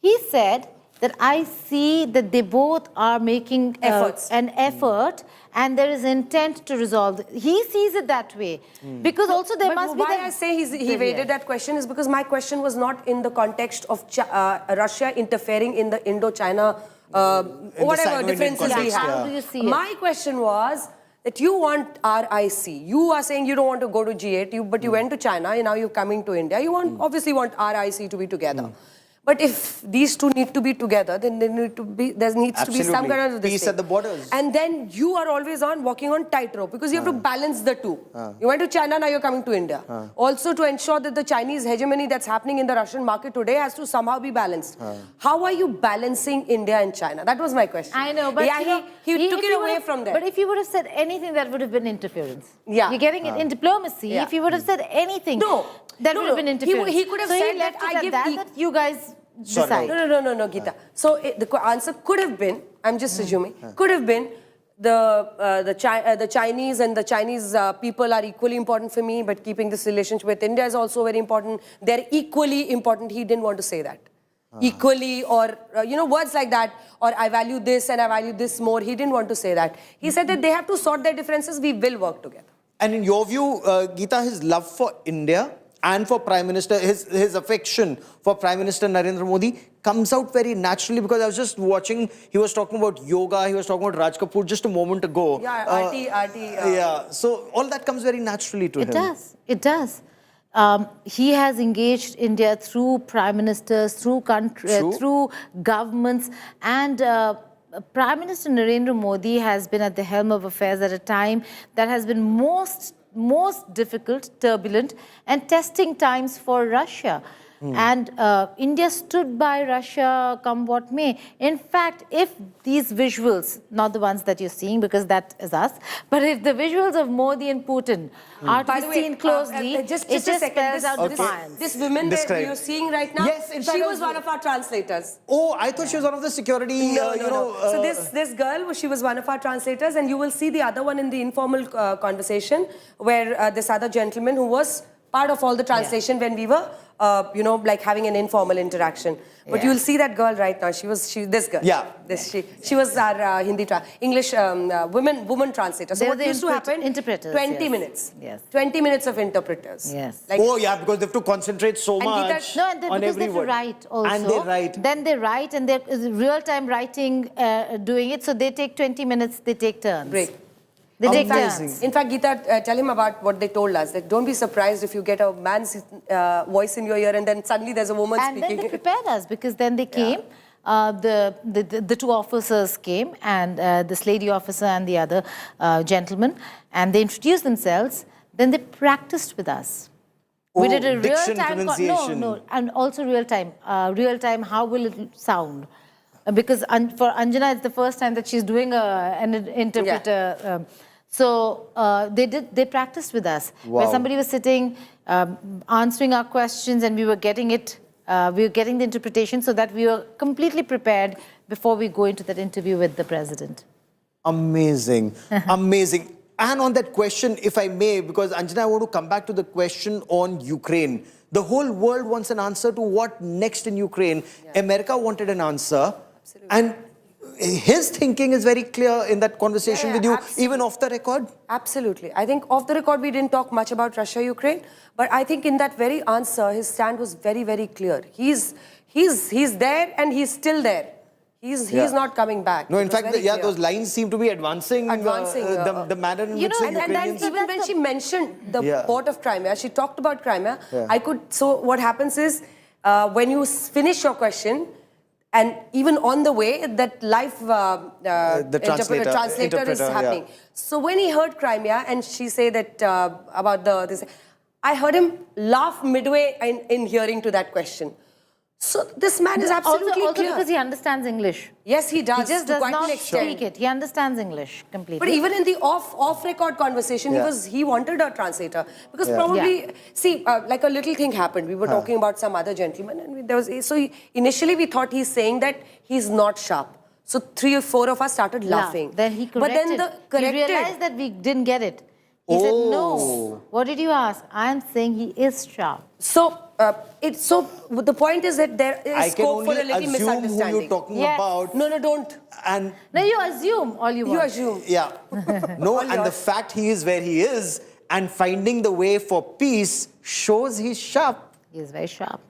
He said that I see that they both are making an effort and there is intent to resolve. He sees it that way. Because also there must be... Why I say he evaded that question is because my question was not in the context of Russia interfering in the Indo-China, whatever differences we have. How do you see it? My question was that you want RIC. You are saying you don't want to go to G8, but you went to China, and now you're coming to India. You obviously want RIC to be together. But if these two need to be together, then there needs to be some kind of peace at the borders. And then you are always walking on tightrope because you have to balance the two. You went to China, now you're coming to India. Also to ensure that the Chinese hegemony that's happening in the Russian market today has to somehow be balanced. How are you balancing India and China? That was my question. I know, but he took it away from there. But if he would have said anything, that would have been interference. Yeah. You're getting it in diplomacy. If he would have said anything, that would have been interference. He could have said left it at that you guys decide. No, Geeta. So the answer could have been, I'm just assuming, could have been the Chinese and the Chinese people are equally important for me, but keeping this relationship with India is also very important. They're equally important. He didn't want to say that. Equally, or words like that, or I value this and I value this more. He didn't want to say that. He said that they have to sort their differences. We will work together. And in your view, Geeta, his love for India and for Prime Minister, his affection for Prime Minister Narendra Modi comes out very naturally, because I was just watching, he was talking about yoga, he was talking about Raj Kapoor just a moment ago. Yeah, RT. Yeah, so all that comes very naturally to him. It does. He has engaged India through prime ministers, through through governments, and Prime Minister Narendra Modi has been at the helm of affairs at a time that has been most difficult, turbulent, and testing times for Russia. And India stood by Russia come what may. In fact, if these visuals, not the ones that you're seeing because that is us, but if the visuals of Modi and Putin are to be seen closely, it just spells out defiance. This woman that you're seeing right now, yes, she was one of our translators. Oh, I thought she was one of the security, No. So this girl, she was one of our translators, and you will see the other one in the informal conversation where this other gentleman who was part of all the translation when we were, like having an informal interaction. But you'll see that girl right now. This girl. Yeah. She was our English woman translator. So what used to happen? Interpreters. 20 minutes. Yes. 20 minutes of interpreters. Yes. Oh yeah, because they have to concentrate so much on every because they have to word. write also. And they write. Then they write, and they're real-time writing, doing it. So they take 20 minutes. They take turns. Great. They take turns. In fact, Geeta, tell him about what they told us. That don't be surprised if you get a man's voice in your ear and then suddenly there's a woman speaking. And then they prepared us, because then they came, the two officers came, and this lady officer and the other gentleman, and they introduced themselves. Then they practiced with us. We did a real-time, and also real-time. Real-time, how will it sound? Because for Anjana, it's the first time that she's doing an interpreter. So they practiced with us. Wow. Where somebody was sitting, answering our questions, and we were getting it. We were getting the interpretation so that we were completely prepared before we go into that interview with the president. Amazing, amazing. And on that question, if I may, because Anjana, I want to come back to the question on Ukraine. The whole world wants an answer to what next in Ukraine. America wanted an answer. Absolutely. And his thinking is very clear in that conversation with you, absolutely. Even off the record. Absolutely. I think off the record, we didn't talk much about Russia, Ukraine. But I think in that very answer, his stand was very, very clear. He's there and he's still there. He's not coming back. No, in fact, those lines seem to be advancing. The manner in which the Ukrainians... And even when she mentioned the port of Crimea, she talked about Crimea. So what happens is, when you finish your question, and even on the way, that live translator is happening. Yeah. So when he heard Crimea, and she said that about this, I heard him laugh midway in hearing to that question. So this man is absolutely also clear. because he understands English. Yes, he does. He just does not speak it. He understands English completely. But even in the off-record conversation, he wanted a translator. Because probably, see, like a little thing happened. We were talking about some other gentleman. And initially we thought he's saying that he's not sharp. So 3 or 4 of us started laughing. Then he corrected. He realized that we didn't get it. He said, no. What did you ask? I am saying he is sharp. So, the point is that there is scope for a little misunderstanding. Who you're talking about. No, don't. And no, you assume all you want. You assume. Yeah. No, and the fact he is where he is and finding the way for peace shows he's sharp. He is very sharp.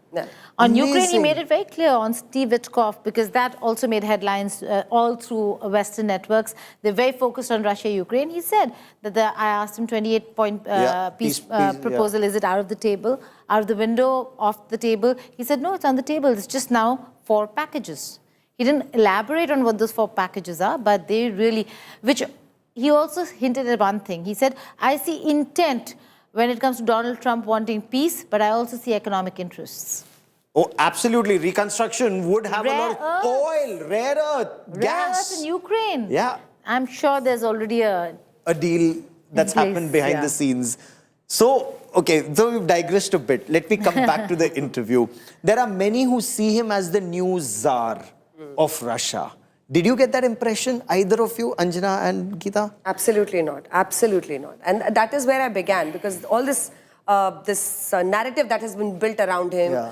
On Ukraine, he made it very clear on Steve Witkoff, because that also made headlines all through Western networks. They're very focused on Russia, Ukraine. He said that I asked him 28-point peace proposal, is it out of the table, out of the window, off the table? He said, no, it's on the table. It's just now 4 packages. He didn't elaborate on what those 4 packages are, but they really, which he also hinted at one thing. He said, I see intent when it comes to Donald Trump wanting peace, but I also see economic interests. Oh, absolutely. Reconstruction would have a lot of oil, rare earth, gas. Rare earth in Ukraine. Yeah. I'm sure there's already a deal that's happened behind the scenes. So, okay, so we've digressed a bit. Let me come back to the interview. There are many who see him as the new czar of Russia. Did you get that impression, either of you, Anjana and Geeta? Absolutely not. Absolutely not. And that is where I began, because all this narrative that has been built around him,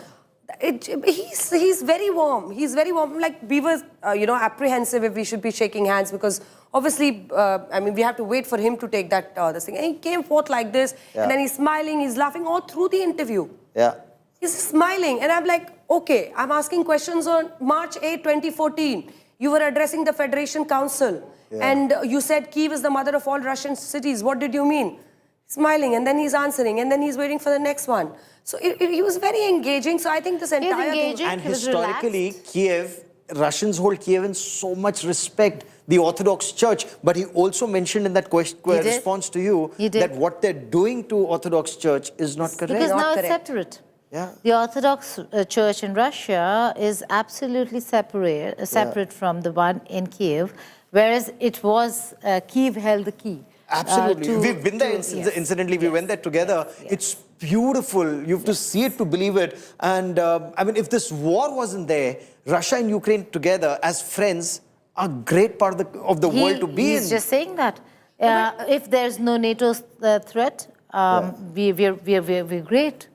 he's very warm. He's very warm. Like, we were, apprehensive if we should be shaking hands, because obviously, I mean, we have to wait for him to take that this thing. And he came forth like this, and then he's smiling, he's laughing all through the interview. Yeah. He's smiling, and I'm like, okay, I'm asking questions on March 8, 2014. You were addressing the Federation Council, and you said Kyiv is the mother of all Russian cities. What did you mean? Smiling, and then he's answering, and then he's waiting for the next one. So he was very engaging. So I think this entire thing... And historically, Kiev, Russians hold Kiev in so much respect, the Orthodox Church. But he also mentioned in that response to you that what they're doing to Orthodox Church is not correct. Because now it's separate. Yeah. The Orthodox Church in Russia is absolutely separate from the one in Kiev, whereas it was Kiev held the key. Absolutely. We've been there, incidentally, we went there together. It's beautiful. You have to see it to believe it. And I mean, if this war wasn't there, Russia and Ukraine together as friends are a great part of the world to be in. He's just saying that. If there's no NATO threat, we're great.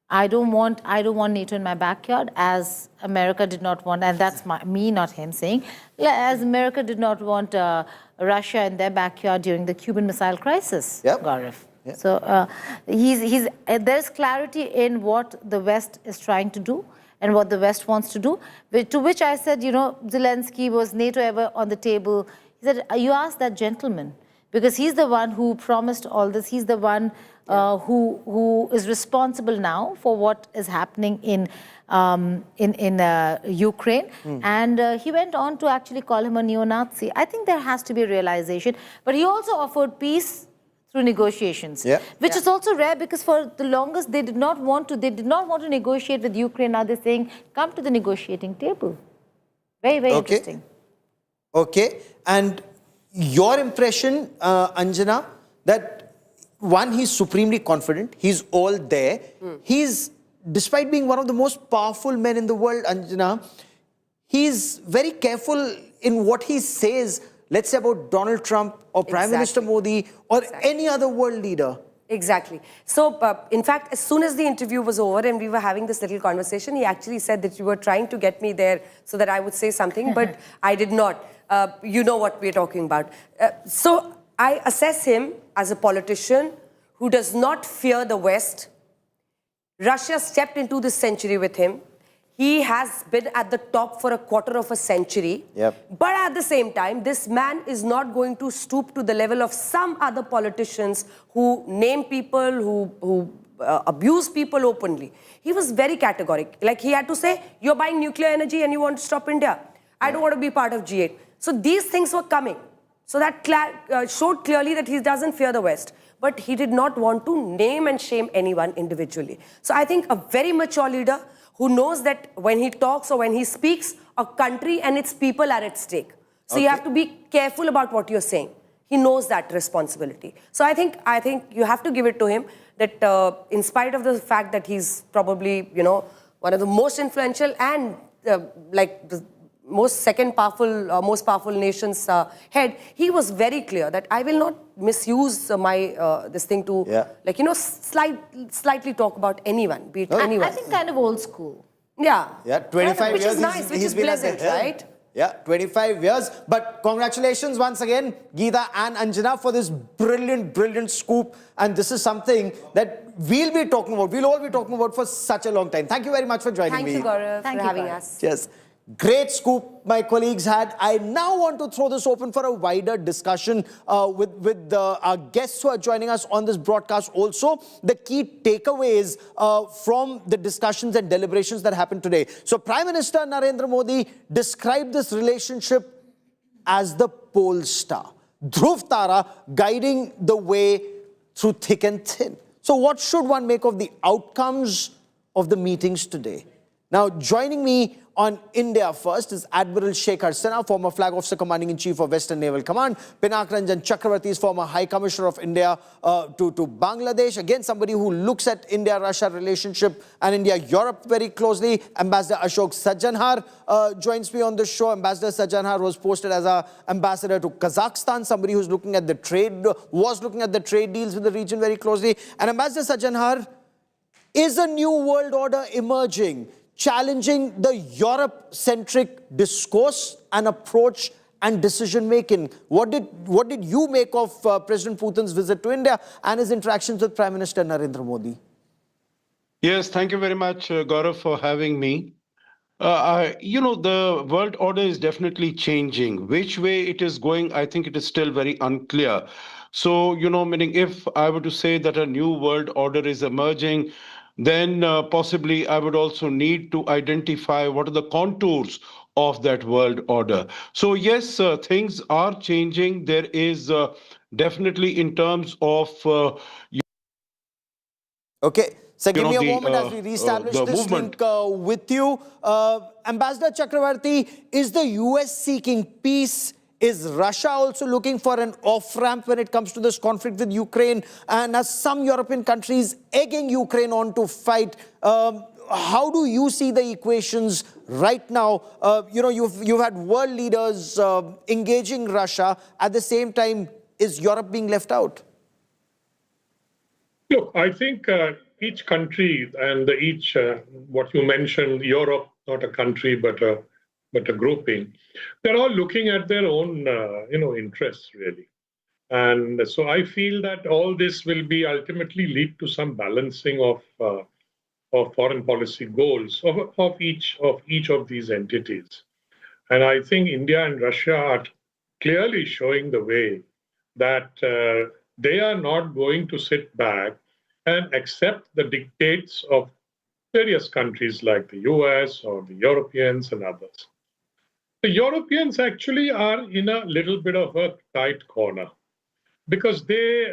I don't want NATO in my backyard, as America did not want, and that's me, not him, saying, as America did not want Russia in their backyard during the Cuban Missile Crisis, Gaurav. Yep. So there's clarity in what the West is trying to do and what the West wants to do, to which I said, Zelensky, was NATO ever on the table? He said, you ask that gentleman, because he's the one who promised all this. He's the one who is responsible now for what is happening in Ukraine. And he went on to actually call him a neo-Nazi. I think there has to be a realization. But he also offered peace through negotiations, which is also rare, because for the longest they did not want to negotiate with Ukraine. Now they're saying, come to the negotiating table. Very, very interesting. Okay. And your impression, Anjana, that one, he's supremely confident. He's all there. He's, despite being one of the most powerful men in the world, Anjana, he's very careful in what he says, let's say about Donald Trump or Prime Minister Modi or any other world leader. Exactly. So, in fact, as soon as the interview was over and we were having this little conversation, he actually said that you were trying to get me there so that I would say something, but I did not. You know what we're talking about. So, I assess him as a politician who does not fear the West. Russia stepped into this century with him. He has been at the top for a quarter of a century. But at the same time, this man is not going to stoop to the level of some other politicians who name people, who abuse people openly. He was very categoric. Like, he had to say, you're buying nuclear energy and you want to stop India. I don't want to be part of G8. So these things were coming. So that showed clearly that he doesn't fear the West. But he did not want to name and shame anyone individually. So I think a very mature leader who knows that when he talks or when he speaks, a country and its people are at stake. So you have to be careful about what you're saying. He knows that responsibility. So I think you have to give it to him that in spite of the fact that he's probably, one of the most influential and like the most powerful nation's head, he was very clear that I will not misuse my this thing to slightly talk about anyone, be it anyone. I think kind of old school. Yeah. Yeah, 25 which years is nice, which is pleasant, right? Yeah, 25 years. But congratulations once again, Geeta and Anjana, for this brilliant, brilliant scoop. And this is something that we'll be talking about. We'll all be talking about for such a long time. Thank you very much for joining me. Thank you, Gaurav, for having us. Yes. Great scoop my colleagues had. I now want to throw this open for a wider discussion with our guests who are joining us on this broadcast. Also, the key takeaways from the discussions and deliberations that happened today. So Prime Minister Narendra Modi described this relationship as the pole star, Dhruv Tara, guiding the way through thick and thin. So what should one make of the outcomes of the meetings today? Now, joining me on India First is Admiral Shekhar Sinha, former Flag Officer Commanding-in-Chief of Western Naval Command. Pinak Ranjan Chakravarti is former High Commissioner of India to Bangladesh. Again, somebody who looks at India-Russia relationship and India-Europe very closely. Ambassador Ashok Sajjanhar joins me on the show. Ambassador Sajjanhar was posted as an ambassador to Kazakhstan, somebody who's looking at the trade, was looking at the trade deals with the region very closely. And Ambassador Sajjanhar, is a new world order emerging, challenging the Europe-centric discourse and approach and decision-making? What did you make of President Putin's visit to India and his interactions with Prime Minister Narendra Modi? Yes, thank you very much, Gaurav, for having me. The world order is definitely changing. Which way it is going, I think it is still very unclear. So, meaning if I were to say that a new world order is emerging, then possibly I would also need to identify what are the contours of that world order. So yes, things are changing. There is definitely in terms of... Okay. So give me a moment as we reestablish this link with you. Ambassador Chakravarti, is the US seeking peace? Is Russia also looking for an off-ramp when it comes to this conflict with Ukraine? And as some European countries egging Ukraine on to fight, how do you see the equations right now? You've had world leaders engaging Russia. At the same time, is Europe being left out? Look, I think each country and what you mentioned, Europe, not a country, but a grouping, they're all looking at their own, interests, really. And so I feel that all this will be ultimately lead to some balancing of foreign policy goals of each of these entities. And I think India and Russia are clearly showing the way that they are not going to sit back and accept the dictates of various countries like the US or the Europeans and others. The Europeans actually are in a little bit of a tight corner because they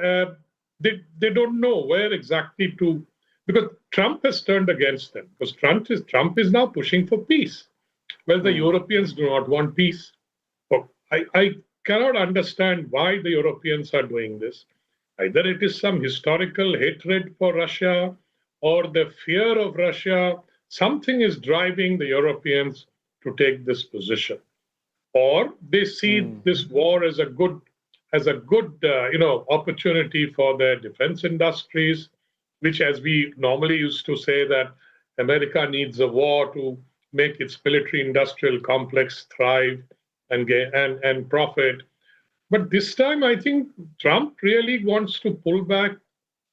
don't know where exactly to, because Trump has turned against them, because Trump is now pushing for peace. Well, the Europeans do not want peace. So I cannot understand why the Europeans are doing this. Either it is some historical hatred for Russia or the fear of Russia. Something is driving the Europeans to take this position, or they see this war as a good opportunity for their defense industries, which, as we normally used to say, that America needs a war to make its military-industrial complex thrive and profit. But this time, I think Trump really wants to pull back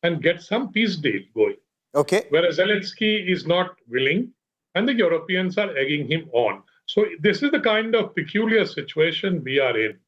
and get some peace deal going. Okay. Whereas Zelensky is not willing, and the Europeans are egging him on. So this is the kind of peculiar situation we are in.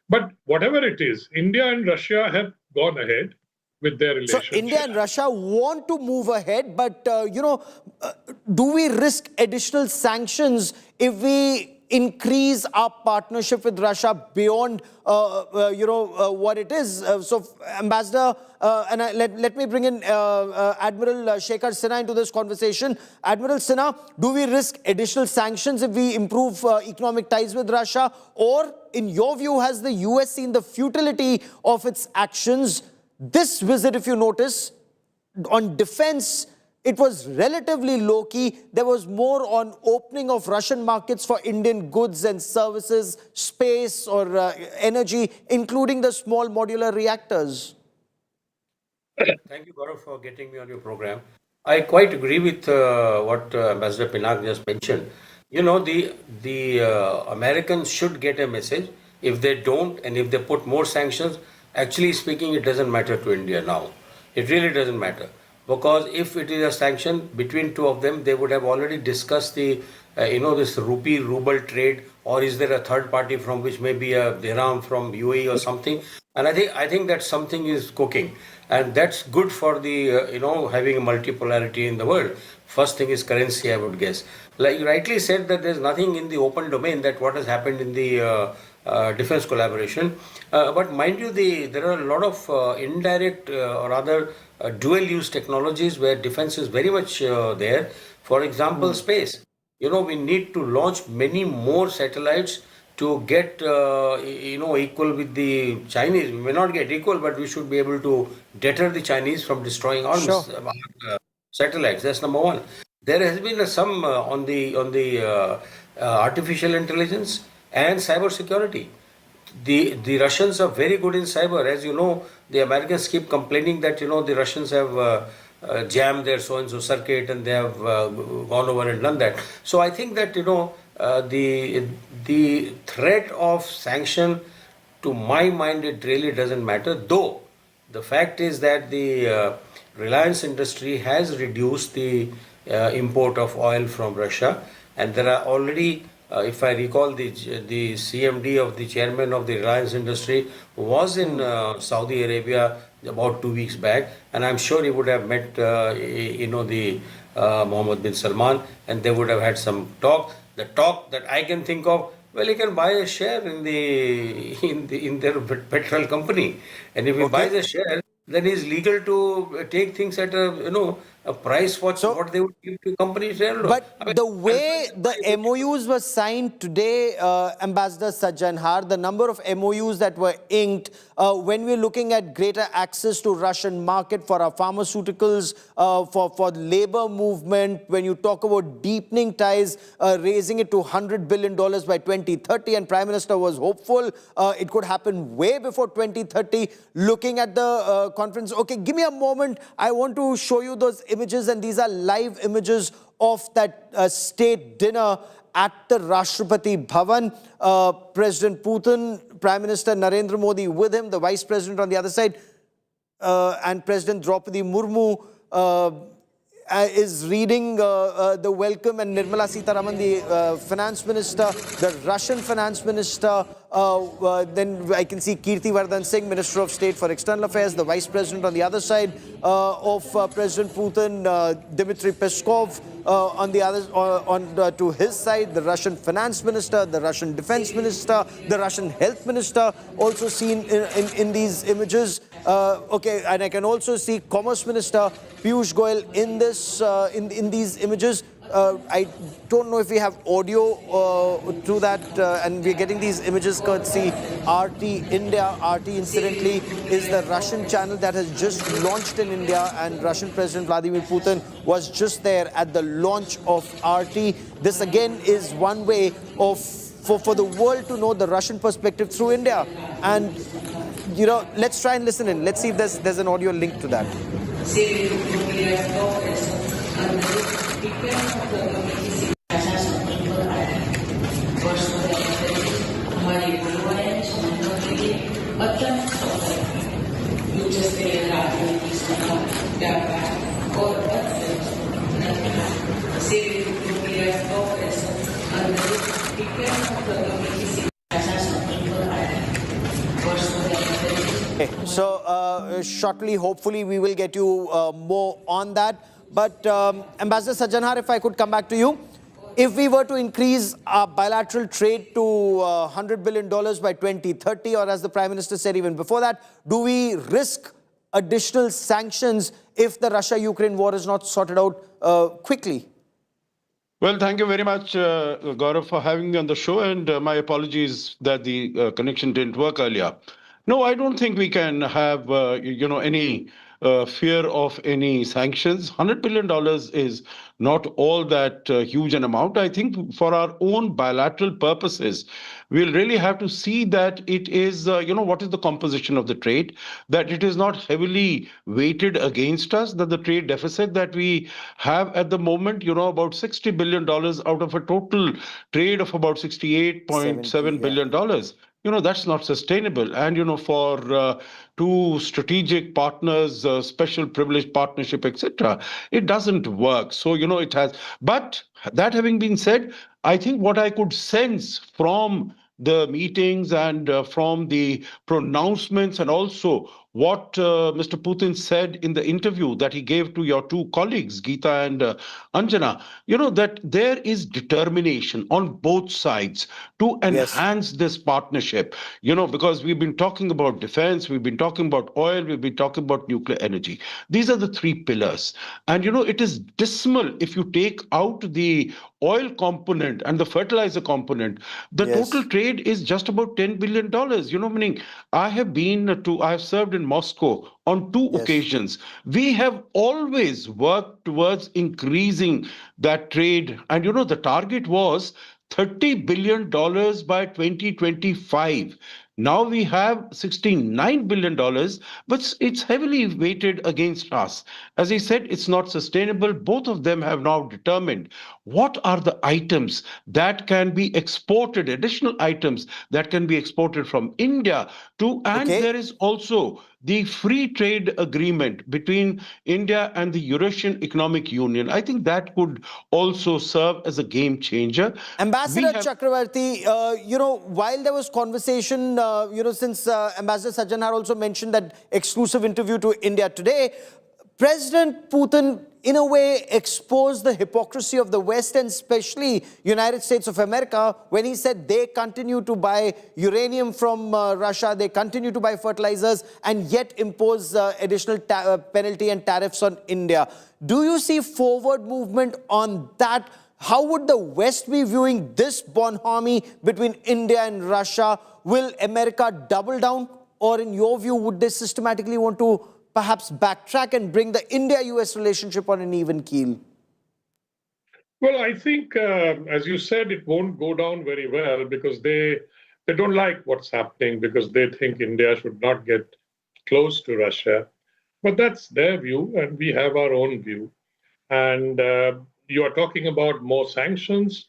But whatever it is, India and Russia have gone ahead with their relationship. So India and Russia want to move ahead, but, do we risk additional sanctions if we increase our partnership with Russia beyond, what it is? So, Ambassador, and let me bring in Admiral Shekhar Sinha into this conversation. Admiral Sinha, do we risk additional sanctions if we improve economic ties with Russia? Or, in your view, has the US seen the futility of its actions? This visit, if you notice, on defense, it was relatively low-key. There was more on opening of Russian markets for Indian goods and services, space or energy, including the small modular reactors. Thank you, Gaurav, for getting me on your program. I quite agree with what Ambassador Pinak just mentioned. the Americans should get a message. If they don't, and if they put more sanctions, actually speaking, it doesn't matter to India now. It really doesn't matter. Because if it is a sanction between two of them, they would have already discussed the, this rupee ruble trade, or is there a third party from which maybe a dirham from UAE or something? And I think that something is cooking, and that's good for the having a multipolarity in the world. First thing is currency, I would guess. Like you rightly said, that there's nothing in the open domain that what has happened in the defense collaboration. But mind you, there are a lot of indirect or rather dual-use technologies where defense is very much there. For example, space. We need to launch many more satellites to get equal with the Chinese. We may not get equal, but we should be able to deter the Chinese from destroying arms satellites. That's number one. There has been some on the artificial intelligence and cyber security. The Russians are very good in cyber. As you know, the Americans keep complaining that the Russians have jammed their so-and-so circuit and they have gone over and done that. So I think that the threat of sanction, to my mind, it really doesn't matter. Though the fact is that the Reliance industry has reduced the import of oil from Russia, and there are already, if I recall, the CMD of the chairman of the Reliance industry was in Saudi Arabia about 2 weeks back, and I'm sure he would have met the Mohammed bin Salman, and they would have had some talk. The talk that I can think of, well, he can buy a share in their petrol company, and if he buys a share, then it's legal to take things at a price what they would give to companies. But the way the MOUs were signed today, Ambassador Sajjanhar, the number of MOUs that were inked, when we're looking at greater access to Russian market for our pharmaceuticals, for labor movement, when you talk about deepening ties, raising it to $100 billion by 2030, and Prime Minister was hopeful it could happen way before 2030, looking at the conference. Okay, give me a moment. I want to show you those images, and these are live images of that state dinner at the Rashtrapati Bhavan. President Putin, Prime Minister Narendra Modi with him, the Vice President on the other side, and President Droupadi Murmu is reading the welcome, and Nirmala Sitharaman, the Finance Minister, the Russian Finance Minister, then I can see Kirti Vardhan Singh, Minister of State for External Affairs, the Vice President on the other side of President Putin, Dmitry Peskov on the other, to his side, the Russian Finance Minister, the Russian Defense Minister, the Russian Health Minister, also seen in these images. Okay, and I can also see Commerce Minister Piyush Goyal in this in these images. I don't know if we have audio to that, and we're getting these images courtesy RT India. RT, incidentally, is the Russian channel that has just launched in India, and Russian President Vladimir Putin was just there at the launch of RT. This again is one way of for the world to know the Russian perspective through India. And let's try and listen in. Let's see if there's an audio link to that. So shortly, hopefully, we will get you more on that. But Ambassador Sajjanhar, if I could come back to you. If we were to increase our bilateral trade to $100 billion by 2030, or as the Prime Minister said even before that, do we risk additional sanctions if the Russia-Ukraine war is not sorted out quickly? Well, thank you very much, Gaurav, for having me on the show, and my apologies that the connection didn't work earlier. No, I don't think we can have, any fear of any sanctions. $100 billion is not all that huge an amount. I think for our own bilateral purposes, we'll really have to see that it is, what is the composition of the trade, that it is not heavily weighted against us, that the trade deficit that we have at the moment, about $60 billion out of a total trade of about $68.7 billion. That's not sustainable. And, for two strategic partners, special privileged partnership, etc., it doesn't work. So, it has. But that having been said, I think what I could sense from the meetings and from the pronouncements and also what Mr. Putin said in the interview that he gave to your two colleagues, Geeta and Anjana, that there is determination on both sides to enhance this partnership, because we've been talking about defense, we've been talking about oil, we've been talking about nuclear energy. These are the three pillars. And, it is dismal if you take out the oil component and the fertilizer component. The total trade is just about $10 billion, meaning I have served in Moscow on two occasions. We have always worked towards increasing that trade. And, the target was $30 billion by 2025. Now we have $69 billion, but it's heavily weighted against us. As I said, it's not sustainable. Both of them have now determined what are the items that can be exported, additional items that can be exported from India to, and there is also the free trade agreement between India and the Eurasian Economic Union. I think that could also serve as a game changer. Ambassador Chakravarti, while there was conversation, since Ambassador Sajjan had also mentioned that exclusive interview to India today, President Putin, in a way, exposed the hypocrisy of the West and especially United States of America when he said they continue to buy uranium from Russia, they continue to buy fertilizers and yet impose additional penalty and tariffs on India. Do you see forward movement on that? How would the West be viewing this bonhomie between India and Russia? Will America double down? Or in your view, would they systematically want to perhaps backtrack and bring the India-US relationship on an even keel? Well, I think, as you said, it won't go down very well because they don't like what's happening because they think India should not get close to Russia. But that's their view, and we have our own view. And you are talking about more sanctions.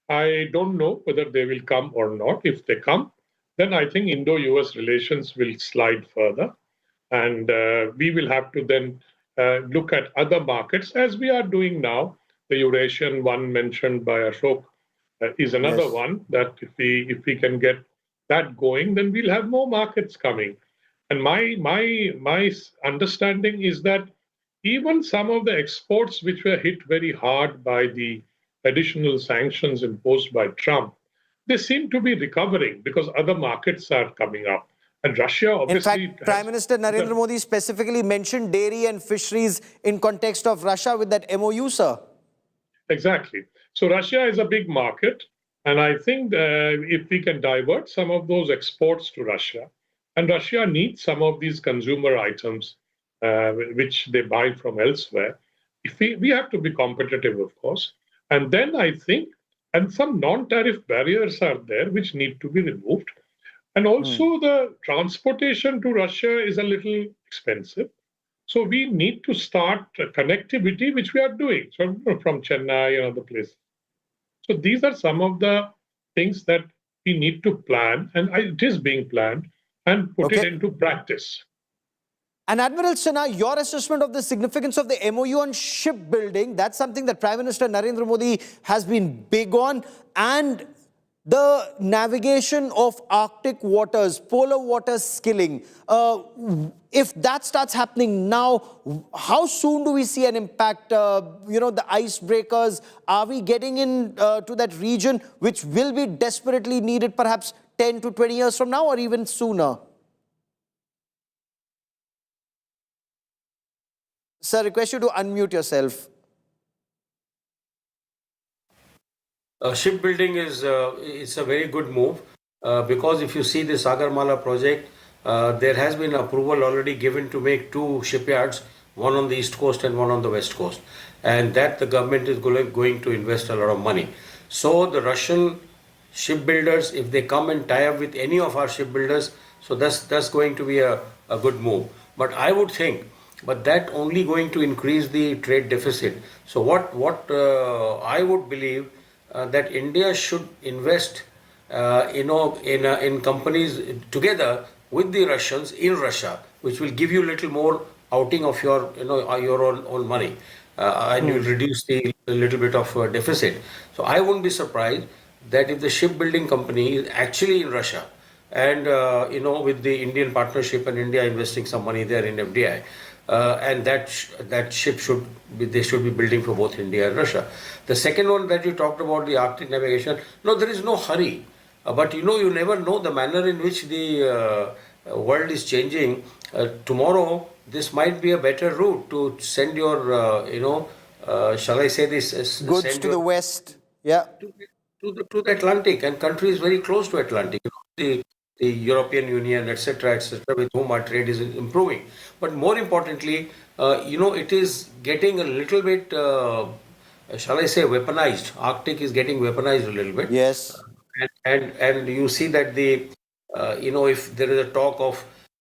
I don't know whether they will come or not. If they come, then I think Indo-US relations will slide further. And we will have to then look at other markets as we are doing now. The Eurasian one mentioned by Ashok is another one that if we can get that going, then we'll have more markets coming. And my understanding is that even some of the exports which were hit very hard by the additional sanctions imposed by Trump, they seem to be recovering because other markets are coming up. And Russia obviously... In fact, Prime Minister Narendra Modi specifically mentioned dairy and fisheries in context of Russia with that MOU, sir. Exactly. So Russia is a big market. And I think if we can divert some of those exports to Russia, and Russia needs some of these consumer items which they buy from elsewhere, if we have to be competitive, of course. And then I think, and some non-tariff barriers are there which need to be removed. And also the transportation to Russia is a little expensive. So we need to start connectivity, which we are doing from Chennai and other places. So these are some of the things that we need to plan, and it is being planned, and put it into practice. And Admiral Sinha, your assessment of the significance of the MOU on shipbuilding, that's something that Prime Minister Narendra Modi has been big on, and the navigation of Arctic waters, polar waters skilling. If that starts happening now, how soon do we see an impact? The icebreakers, are we getting in to that region which will be desperately needed perhaps 10 to 20 years from now or even sooner? Sir, request you to unmute yourself. Shipbuilding is it's a very good move because if you see the Sagarmala project, there has been approval already given to make 2 shipyards, one on the east coast and one on the west coast. And that the government is going to invest a lot of money. So the Russian shipbuilders, if they come and tie up with any of our shipbuilders, so that's going to be a good move. But I would think, but that only going to increase the trade deficit. So what I would believe that India should invest, in companies together with the Russians in Russia, which will give you a little more outing of your, your own money, and you will reduce the little bit of deficit. So I wouldn't be surprised that if the shipbuilding company is actually in Russia, and with the Indian partnership and India investing some money there in FDI, and that ship should be building for both India and Russia. The second one that you talked about, the Arctic navigation, no, there is no hurry. But you never know the manner in which the world is changing. Tomorrow, this might be a better route to send your, shall I say this? Goods to the west, yeah. To the Atlantic, and countries very close to Atlantic. The European Union, etc., with whom our trade is improving. But more importantly, it is getting a little bit, shall I say, weaponized. Arctic is getting weaponized a little bit. Yes. And you see that if there is a talk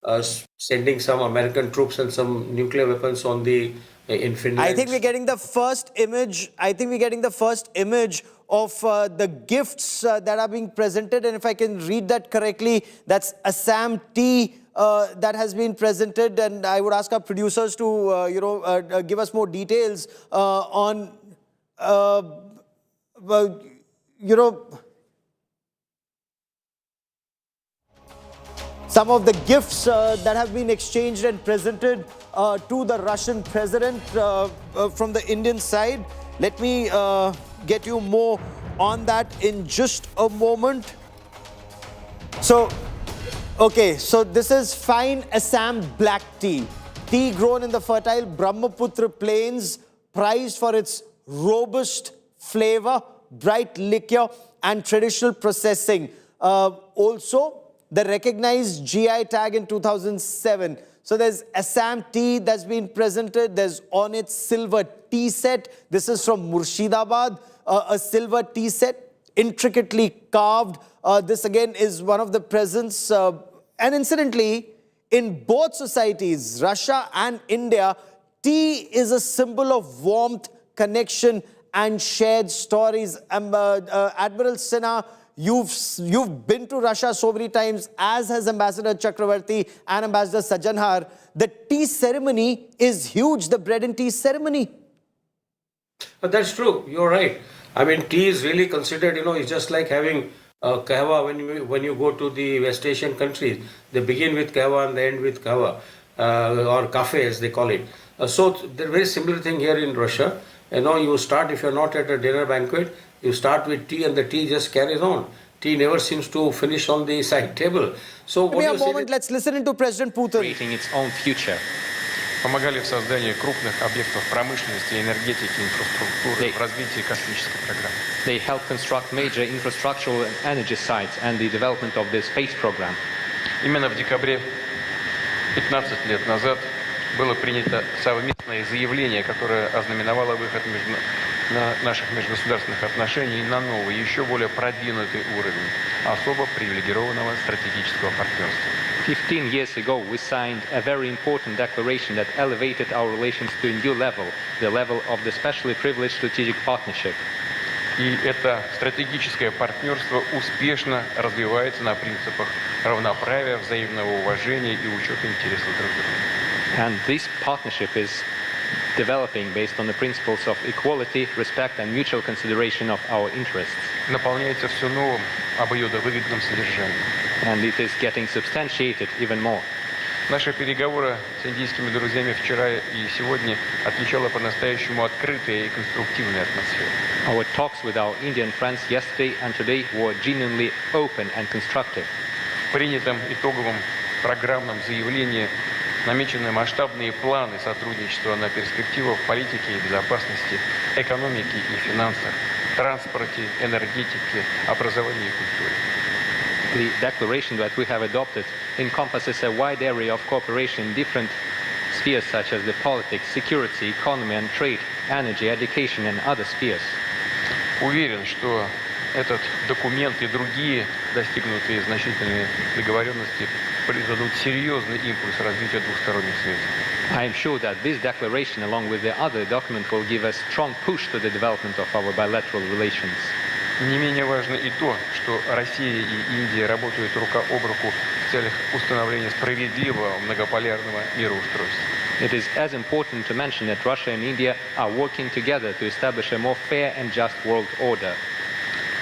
of sending some American troops and some nuclear weapons on in Finland. I think we're getting the first image. Of the gifts that are being presented, and if I can read that correctly, that's Assam tea that has been presented, and I would ask our producers to give us more details on some of the gifts that have been exchanged and presented to the Russian president from the Indian side. Let me get you more on that in just a moment. So this is fine Assam black tea. Tea grown in the fertile Brahmaputra plains, prized for its robust flavor, bright liquor, and traditional processing. Also, the recognized GI tag in 2007. So there's Assam tea that's been presented. There's on its silver tea set. This is from Murshidabad, a silver tea set, intricately carved. This again is one of the presents. And incidentally, in both societies, Russia and India, tea is a symbol of warmth, connection, and shared stories. Admiral Sinha, you've been to Russia so many times, as has Ambassador Chakravarti and Ambassador Sajanhar. The tea ceremony is huge, the bread and tea ceremony. But that's true. You're right. I mean, tea is really considered, it's just like having kahwa when you go to the West Asian countries. They begin with kahwa and they end with kahwa, or cafe as they call it. So there's a very similar thing here in Russia. You start, if you're not at a dinner banquet, you start with tea and the tea just carries on. Tea never seems to finish on the side table. So give me a moment, let's listen into President Putin. Creating its own future. Помогали в создании крупных объектов промышленности, энергетики, инфраструктуры, в развитии космической программы. They help construct major infrastructural and energy sites and the development of the space program. Именно в декабре 15 лет назад было принято совместное заявление, которое ознаменовало выход наших межгосударственных отношений на новый, еще более продвинутый уровень особо привилегированного стратегического партнерства. 15 years ago, we signed a very important declaration that elevated our relations to a new level, the level of the specially privileged strategic partnership. И это стратегическое партнерство успешно развивается на принципах равноправия, взаимного уважения и учета интересов друг друга. And this partnership is developing based on the principles of equality, respect and mutual consideration of our interests. Наполняется все новым, обоюдовыгодным содержанием. And it is getting substantiated even more. Наши переговоры с индийскими друзьями вчера и сегодня отличала по-настоящему открытая и конструктивная атмосфера. Our talks with our Indian friends yesterday and today were genuinely open and constructive. В принятом итоговом программном заявлении намечены масштабные планы сотрудничества на перспективу в политике и безопасности, экономике и финансах, транспорте, энергетике, образовании и культуре. The declaration that we have adopted encompasses a wide area of cooperation in different spheres such as the politics, security, economy and trade, energy, education and other spheres. Уверен, что этот документ и другие достигнутые значительные договоренности придадут серьезный импульс развитию двусторонних связей. I am sure that this declaration, along with the other document, will give a strong push to the development of our bilateral relations. Не менее важно и то, что Россия и Индия работают рука об руку в целях установления справедливого многополярного мироустройства. It is as important to mention that Russia and India are working together to establish a more fair and just world order.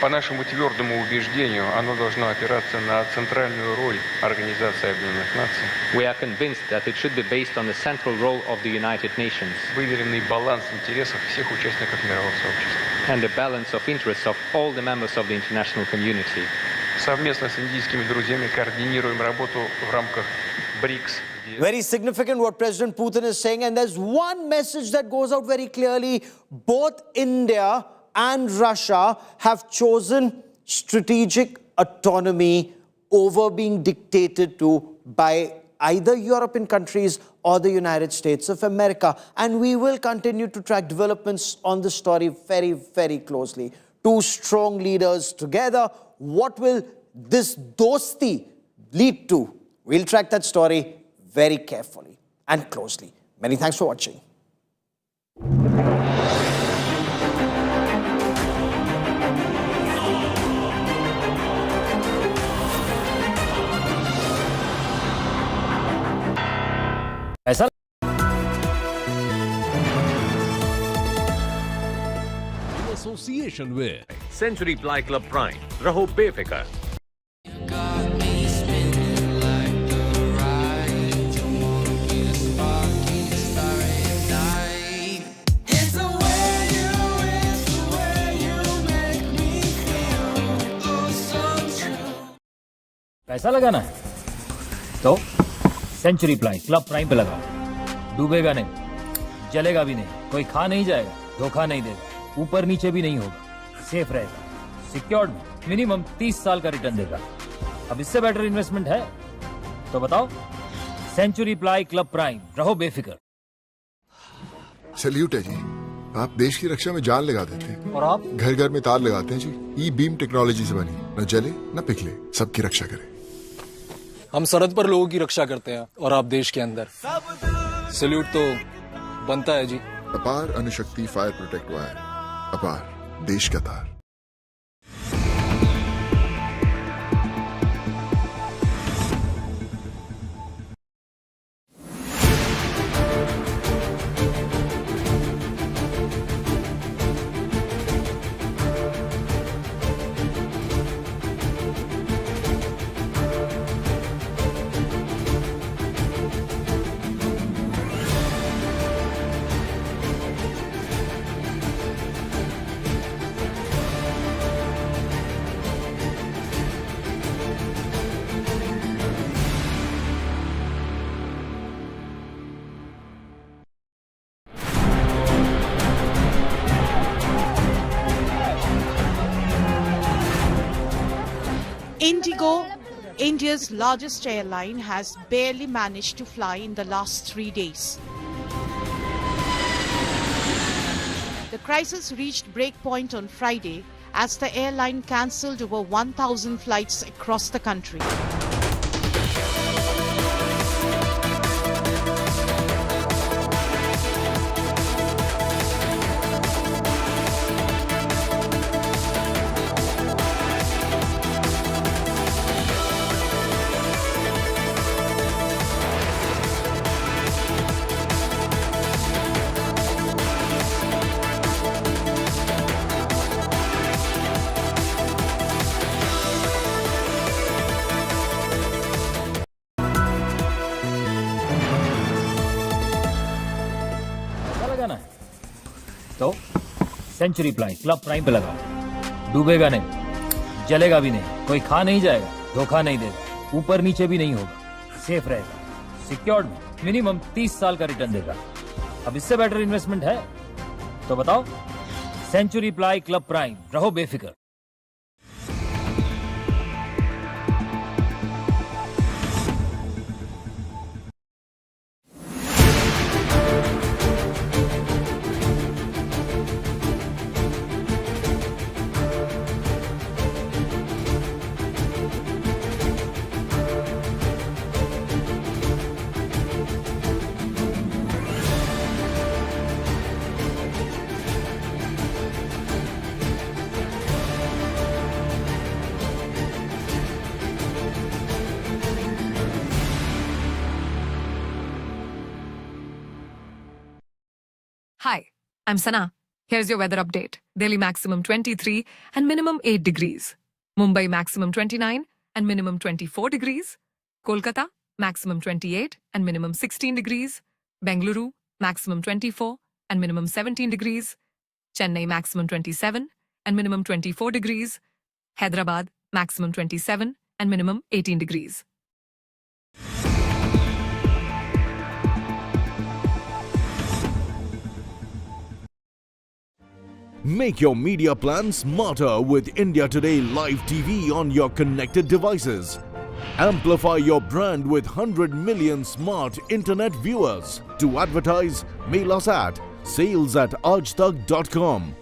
По нашему твердому убеждению, оно должно опираться на центральную роль Организации Объединенных Наций. We are convinced that it should be based on the central role of the United Nations. Выверенный баланс интересов всех участников мирового сообщества. And the balance of interests of all the members of the international community. Совместно с индийскими друзьями координируем работу в рамках БРИКС. Very significant what President Putin is saying, and there's one message that goes out very clearly. Both India and Russia have chosen strategic autonomy over being dictated to by either European countries or the United States of America. And we will continue to track developments on this story very, very closely. Two strong leaders together. What will this dosti lead to? We'll track that story very carefully and closely. Many thanks for watching. ऐसा in association with Century Ply Club Prime. Raho befikar. पैसा लगाना है तो century ply club prime पे लगाओ। डूबेगा नहीं, जलेगा भी नहीं, कोई खा नहीं जाएगा, धोखा नहीं देगा, ऊपर नीचे भी नहीं होगा, सेफ रहेगा, सिक्योर्ड मिनिमम 30 साल का रिटर्न देगा। अब इससे बेटर इन्वेस्टमेंट है तो बताओ। सेंचुरी प्लाई क्लब प्राइम, रहो बेफिक्र। सैल्यूट है जी, आप देश की रक्षा में जान लगा देते हैं। और आप घर घर में तार लगाते हैं जी। ई बीम टेक्नोलॉजी से बनी, न जले न पिघले, सबकी रक्षा करे। हम सरहद पर लोगों की रक्षा करते हैं और आप देश के अंदर। सैल्यूट तो बनता है जी। अपार अणुशक्ति फायर प्रोटेक्ट वायर, अपार देश का तार। IndiGo, India's largest airline, has barely managed to fly in the last 3 days. The crisis reached breakpoint on Friday as the airline cancelled over 1,000 flights across the country. तो century ply club prime पे लगाओ। डूबेगा नहीं, जलेगा भी नहीं, कोई खा नहीं जाएगा, धोखा नहीं देगा, ऊपर नीचे भी नहीं होगा, सेफ रहेगा, सिक्योर्ड मिनिमम 30 साल का रिटर्न देगा। अब इससे बेटर इन्वेस्टमेंट है तो बताओ। सेंचुरी प्लाई क्लब प्राइम, रहो बेफिक्र। I'm Sana. Here's your weather update. Daily maximum 23 and minimum 8 degrees. Mumbai maximum 29 and minimum 24 degrees. Kolkata maximum 28 and minimum 16 degrees. Bengaluru maximum 24 and minimum 17 degrees. Chennai maximum 27 and minimum 24 degrees. Hyderabad maximum 27 and minimum 18 degrees. Make your media plan smarter with India Today Live TV on your connected devices. Amplify your brand with 100 million smart internet viewers. To advertise, mail us at sales@aajtak.com.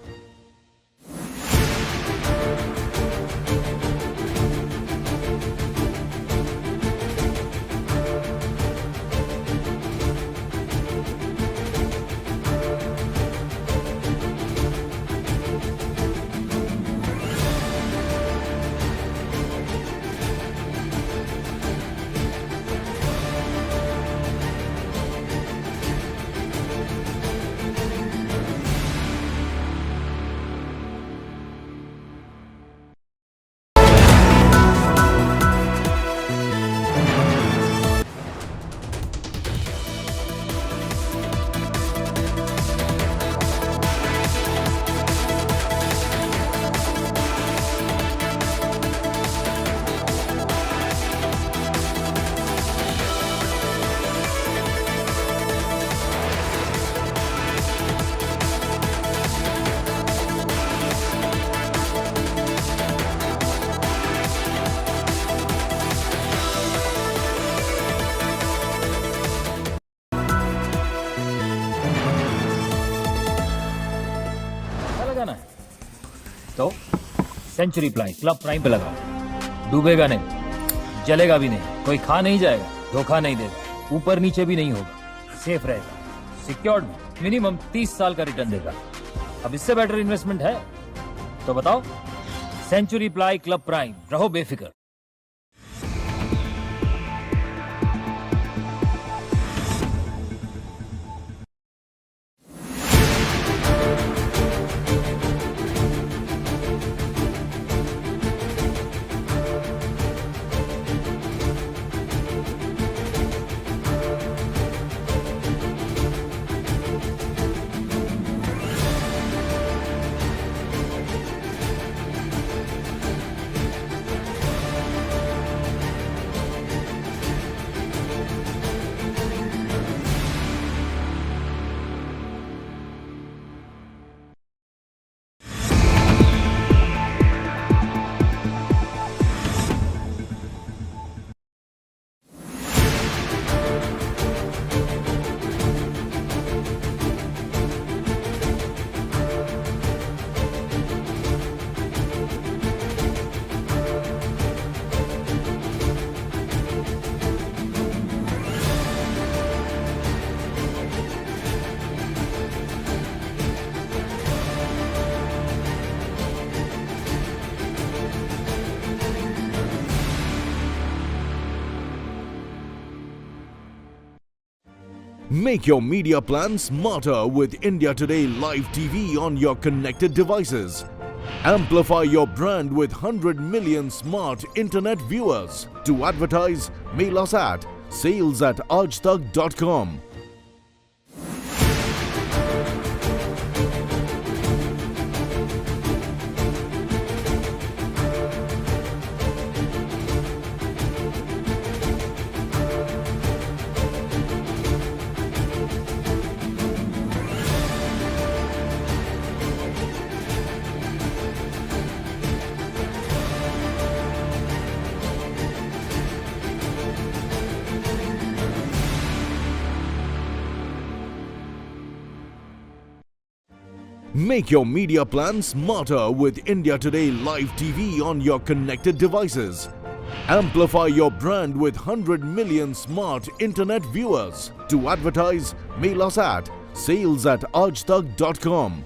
तो century ply club prime पे लगाओ, डूबेगा नहीं, जलेगा भी नहीं, कोई खा नहीं जाएगा, धोखा नहीं देगा, ऊपर नीचे भी नहीं होगा, सेफ रहेगा, सिक्योर्ड मिनिमम 30 साल का रिटर्न देगा। अब इससे बेटर इन्वेस्टमेंट है तो बताओ। सेंचुरी प्लाई क्लब प्राइम, रहो बेफिक्र। Make your media plan smarter with India Today Live TV on your connected devices. Amplify your brand with 100 million smart internet viewers. To advertise, mail us at sales@aajtak.com. Make your media plan smarter with India Today Live TV on your connected devices. Amplify your brand with 100 million smart internet viewers. To advertise, mail us at sales@aajtak.com.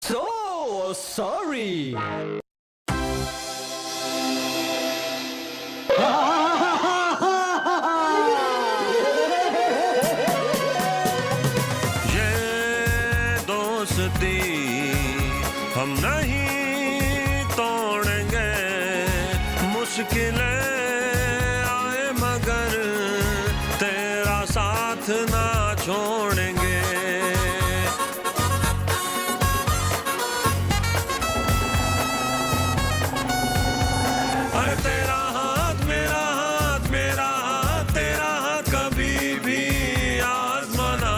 So sorry. दोस्ती हम नहीं तोड़ेंगे मुश्किलें आए मगर तेरा साथ ना छोड़ेंगे अरे तेरा हाथ मेरा हाथ मेरा हाथ तेरा हाथ कभी भी आजमाना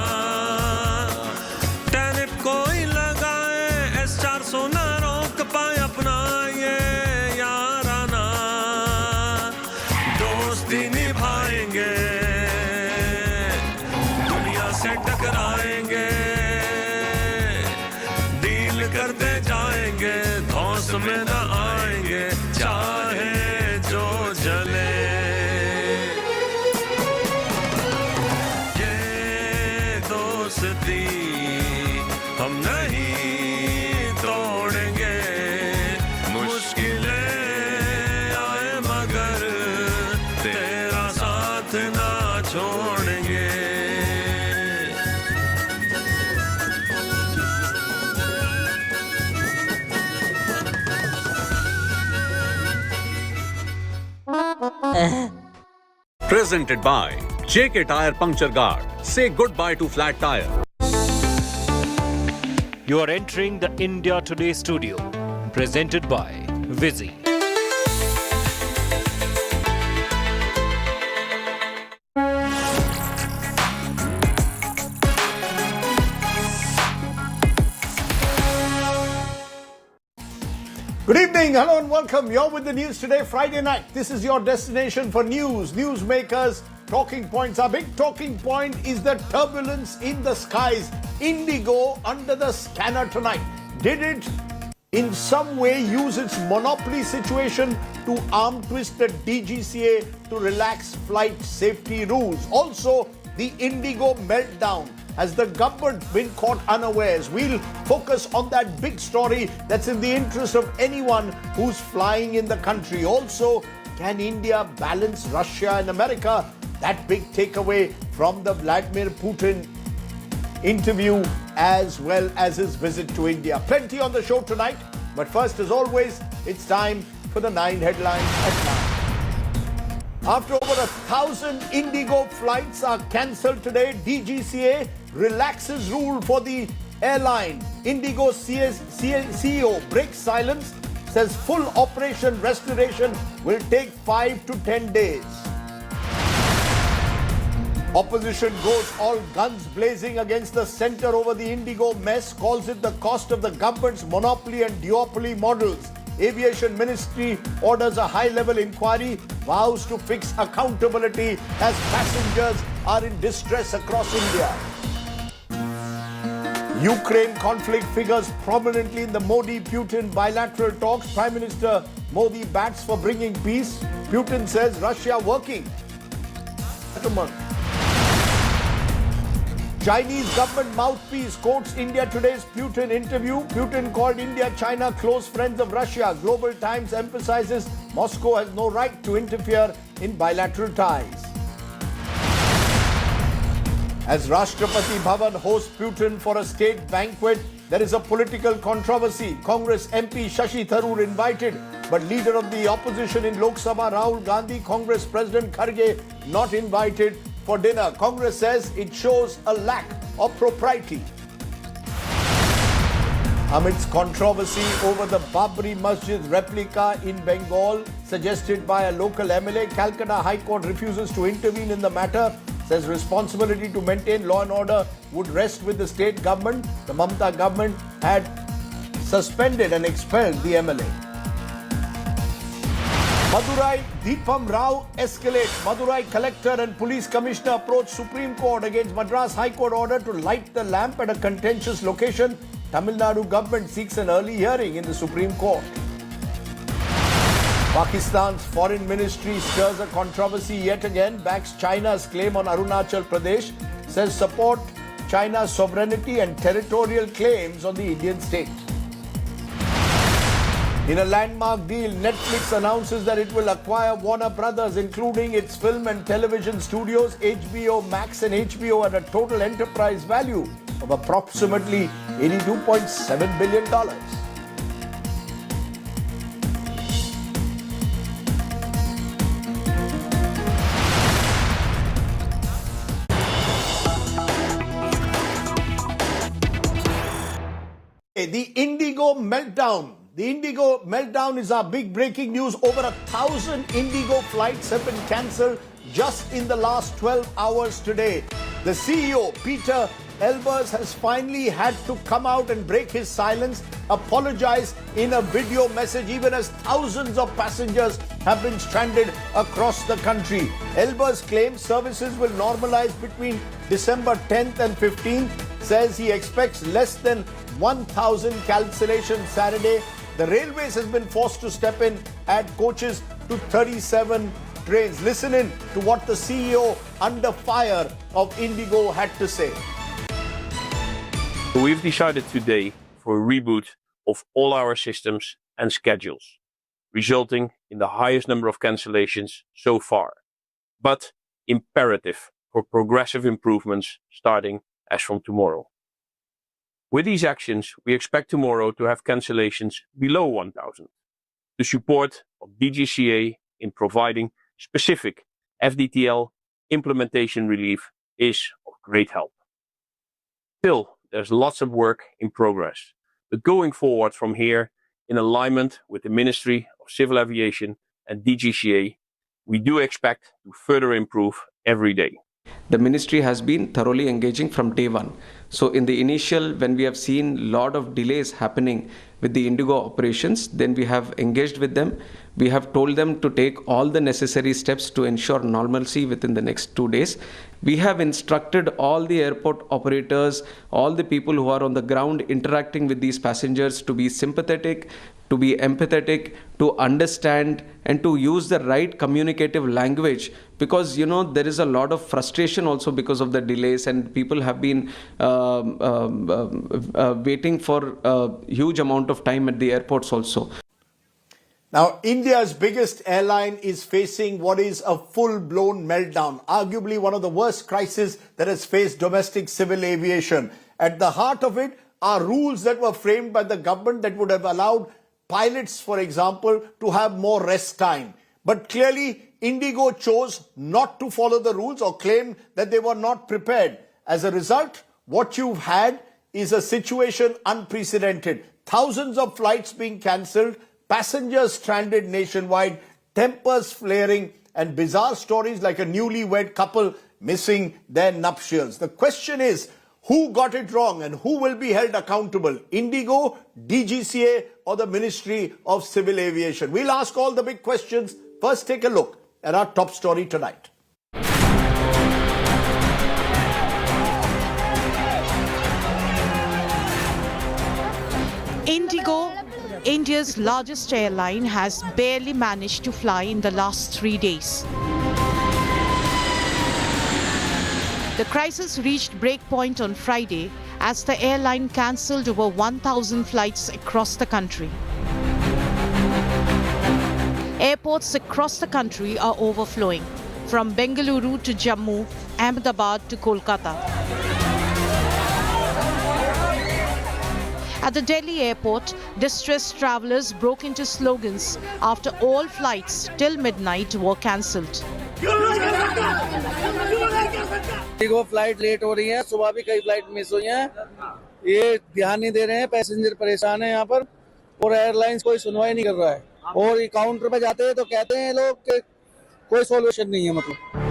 टैरिफ कोई लगाए S-400 ना रोक पाए अपना ये याराना दोस्ती निभाएंगे दुनिया से टकराएंगे डील करते जाएंगे धौंस में न आएंगे चाहे जो जले ये दोस्ती हम नहीं तोड़ेंगे मुश्किलें आए मगर तेरा साथ ना छोड़ेंगे Presented by JK Tire Puncture Guard. Say goodbye to flat tire. You are entering the India Today studio, presented by Visi. Good evening, hello and welcome. You're with the news today, Friday night. This is your destination for news, newsmakers, talking points. Our big talking point is the turbulence in the skies. IndiGo under the scanner tonight. Did it in some way use its monopoly situation to arm twist the DGCA to relax flight safety rules? Also, the IndiGo meltdown. Has the government been caught unawares? We'll focus on that big story that's in the interest of anyone who's flying in the country. Also, can India balance Russia and America? That big takeaway from the Vladimir Putin interview as well as his visit to India. Plenty on the show tonight. But first, as always, it's time for the 9 headlines at 9. After over 1,000 IndiGo flights are cancelled today, DGCA relaxes rule for the airline. IndiGo CEO breaks silence, says full operation restoration will take 5 to 10 days. Opposition goes all guns blazing against the centre over the IndiGo mess, calls it the cost of the government's monopoly and duopoly models. Aviation Ministry orders a high-level inquiry, vows to fix accountability as passengers are in distress across India. Ukraine conflict figures prominently in the Modi-Putin bilateral talks. Prime Minister Modi bats for bringing peace. Putin says Russia working. Chinese government mouthpiece quotes India Today's Putin interview. Putin called India, China close friends of Russia. Global Times emphasizes Moscow has no right to interfere in bilateral ties. As Rashtrapati Bhavan hosts Putin for a state banquet, there is a political controversy. Congress MP Shashi Tharoor invited, but leader of the opposition in Lok Sabha Rahul Gandhi, Congress President Kharge not invited for dinner. Congress says it shows a lack of propriety. Amidst controversy over the Babri Masjid replica in Bengal, suggested by a local MLA, Calcutta High Court refuses to intervene in the matter, says responsibility to maintain law and order would rest with the state government. The Mamata government had suspended and expelled the MLA. Madurai Deepam Rao escalates. Madurai collector and police commissioner approach Supreme Court against Madras High Court order to light the lamp at a contentious location. Tamil Nadu government seeks an early hearing in the Supreme Court. Pakistan's foreign ministry stirs a controversy yet again, backs China's claim on Arunachal Pradesh, says support China's sovereignty and territorial claims on the Indian state. In a landmark deal, Netflix announces that it will acquire Warner Brothers, including its film and television studios, HBO Max and HBO, at a total enterprise value of approximately $82.7 billion. The IndiGo meltdown. The IndiGo meltdown is our big breaking news. Over 1,000 IndiGo flights have been cancelled just in the last 12 hours today. The CEO, Peter Elbers, has finally had to come out and break his silence, apologize in a video message, even as thousands of passengers have been stranded across the country. Elbers claims services will normalize between December 10th and 15th, says he expects less than 1,000 cancellations Saturday. The Railways has been forced to step in, add coaches to 37 trains. Listen in to what the CEO under fire of IndiGo had to say. We've decided today for a reboot of all our systems and schedules, resulting in the highest number of cancellations so far, but imperative for progressive improvements starting as from tomorrow. With these actions, we expect tomorrow to have cancellations below 1,000. The support of DGCA in providing specific FDTL implementation relief is of great help. Still, there's lots of work in progress, but going forward from here, in alignment with the Ministry of Civil Aviation and DGCA, we do expect to further improve every day. The ministry has been thoroughly engaging from day one. So in the initial, when we have seen a lot of delays happening with the IndiGo operations, then we have engaged with them. We have told them to take all the necessary steps to ensure normalcy within the next 2 days. We have instructed all the airport operators, all the people who are on the ground interacting with these passengers to be sympathetic, to be empathetic, to understand and to use the right communicative language, because there is a lot of frustration also because of the delays, and people have been waiting for a huge amount of time at the airports also. Now, India's biggest airline is facing what is a full-blown meltdown, arguably one of the worst crises that has faced domestic civil aviation. At the heart of it are rules that were framed by the government that would have allowed pilots, for example, to have more rest time. But clearly, IndiGo chose not to follow the rules or claimed that they were not prepared. As a result, what you've had is a situation unprecedented. Thousands of flights being cancelled, passengers stranded nationwide, tempers flaring, and bizarre stories like a newlywed couple missing their nuptials. The question is, who got it wrong and who will be held accountable? IndiGo, DGCA, or the Ministry of Civil Aviation? We'll ask all the big questions. First, take a look at our top story tonight. IndiGo, India's largest airline, has barely managed to fly in the last 3 days. The crisis reached breakpoint on Friday as the airline cancelled over 1,000 flights across the country. Airports across the country are overflowing, from Bengaluru to Jammu, Ahmedabad to Kolkata. At the Delhi airport, distressed travellers broke into slogans after all flights till midnight were cancelled. IndiGo flight late हो रही है, सुबह भी कई flight miss हुई हैं। ये ध्यान नहीं दे रहे हैं, पैसेंजर परेशान हैं यहाँ पर, और एयरलाइंस कोई सुनवाई नहीं कर रहा है। और ये काउंटर पे जाते हैं तो कहते हैं लोग कि कोई सॉल्यूशन नहीं है मतलब।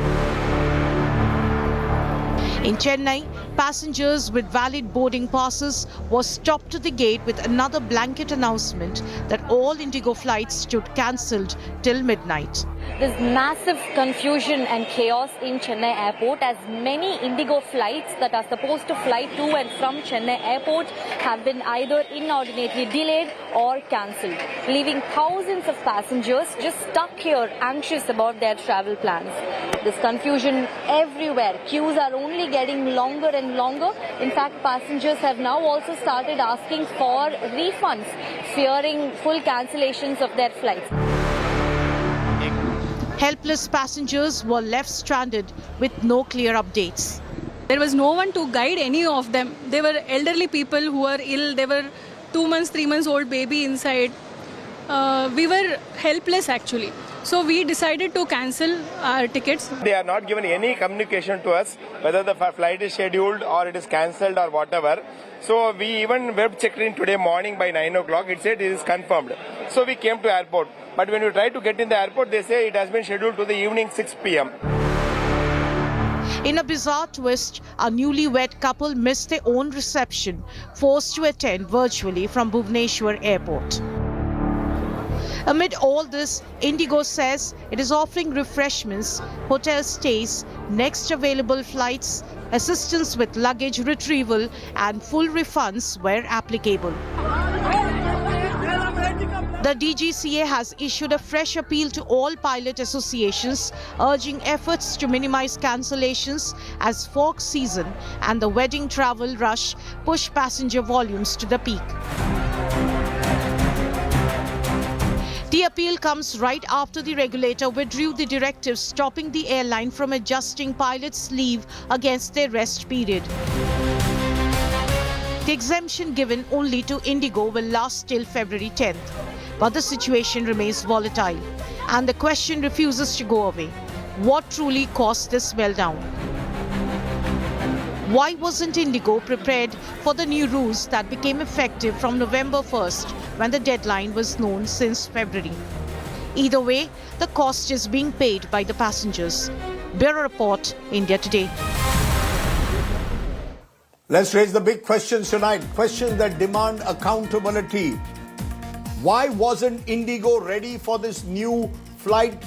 In Chennai, passengers with valid boarding passes were stopped at the gate with another blanket announcement that all IndiGo flights stood cancelled till midnight. There's massive confusion and chaos in Chennai airport as many IndiGo flights that are supposed to fly to and from Chennai airport have been either inordinately delayed or cancelled, leaving thousands of passengers just stuck here anxious about their travel plans. There's confusion everywhere. Queues are only getting longer and longer. In fact, passengers have now also started asking for refunds, fearing full cancellations of their flights. Helpless passengers were left stranded with no clear updates. There was no one to guide any of them. They were elderly people who were ill. They were 2 months, 3 months old baby inside. We were helpless actually. So we decided to cancel our tickets. They are not given any communication to us whether the flight is scheduled or it is cancelled or whatever. So we even web checked in today morning by 9 o'clock. It said it is confirmed. So we came to airport. But when we tried to get in the airport, they say it has been scheduled to the evening 6 p.m. In a bizarre twist, a newlywed couple missed their own reception, forced to attend virtually from Bhubaneswar airport. Amid all this, IndiGo says it is offering refreshments, hotel stays, next available flights, assistance with luggage retrieval and full refunds where applicable. The DGCA has issued a fresh appeal to all pilot associations, urging efforts to minimize cancellations as fog season and the wedding travel rush push passenger volumes to the peak. The appeal comes right after the regulator withdrew the directive stopping the airline from adjusting pilots' leave against their rest period. The exemption given only to IndiGo will last till February 10th. But the situation remains volatile and the question refuses to go away. What truly caused this meltdown? Why wasn't IndiGo prepared for the new rules that became effective from November 1st when the deadline was known since February? Either way, the cost is being paid by the passengers. Bureau Report, India Today. Let's raise the big questions tonight. Questions that demand accountability. Why wasn't IndiGo ready for this new flight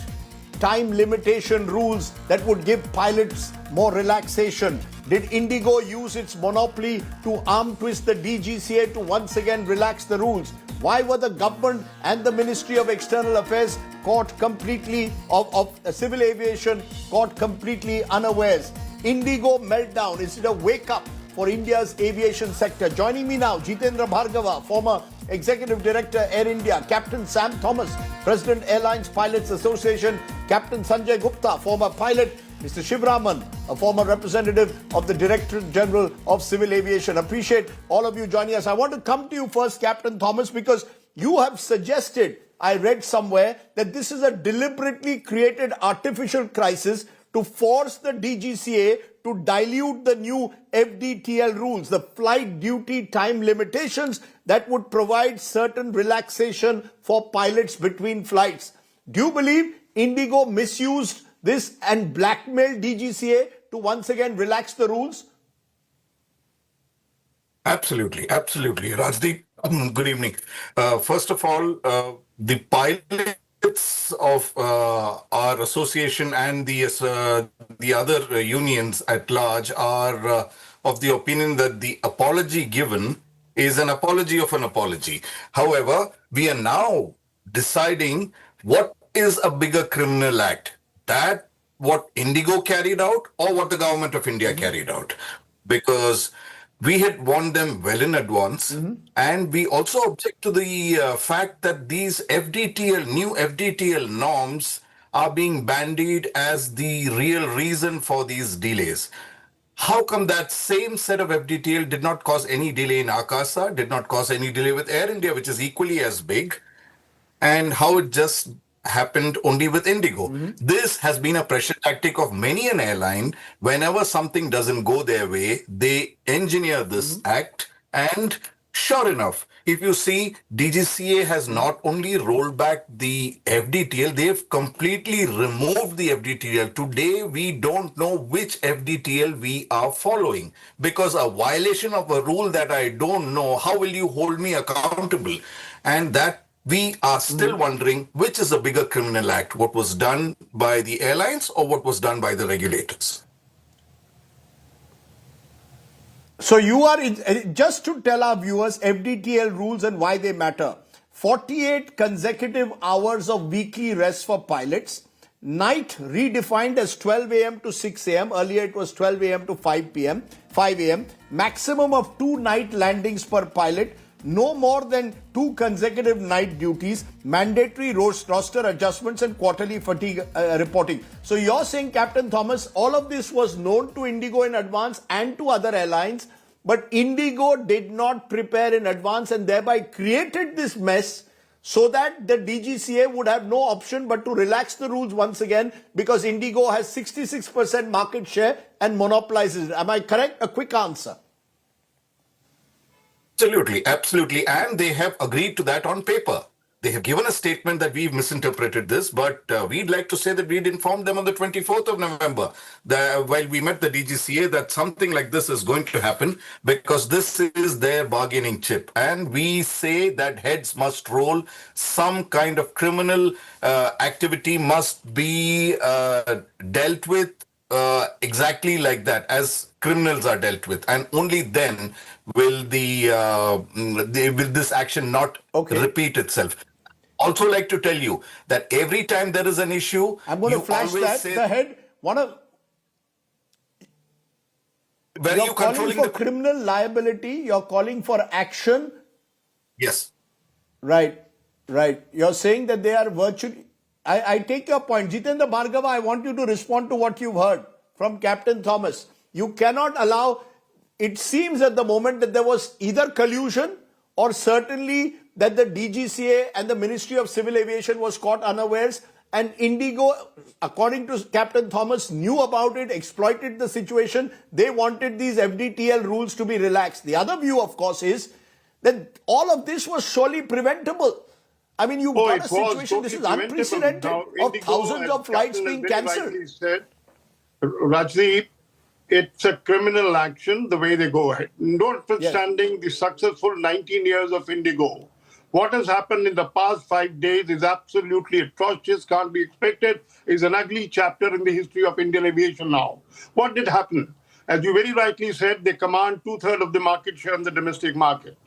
time limitation rules that would give pilots more relaxation? Did IndiGo use its monopoly to arm twist the DGCA to once again relax the rules? Why were the government and the Ministry of External Affairs caught completely, of civil aviation, caught completely unawares? IndiGo meltdown, is it a wake-up for India's aviation sector? Joining me now, Jitendra Bhargava, former Executive Director, Air India; Captain Sam Thomas, President, Airlines Pilots Association; Captain Sanjay Gupta, former pilot; Mr. Shivraman, a former representative of the Director General of Civil Aviation. Appreciate all of you joining us. I want to come to you first, Captain Thomas, because you have suggested, I read somewhere, that this is a deliberately created artificial crisis to force the DGCA to dilute the new FDTL rules, the flight duty time limitations that would provide certain relaxation for pilots between flights. Do you believe IndiGo misused this and blackmailed DGCA to once again relax the rules? Absolutely, absolutely. Rajdeep, good evening. First of all, the pilots of our association and the other unions at large are of the opinion that the apology given is an apology of an apology. However, we are now deciding what is a bigger criminal act, that what IndiGo carried out or what the government of India carried out, because we had warned them well in advance, and we also object to the fact that these new FDTL norms are being bandied as the real reason for these delays. How come that same set of FDTL did not cause any delay in Akasa, did not cause any delay with Air India, which is equally as big, and how it just happened only with IndiGo? This has been a pressure tactic of many an airline. Whenever something doesn't go their way, they engineer this act, and sure enough, if you see, DGCA has not only rolled back the FDTL, they've completely removed the FDTL. Today, we don't know which FDTL we are following, because a violation of a rule that I don't know, how will you hold me accountable? And that we are still wondering which is a bigger criminal act, what was done by the airlines or what was done by the regulators. So you are, just to tell our viewers, FDTL rules and why they matter. 48 consecutive hours of weekly rest for pilots. Night redefined as 12 a.m. to 6 a.m. Earlier it was 12 a.m. to 5 a.m. Maximum of 2 night landings per pilot. no more than 2 consecutive night duties, mandatory roster adjustments and quarterly fatigue reporting. So you're saying, Captain Thomas, all of this was known to IndiGo in advance and to other airlines, but IndiGo did not prepare in advance and thereby created this mess so that the DGCA would have no option but to relax the rules once again because IndiGo has 66% market share and monopolizes it. Am I correct? A quick answer. Absolutely, absolutely. And they have agreed to that on paper. They have given a statement that we've misinterpreted this, but we'd like to say that we'd informed them on the 24th of November, while we met the DGCA, that something like this is going to happen because this is their bargaining chip. And we say that heads must roll, some kind of criminal activity must be dealt with exactly like that, as criminals are dealt with, and only then will will this action not repeat itself. Also, like to tell you that every time there is an issue, I'm going to flash that. The head, you're calling for criminal liability. You're calling for action. Yes. Right. You're saying that they are virtually. I take your point. Jitendra Bhargava, I want you to respond to what you've heard from Captain Thomas. You cannot allow, it seems at the moment that there was either collusion or certainly that the DGCA and the Ministry of Civil Aviation was caught unawares, and IndiGo, according to Captain Thomas, knew about it, exploited the situation. They wanted these FDTL rules to be relaxed. The other view, of course, is that all of this was surely preventable. I mean, you've got a situation, this is unprecedented, of thousands of flights being cancelled. Rajdeep, it's a criminal action the way they go ahead. Notwithstanding the successful 19 years of IndiGo, what has happened in the past 5 days is absolutely atrocious, can't be expected, is an ugly chapter in the history of Indian aviation now. What did happen? As you very rightly said, they command 2/3 of the market share in the domestic market.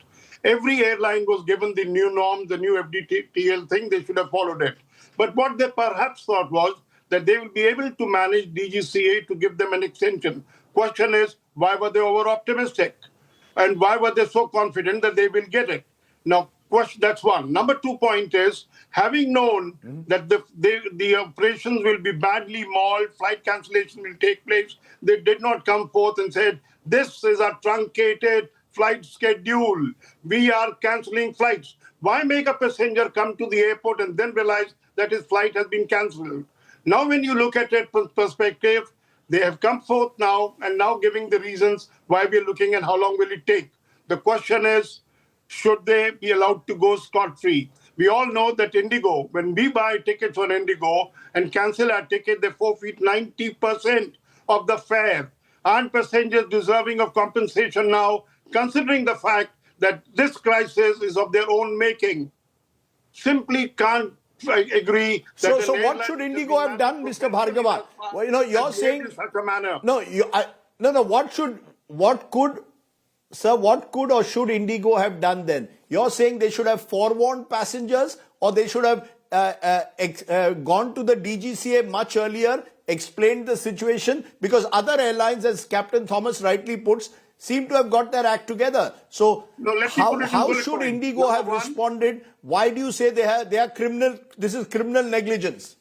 Every airline was given the new norm, the new FDTL thing, they should have followed it. But what they perhaps thought was that they will be able to manage DGCA to give them an extension. Question is, why were they over-optimistic? And why were they so confident that they will get it? Now, that's one. Number 2 point is, having known that the operations will be badly mauled, flight cancellation will take place, they did not come forth and said, this is a truncated flight schedule. We are cancelling flights. Why make a passenger come to the airport and then realize that his flight has been cancelled? Now, when you look at it from perspective, they have come forth now and now giving the reasons why we're looking and how long will it take. The question is, should they be allowed to go scot-free? We all know that IndiGo, when we buy tickets on IndiGo and cancel our ticket, they forfeit 90% of the fare. Aren't passengers deserving of compensation now, considering the fact that this crisis is of their own making? Simply can't agree. That so what should IndiGo have done, Mr. Bhargava? Well, you're saying in such a manner. What could or should IndiGo have done then? You're saying they should have forewarned passengers, or they should have gone to the DGCA much earlier, explained the situation, because other airlines, as Captain Thomas rightly puts, seem to have got their act together. So how should IndiGo have responded? Why do you say they are criminal? This is criminal negligence.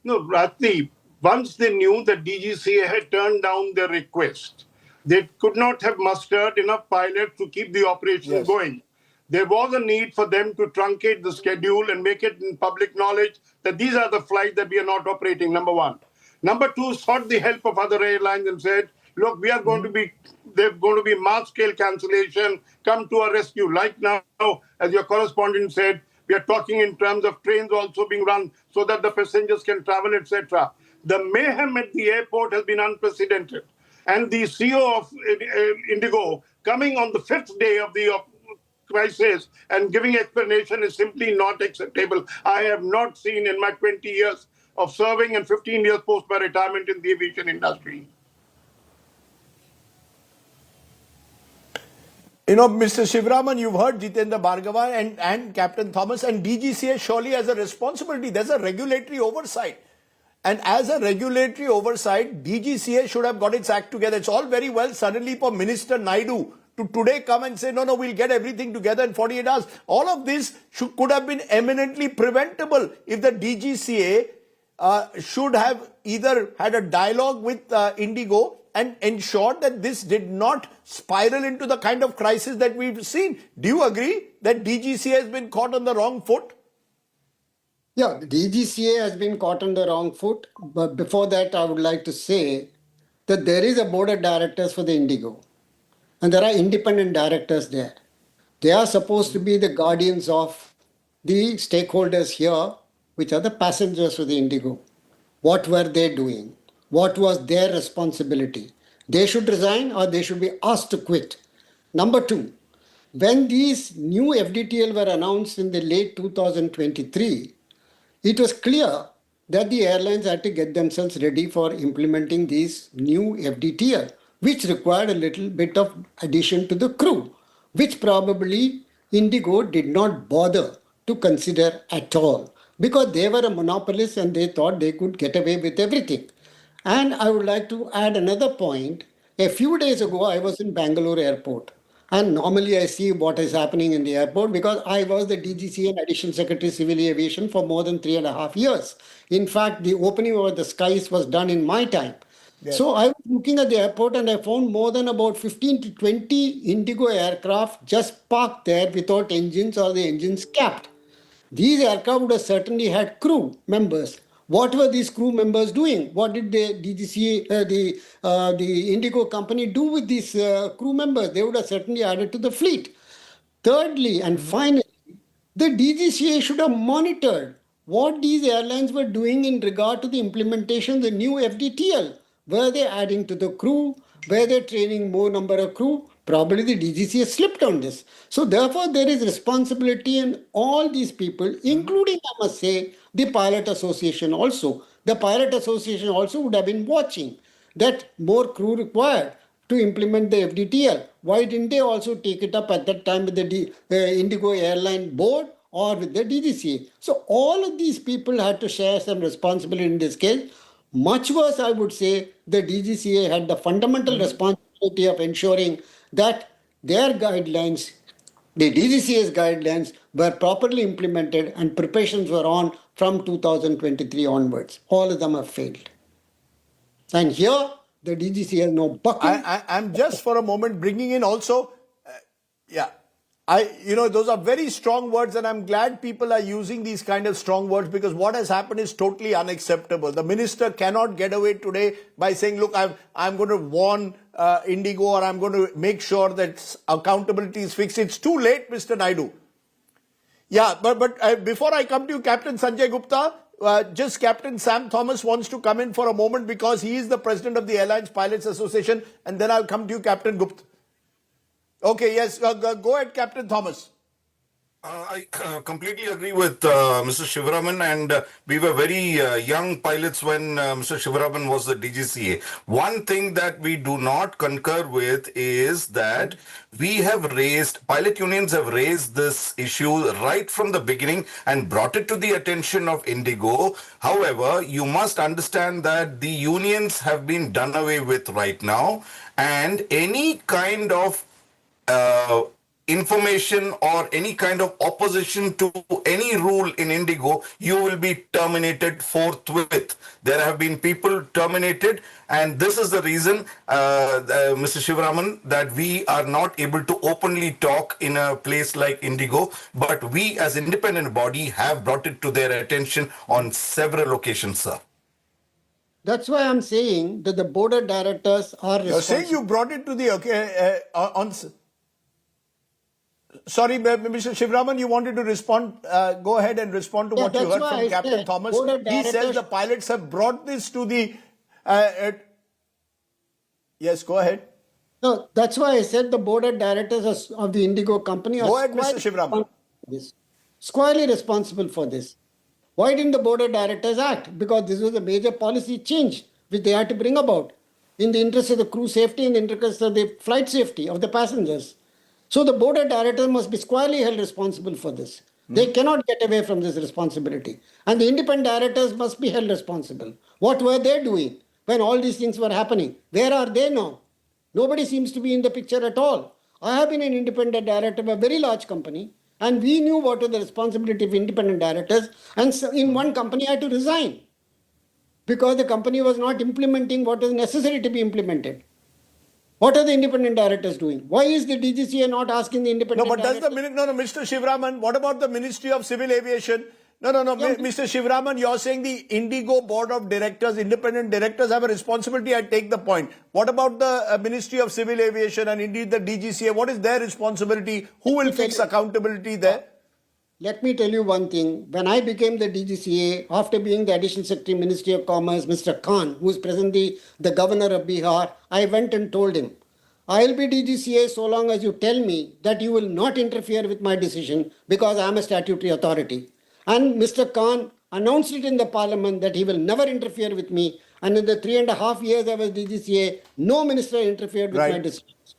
No, Ratni, once they knew that DGCA had turned down their request, they could not have mustered enough pilots to keep the operation going. There was a need for them to truncate the schedule and make it in public knowledge that these are the flights that we are not operating, number one. Number two, sought the help of other airlines and said, look, we are going to be, there's going to be mass-scale cancellation, come to our rescue. Like now, as your correspondent said, we are talking in terms of trains also being run so that the passengers can travel, etc. The mayhem at the airport has been unprecedented. And the CEO of IndiGo coming on the 5th day of the crisis and giving explanation is simply not acceptable. I have not seen in my 20 years of serving and 15 years post my retirement in the aviation industry. Mr. Shivraman, you've heard Jitendra Bhargava and Captain Thomas, and DGCA surely has a responsibility. There's a regulatory oversight. And as a regulatory oversight, DGCA should have got its act together. It's all very well suddenly for Minister Naidu to today come and say, no, we'll get everything together in 48 hours. All of this could have been eminently preventable if the DGCA should have either had a dialogue with IndiGo and ensured that this did not spiral into the kind of crisis that we've seen. Do you agree that DGCA has been caught on the wrong foot? Yeah, the DGCA has been caught on the wrong foot. But before that, I would like to say that there is a board of directors for the IndiGo. And there are independent directors there. They are supposed to be the guardians of the stakeholders here, which are the passengers for the IndiGo. What were they doing? What was their responsibility? They should resign or they should be asked to quit. Number two, when these new FDTL were announced in the late 2023, it was clear that the airlines had to get themselves ready for implementing these new FDTL, which required a little bit of addition to the crew, which probably IndiGo did not bother to consider at all, because they were a monopolist and they thought they could get away with everything. And I would like to add another point. A few days ago, I was in Bangalore airport. And normally I see what is happening in the airport because I was the DGCA and Additional Secretary Civil Aviation for more than 3.5 years. In fact, the opening of the skies was done in my time. Yes. So I was looking at the airport and I found more than about 15 to 20 IndiGo aircraft just parked there without engines or the engines capped. These aircraft would have certainly had crew members. What were these crew members doing? What did the DGCA, the IndiGo company do with these crew members? They would have certainly added to the fleet. Thirdly and finally, the DGCA should have monitored what these airlines were doing in regard to the implementation of the new FDTL. Were they adding to the crew? Were they training more number of crew? Probably the DGCA slipped on this. So therefore, there is responsibility in all these people, including, I must say, the Pilot Association also. The Pilot Association also would have been watching that more crew required to implement the FDTL. Why didn't they also take it up at that time with the IndiGo airline board or with the DGCA? So all of these people had to share some responsibility in this case. Much worse, I would say, the DGCA had the fundamental responsibility of ensuring that their guidelines, the DGCA's guidelines, were properly implemented and preparations were on from 2023 onwards. All of them have failed. And here, the DGCA has no buckle. I'm just for a moment bringing in also, those are very strong words, and I'm glad people are using these kind of strong words because what has happened is totally unacceptable. The minister cannot get away today by saying, look, I'm going to warn IndiGo or I'm going to make sure that accountability is fixed. It's too late, Mr. Naidu. Yeah, but before I come to you, Captain Sanjay Gupta, just Captain Sam Thomas wants to come in for a moment because he is the president of the Airlines Pilots Association, and then I'll come to you, Captain Gupta. Okay, yes, go ahead, Captain Thomas. I completely agree with Mr. Shivaraman, and we were very young pilots when Mr. Shivaraman was the DGCA. One thing that we do not concur with is that pilot unions have raised this issue right from the beginning and brought it to the attention of IndiGo. However, you must understand that the unions have been done away with right now, and any kind of information or any kind of opposition to any rule in IndiGo, you will be terminated forthwith. There have been people terminated, and this is the reason, Mr. Shivaraman, that we are not able to openly talk in a place like IndiGo, but we as independent body have brought it to their attention on several occasions, sir. That's why I'm saying that the board of directors are responsible. You're saying you brought it to the, Sorry, Mr. Shivaraman, you wanted to respond. Go ahead and respond to what you heard from Captain Thomas. He says the pilots have brought this to the... Yes, go ahead. No, that's why I said the board of directors of the IndiGo company are squarely responsible for this. Why didn't the board of directors act? Because this was a major policy change which they had to bring about in the interest of the crew safety, in the interest of the flight safety of the passengers. So the board of directors must be squarely held responsible for this. They cannot get away from this responsibility. And the independent directors must be held responsible. What were they doing when all these things were happening? Where are they now? Nobody seems to be in the picture at all. I have been an independent director of a very large company, and we knew what was the responsibility of independent directors. And so in one company, I had to resign because the company was not implementing what was necessary to be implemented. What are the independent directors doing? Why is the DGCA not asking the independent directors? Mr. Shivraman, what about the Ministry of Civil Aviation? Mr. Shivraman, you're saying the IndiGo board of directors, independent directors have a responsibility. I take the point. What about the Ministry of Civil Aviation and indeed the DGCA? What is their responsibility? Who will fix accountability there? Let me tell you one thing. When I became the DGCA, after being the Additional Secretary Ministry of Commerce, Mr. Khan, who is presently the governor of Bihar, I went and told him, I'll be DGCA so long as you tell me that you will not interfere with my decision because I am a statutory authority. And Mr. Khan announced it in the parliament that he will never interfere with me. And in the 3.5 years I was DGCA, no minister interfered with my decisions.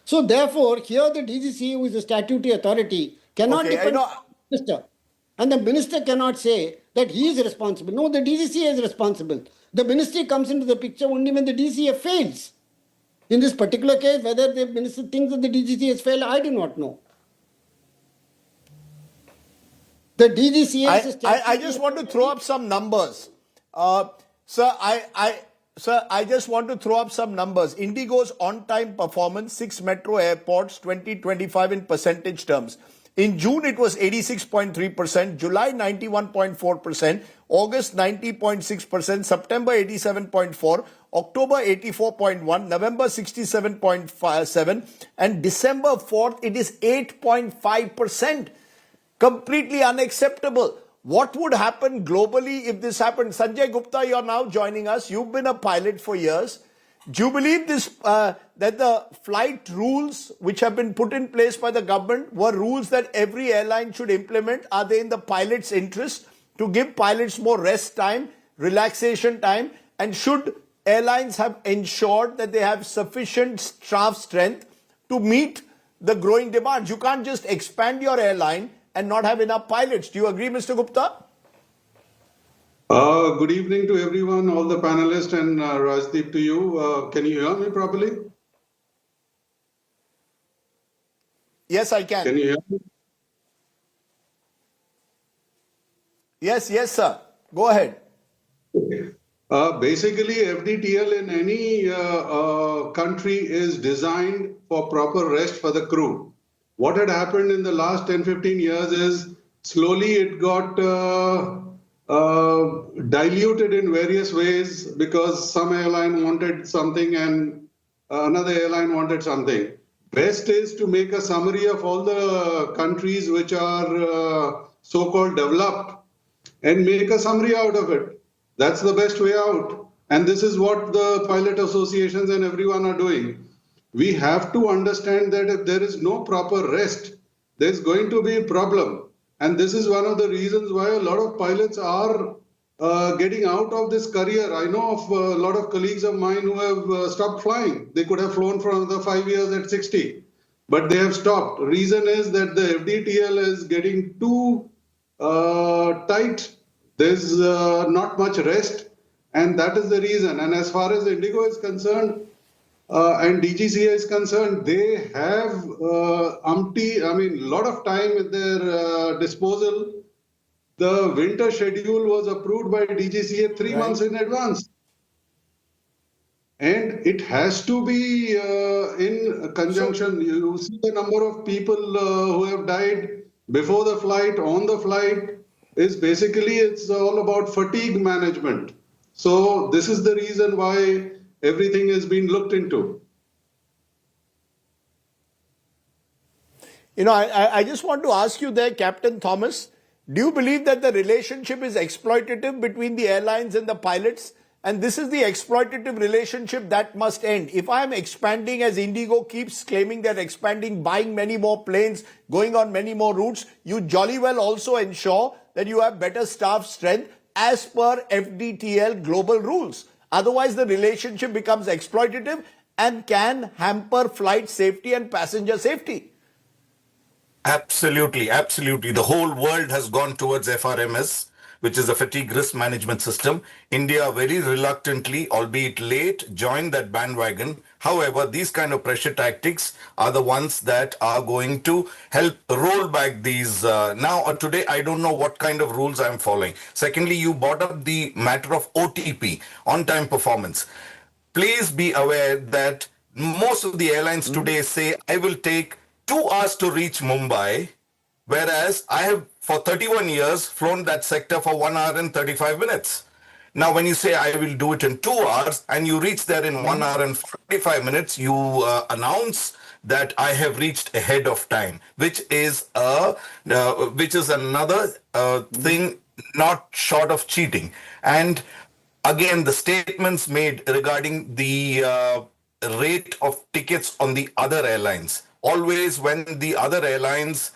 So therefore, here the DGCA, who is a statutory authority, cannot depend on the minister. And the minister cannot say that he is responsible. No, the DGCA is responsible. The ministry comes into the picture only when the DGCA fails. In this particular case, whether the minister thinks that the DGCA has failed, I do not know. The DGCA is I just want to throw up some numbers. Sir, I just want to throw up some numbers. IndiGo's on-time performance, 6 metro airports, 2025 in percentage terms. In June, it was 86.3%, July 91.4%, August 90.6%, September 87.4%, October 84.1%, November 67.7%, and December 4th, it is 8.5%. Completely unacceptable. What would happen globally if this happened? Sanjay Gupta, you're now joining us. You've been a pilot for years. Do you believe this that the flight rules which have been put in place by the government were rules that every airline should implement? Are they in the pilot's interest to give pilots more rest time, relaxation time? And should airlines have ensured that they have sufficient staff strength to meet the growing demand? You can't just expand your airline and not have enough pilots. Do you agree, Mr. Gupta? Good evening to everyone, all the panelists, and Rajdeep to you. Can you hear me properly? Yes, I can. Can you hear me? Yes, sir. Go ahead. Okay. Basically, FDTL in any country is designed for proper rest for the crew. What had happened in the last 10-15 years is slowly it got diluted in various ways because some airline wanted something and another airline wanted something. Best is to make a summary of all the countries which are so-called developed and make a summary out of it. That's the best way out. And this is what the pilot associations and everyone are doing. We have to understand that if there is no proper rest, there's going to be a problem. And this is one of the reasons why a lot of pilots are getting out of this career. I know of a lot of colleagues of mine who have stopped flying. They could have flown for another 5 years at 60, but they have stopped. Reason is that the FDTL is getting too tight. There's not much rest, and that is the reason. And as far as IndiGo is concerned, and DGCA is concerned, they have a lot of time at their disposal. The winter schedule was approved by DGCA 3 months in advance. And it has to be in conjunction. You see the number of people who have died before the flight, on the flight, is basically, it's all about fatigue management. So this is the reason why everything is being looked into. I just want to ask you there, Captain Thomas, do you believe that the relationship is exploitative between the airlines and the pilots? And this is the exploitative relationship that must end. If I am expanding, as IndiGo keeps claiming they're expanding, buying many more planes, going on many more routes, you jolly well also ensure that you have better staff strength as per FDTL global rules. Otherwise, the relationship becomes exploitative and can hamper flight safety and passenger safety. Absolutely. The whole world has gone towards FRMS. which is a fatigue risk management system. India very reluctantly, albeit late, joined that bandwagon. However, these kind of pressure tactics are the ones that are going to help roll back these. Now, today, I don't know what kind of rules I'm following. Secondly, you brought up the matter of OTP, on-time performance. Please be aware that most of the airlines today say, I will take 2 hours to reach Mumbai, whereas I have, for 31 years, flown that sector for 1 hour and 35 minutes. Now, when you say I will do it in 2 hours and you reach there in 1 hour and 45 minutes, you announce that I have reached ahead of time, which is another thing not short of cheating. And again, the statements made regarding the rate of tickets on the other airlines. Always when the other airlines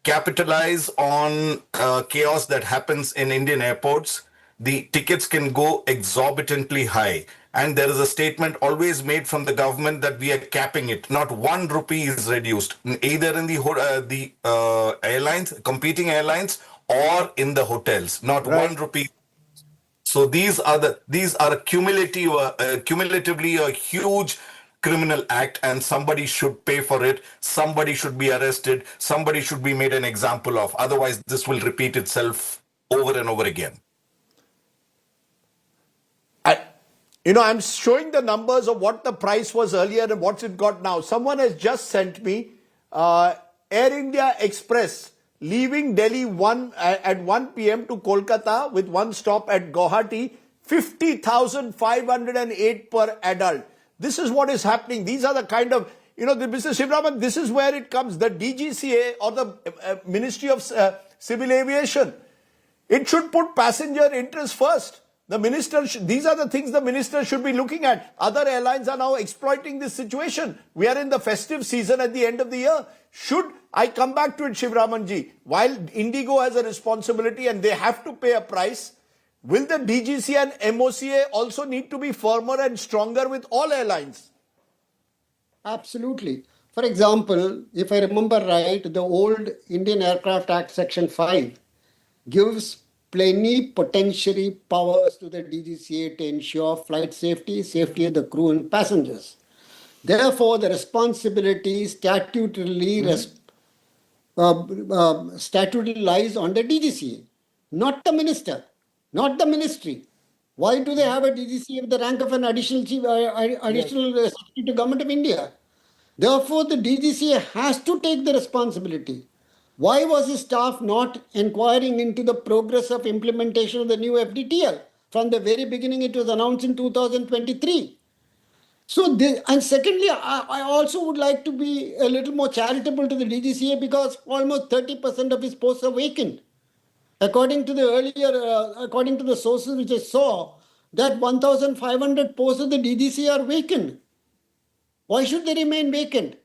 capitalize on chaos that happens in Indian airports, the tickets can go exorbitantly high. And there is a statement always made from the government that we are capping it. Not 1 rupee is reduced, either in the airlines, competing airlines, or in the hotels. Not 1 rupee. So these are cumulatively a huge criminal act, and somebody should pay for it. Somebody should be arrested. Somebody should be made an example of. Otherwise, this will repeat itself over and over again. I'm showing the numbers of what the price was earlier and what's it got now. Someone has just sent me Air India Express leaving Delhi at 1 p.m. to Kolkata with one stop at Guwahati, 50,508 per adult. This is what is happening. These are the kind of, Mr. Shivraman, this is where it comes. The DGCA or the Ministry of Civil Aviation, it should put passenger interests first. The minister, these are the things the minister should be looking at. Other airlines are now exploiting this situation. We are in the festive season at the end of the year. I come back to it, Shivramanji, while IndiGo has a responsibility and they have to pay a price, will the DGCA and MOCA also need to be firmer and stronger with all airlines? Absolutely. For example, if I remember right, the old Indian Aircraft Act Section 5 gives plenipotentiary powers to the DGCA to ensure flight safety, safety of the crew and passengers. Therefore, the responsibility statutorily lies on the DGCA, not the minister, not the ministry. Why do they have a DGCA with the rank of an additional secretary to Government of India? Therefore, the DGCA has to take the responsibility. Why was his staff not inquiring into the progress of implementation of the new FDTL? From the very beginning, it was announced in 2023. And secondly, I also would like to be a little more charitable to the DGCA because almost 30% of his posts are vacant. According to the sources which I saw, that 1,500 posts of the DGCA are vacant. Why should they remain vacant?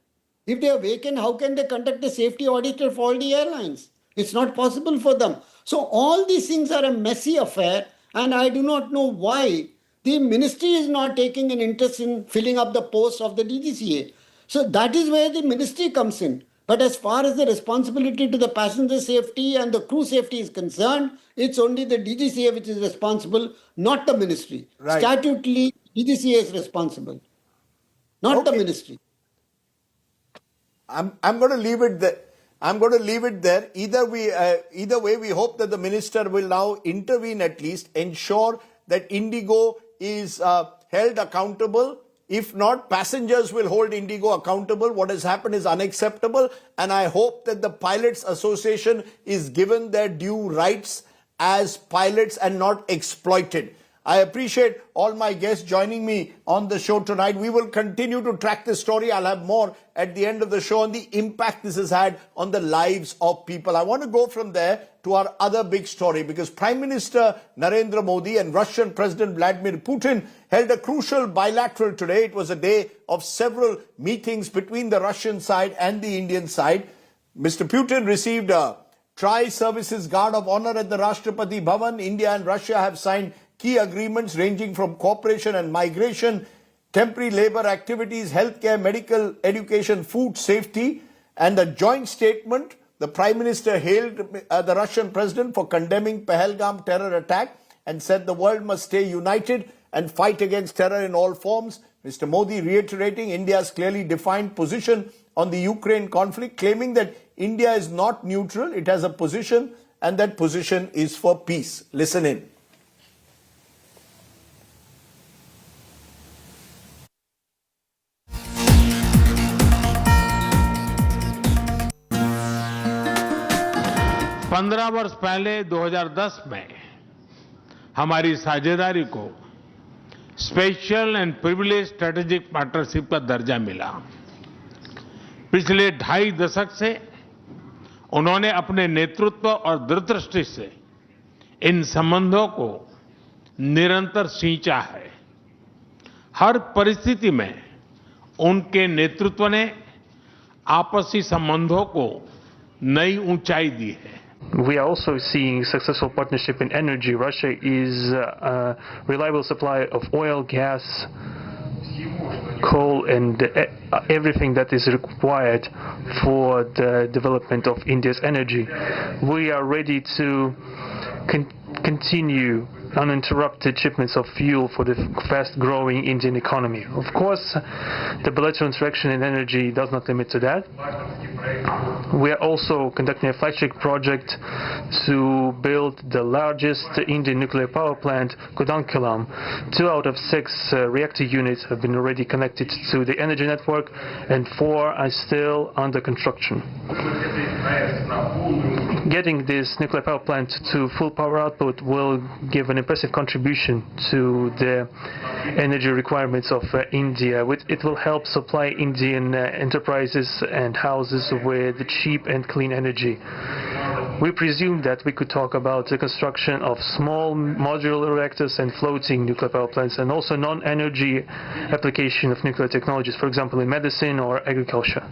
If they are vacant, how can they conduct a safety audit for all the airlines? It's not possible for them. So all these things are a messy affair, and I do not know why the ministry is not taking an interest in filling up the posts of the DGCA. So that is where the ministry comes in. But as far as the responsibility to the passenger safety and the crew safety is concerned, it's only the DGCA which is responsible, not the ministry. Right. Statutorily, DGCA is responsible, not the ministry. I'm going to leave it there. Either way, we hope that the minister will now intervene, at least ensure that IndiGo is held accountable. If not, passengers will hold IndiGo accountable. What has happened is unacceptable, and I hope that the Pilots Association is given their due rights as pilots and not exploited. I appreciate all my guests joining me on the show tonight. We will continue to track this story. I'll have more at the end of the show on the impact this has had on the lives of people. I want to go from there to our other big story because Prime Minister Narendra Modi and Russian President Vladimir Putin held a crucial bilateral today. It was a day of several meetings between the Russian side and the Indian side. Mr. Putin received a Tri-Services Guard of Honor at the Rashtrapati Bhavan. India and Russia have signed key agreements ranging from cooperation and migration, temporary labor activities, healthcare, medical education, food safety, and a joint statement The Prime Minister hailed the Russian President for condemning Pahalgam terror attack and said the world must stay united and fight against terror in all forms. Mr. Modi reiterating India's clearly defined position on the Ukraine conflict, claiming that India is not neutral, it has a position, and that position is for peace. Listen in. पंद्रह वर्ष पहले 2010 में हमारी साझेदारी को special and privilege strategic partnership का दर्जा मिला। पिछले 2.5 दशक से उन्होंने अपने नेतृत्व और दूरदृष्टि से इन संबंधों को निरंतर सींचा है। हर परिस्थिति में उनके नेतृत्व ने आपसी संबंधों को नई ऊंचाई दी है। We are also seeing successful partnership in energy. Russia is a reliable supplier of oil, gas, coal, and everything that is required for the development of India's energy. We are ready to continue uninterrupted shipments of fuel for the fast-growing Indian economy. Of course, the bilateral interaction in energy does not limit to that. We are also conducting a flagship project to build the largest Indian nuclear power plant, Kudankulam. 2 out of 6 reactor units have been already connected to the energy network, and 4 are still under construction. Getting this nuclear power plant to full power output will give an impressive contribution to the energy requirements of India. It will help supply Indian enterprises and houses with cheap and clean energy. We presume that we could talk about the construction of small modular reactors and floating nuclear power plants, and also non-energy application of nuclear technologies, for example, in medicine or agriculture.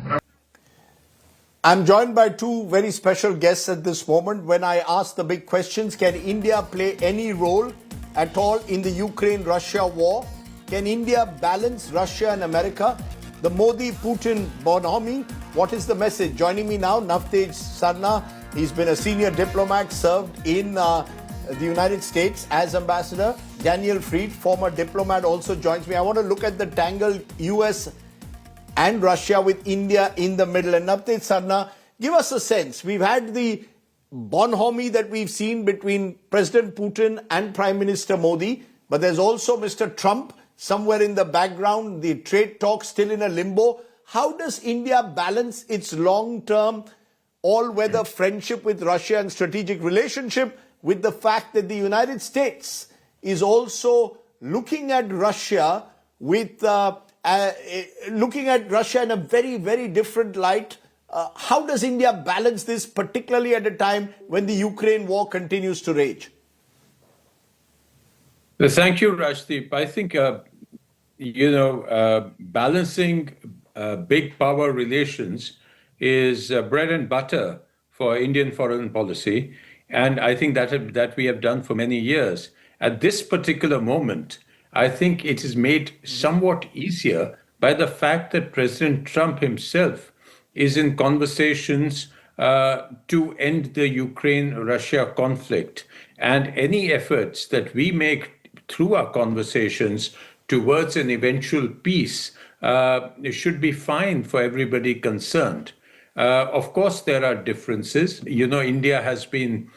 I'm joined by 2 very special guests at this moment. When I ask the big questions, can India play any role at all in the Ukraine-Russia war? Can India balance Russia and America? The Modi-Putin bonhomie, what is the message? Joining me now, Navtej Sarna. He's been a senior diplomat, served in the United States as ambassador. Daniel Fried, former diplomat, also joins me. I want to look at the tangle US and Russia with India in the middle. And Navtej Sarna, give us a sense. We've had the bonhomie that we've seen between President Putin and Prime Minister Modi, but there's also Mr. Trump somewhere in the background, the trade talks still in a limbo. How does India balance its long-term all-weather friendship with Russia and strategic relationship with the fact that the United States is also looking at Russia with looking at Russia in a very, very different light? How does India balance this, particularly at a time when the Ukraine war continues to rage? Thank you, Rajdeep. I think, balancing big power relations is bread and butter for Indian foreign policy. And I think that we have done for many years. At this particular moment, I think it is made somewhat easier by the fact that President Trump himself is in conversations to end the Ukraine-Russia conflict. And any efforts that we make through our conversations towards an eventual peace should be fine for everybody concerned. Of course, there are differences. India has been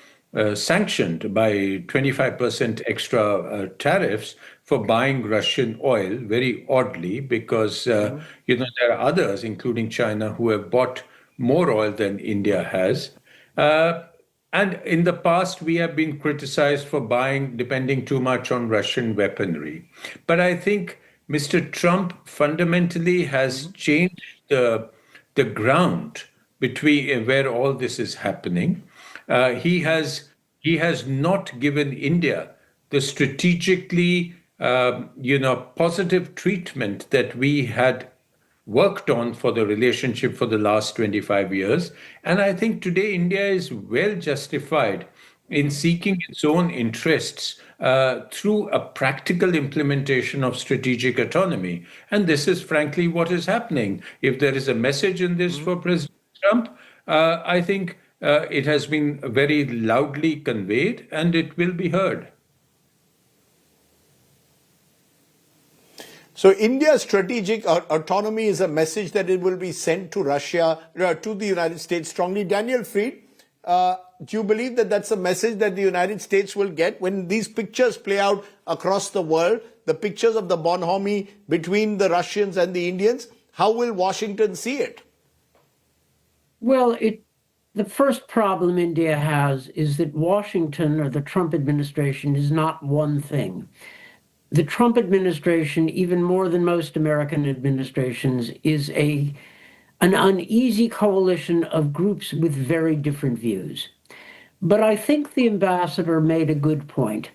sanctioned by 25% extra tariffs for buying Russian oil, very oddly, because there are others, including China, who have bought more oil than India has. And in the past, we have been criticized for depending too much on Russian weaponry. But I think Mr. Trump fundamentally has changed the ground between where all this is happening. He has not given India the strategically positive treatment that we had worked on for the relationship for the last 25 years. And I think today India is well justified in seeking its own interests through a practical implementation of strategic autonomy. And this is frankly what is happening. If there is a message in this for President Trump, I think it has been very loudly conveyed and it will be heard. So India's strategic autonomy is a message that it will be sent to Russia, to the United States strongly. Daniel Fried, do you believe that that's a message that the United States will get when these pictures play out across the world, the pictures of the bonhomie between the Russians and the Indians? How will Washington see it? Well, the first problem India has is that Washington or the Trump administration is not one thing. The Trump administration, even more than most American administrations, is an uneasy coalition of groups with very different views. But I think the ambassador made a good point.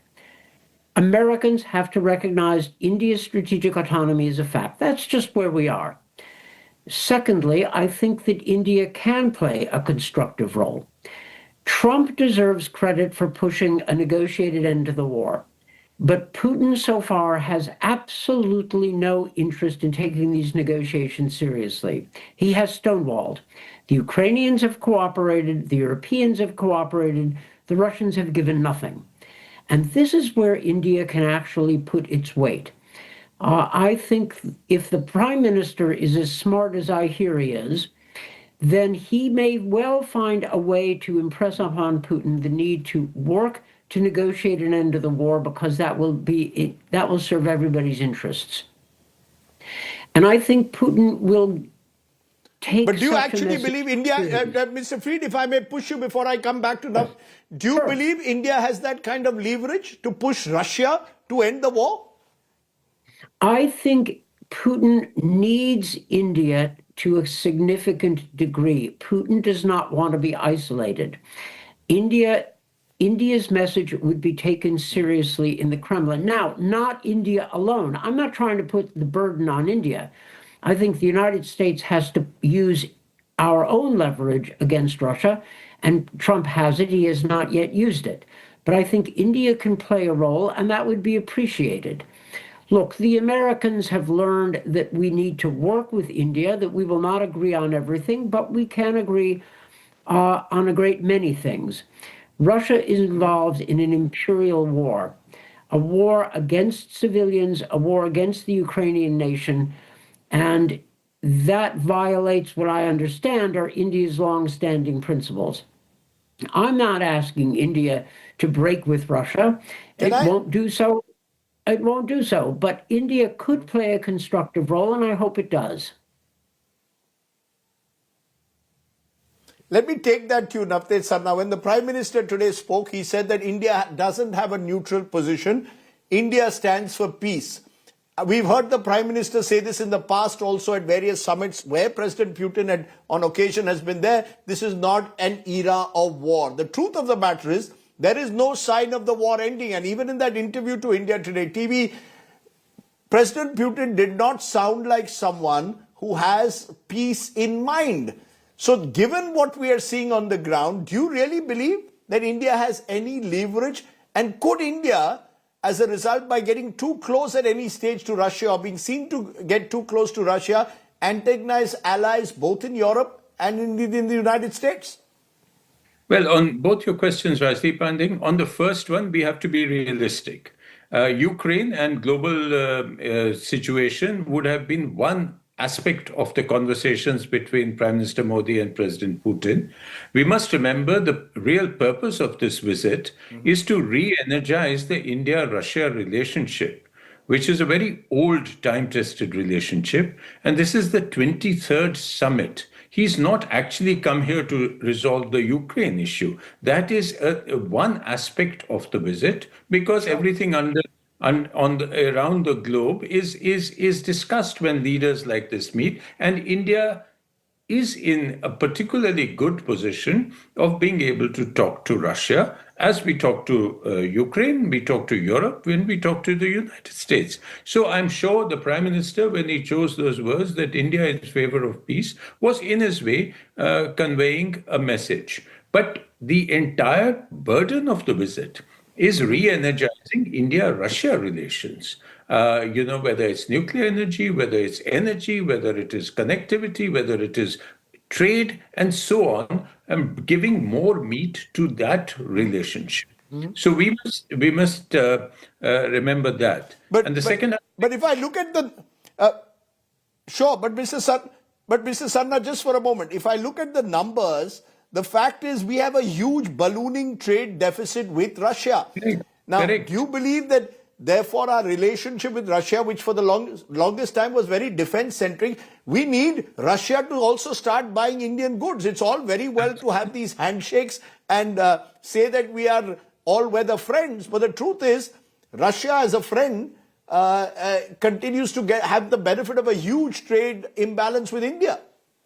Americans have to recognize India's strategic autonomy as a fact. That's just where we are. Secondly, I think that India can play a constructive role. Trump deserves credit for pushing a negotiated end to the war. But Putin so far has absolutely no interest in taking these negotiations seriously. He has stonewalled. The Ukrainians have cooperated, the Europeans have cooperated, the Russians have given nothing. And this is where India can actually put its weight. I think if the prime minister is as smart as I hear he is, then he may well find a way to impress upon Putin the need to work to negotiate an end to the war, because that will serve everybody's interests. And I think Putin will take. But do you actually believe India, Mr. Fried, if I may push you before I come back to that, do you believe India has that kind of leverage to push Russia to end the war? I think Putin needs India to a significant degree. Putin does not want to be isolated. India's message would be taken seriously in the Kremlin. Now, not India alone. I'm not trying to put the burden on India. I think the United States has to use our own leverage against Russia, and Trump has it. He has not yet used it. But I think India can play a role, and that would be appreciated. Look, the Americans have learned that we need to work with India, that we will not agree on everything, but we can agree on a great many things. Russia is involved in an imperial war, a war against civilians, a war against the Ukrainian nation, and that violates what I understand are India's long-standing principles. I'm not asking India to break with Russia. It won't do so. It won't do so, but India could play a constructive role, and I hope it does. Let me take that to you, Navtesh Sarna. When the Prime Minister today spoke, he said that India doesn't have a neutral position. India stands for peace. We've heard the Prime Minister say this in the past also at various summits where President Putin on occasion has been there. This is not an era of war. The truth of the matter is, there is no sign of the war ending. And even in that interview to India Today TV, President Putin did not sound like someone who has peace in mind. So given what we are seeing on the ground, do you really believe that India has any leverage? And could India, as a result, by getting too close at any stage to Russia or being seen to get too close to Russia, antagonize allies both in Europe and indeed in the United States? Well, on both your questions, Rajdeep Panding, on the first one, we have to be realistic. Ukraine and global situation would have been one aspect of the conversations between Prime Minister Modi and President Putin. We must remember the real purpose of this visit is to re-energize the India-Russia relationship, which is a very old, time-tested relationship. And this is the 23rd summit. He's not actually come here to resolve the Ukraine issue. That is one aspect of the visit, because everything around the globe is discussed when leaders like this meet. And India is in a particularly good position of being able to talk to Russia. As we talk to Ukraine, we talk to Europe, when we talk to the United States. So I'm sure the Prime Minister, when he chose those words that India is in favor of peace, was in his way conveying a message. But the entire burden of the visit is re-energizing India-Russia relations. Whether it's nuclear energy, whether it's energy, whether it is connectivity, whether it is trade, and so on, and giving more meat to that relationship. So we must remember that. And the second, but if I look at the sure, but Mr. Sarna, just for a moment, if I look at the numbers, the fact is we have a huge ballooning trade deficit with Russia. Now, do you believe that therefore our relationship with Russia, which for the longest time was very defense-centric, we need Russia to also start buying Indian goods? It's all very well to have these handshakes and say that we are all-weather friends, but the truth is Russia as a friend continues to have the benefit of a huge trade imbalance with India.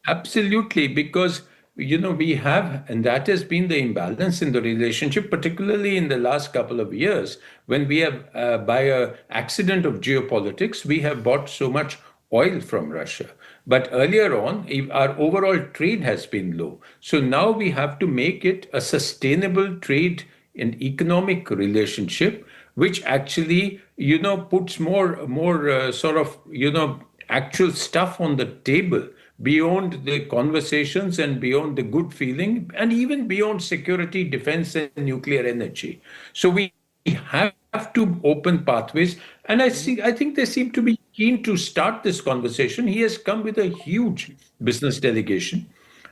Absolutely, because we have, and that has been the imbalance in the relationship, particularly in the last couple of years, when we have, by an accident of geopolitics, we have bought so much oil from Russia. But earlier on, our overall trade has been low. So now we have to make it a sustainable trade and economic relationship, which actually, puts more sort of, actual stuff on the table beyond the conversations and beyond the good feeling and even beyond security, defense, and nuclear energy. So we have to open pathways. And I think they seem to be keen to start this conversation. He has come with a huge business delegation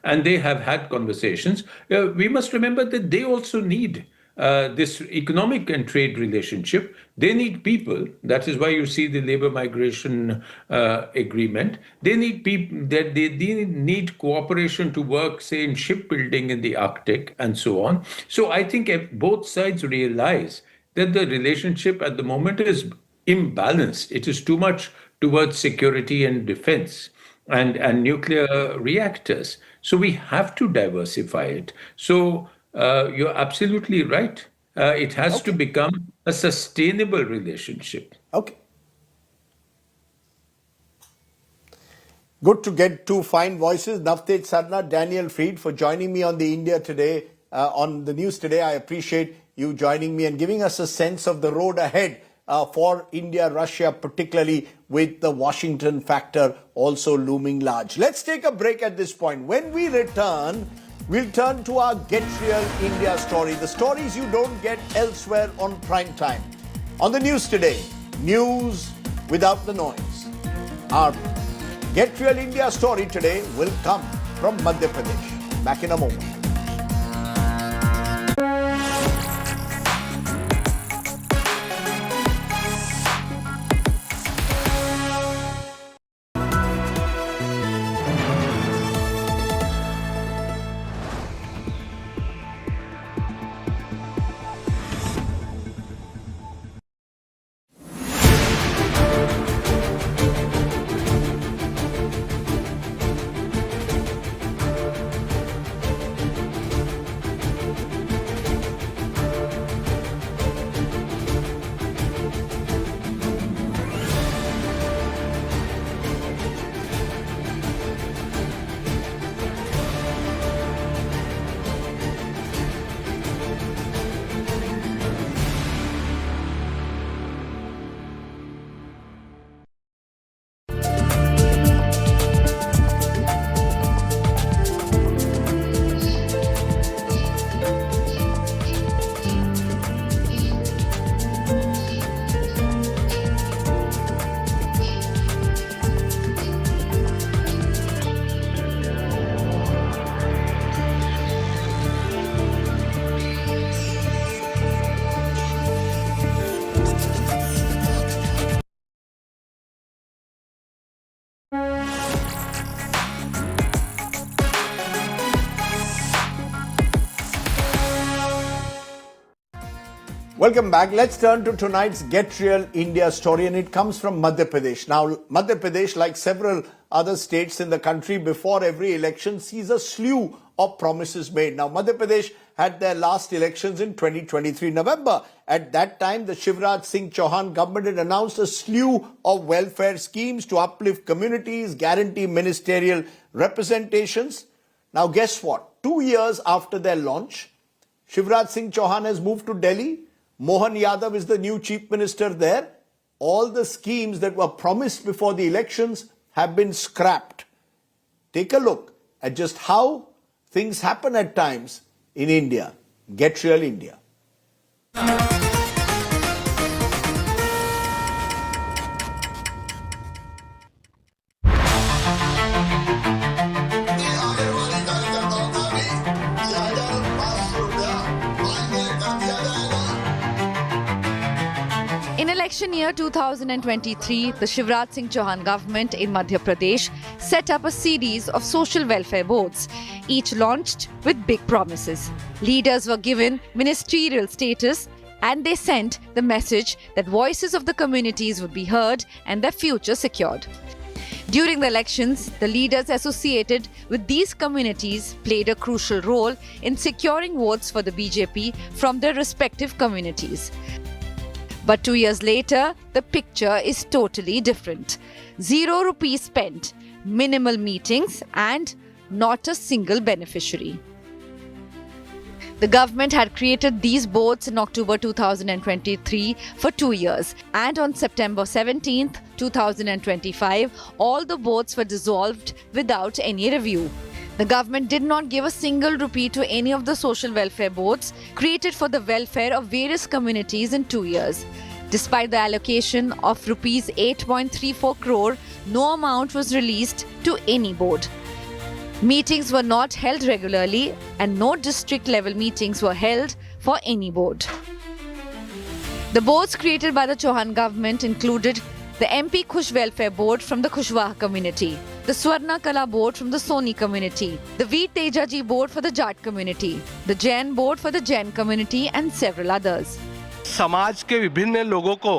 and they have had conversations. We must remember that they also need this economic and trade relationship. They need people. That is why you see the labor migration agreement. They need people. That they need cooperation to work, say, in shipbuilding in the Arctic and so on. So I think both sides realize that the relationship at the moment is imbalanced. It is too much towards security and defense and nuclear reactors. So we have to diversify it. So you're absolutely right. It has to become a sustainable relationship. Okay. Good to get two fine voices, Navtej Sarna, Daniel Fried, for joining me on the India Today, on the news today. I appreciate you joining me and giving us a sense of the road ahead for India, Russia, particularly with the Washington factor also looming large. Let's take a break at this point. When we return, we'll turn to our Get Real India story, the stories you don't get elsewhere on prime time. On the news today, news without the noise. Our Get Real India story today will come from Madhya Pradesh. Back in a moment. Welcome back. Let's turn to tonight's Get Real India story, and it comes from Madhya Pradesh. Now, Madhya Pradesh, like several other states in the country, before every election sees a slew of promises made. Now, Madhya Pradesh had their last elections in 2023 November. At that time, the Shivraj Singh Chauhan government had announced a slew of welfare schemes to uplift communities, guarantee ministerial representations. Now, guess what? 2 years after their launch, Shivraj Singh Chauhan has moved to Delhi. Mohan Yadav is the new chief minister there. All the schemes that were promised before the elections have been scrapped. Take a look at just how things happen at times in India. Get Real India. In election year 2023, the Shivraj Singh Chauhan government in Madhya Pradesh set up a series of social welfare boards, each launched with big promises. Leaders were given ministerial status and they sent the message that voices of the communities would be heard and their future secured. During the elections, the leaders associated with these communities played a crucial role in securing votes for the BJP from their respective communities. But 2 years later, the picture is totally different. 0 rupees spent, minimal meetings, and not a single beneficiary. The government had created these boards in October 2023 for 2 years, and on September 17, 2025, all the boards were dissolved without any review. The government did not give a single rupee to any of the social welfare boards created for the welfare of various communities in 2 years. Despite the allocation of rupees 8.34 crore, no amount was released to any board. Meetings were not held regularly and no district level meetings were held for any board. The boards created by the Chauhan government included the MP Khush Welfare Board from the Khushwah community, the Swarna Kala Board from the Soni community, the Veer Tejaji Board for the Jat community, the Jain Board for the Jain community and several others. समाज के विभिन्न लोगों को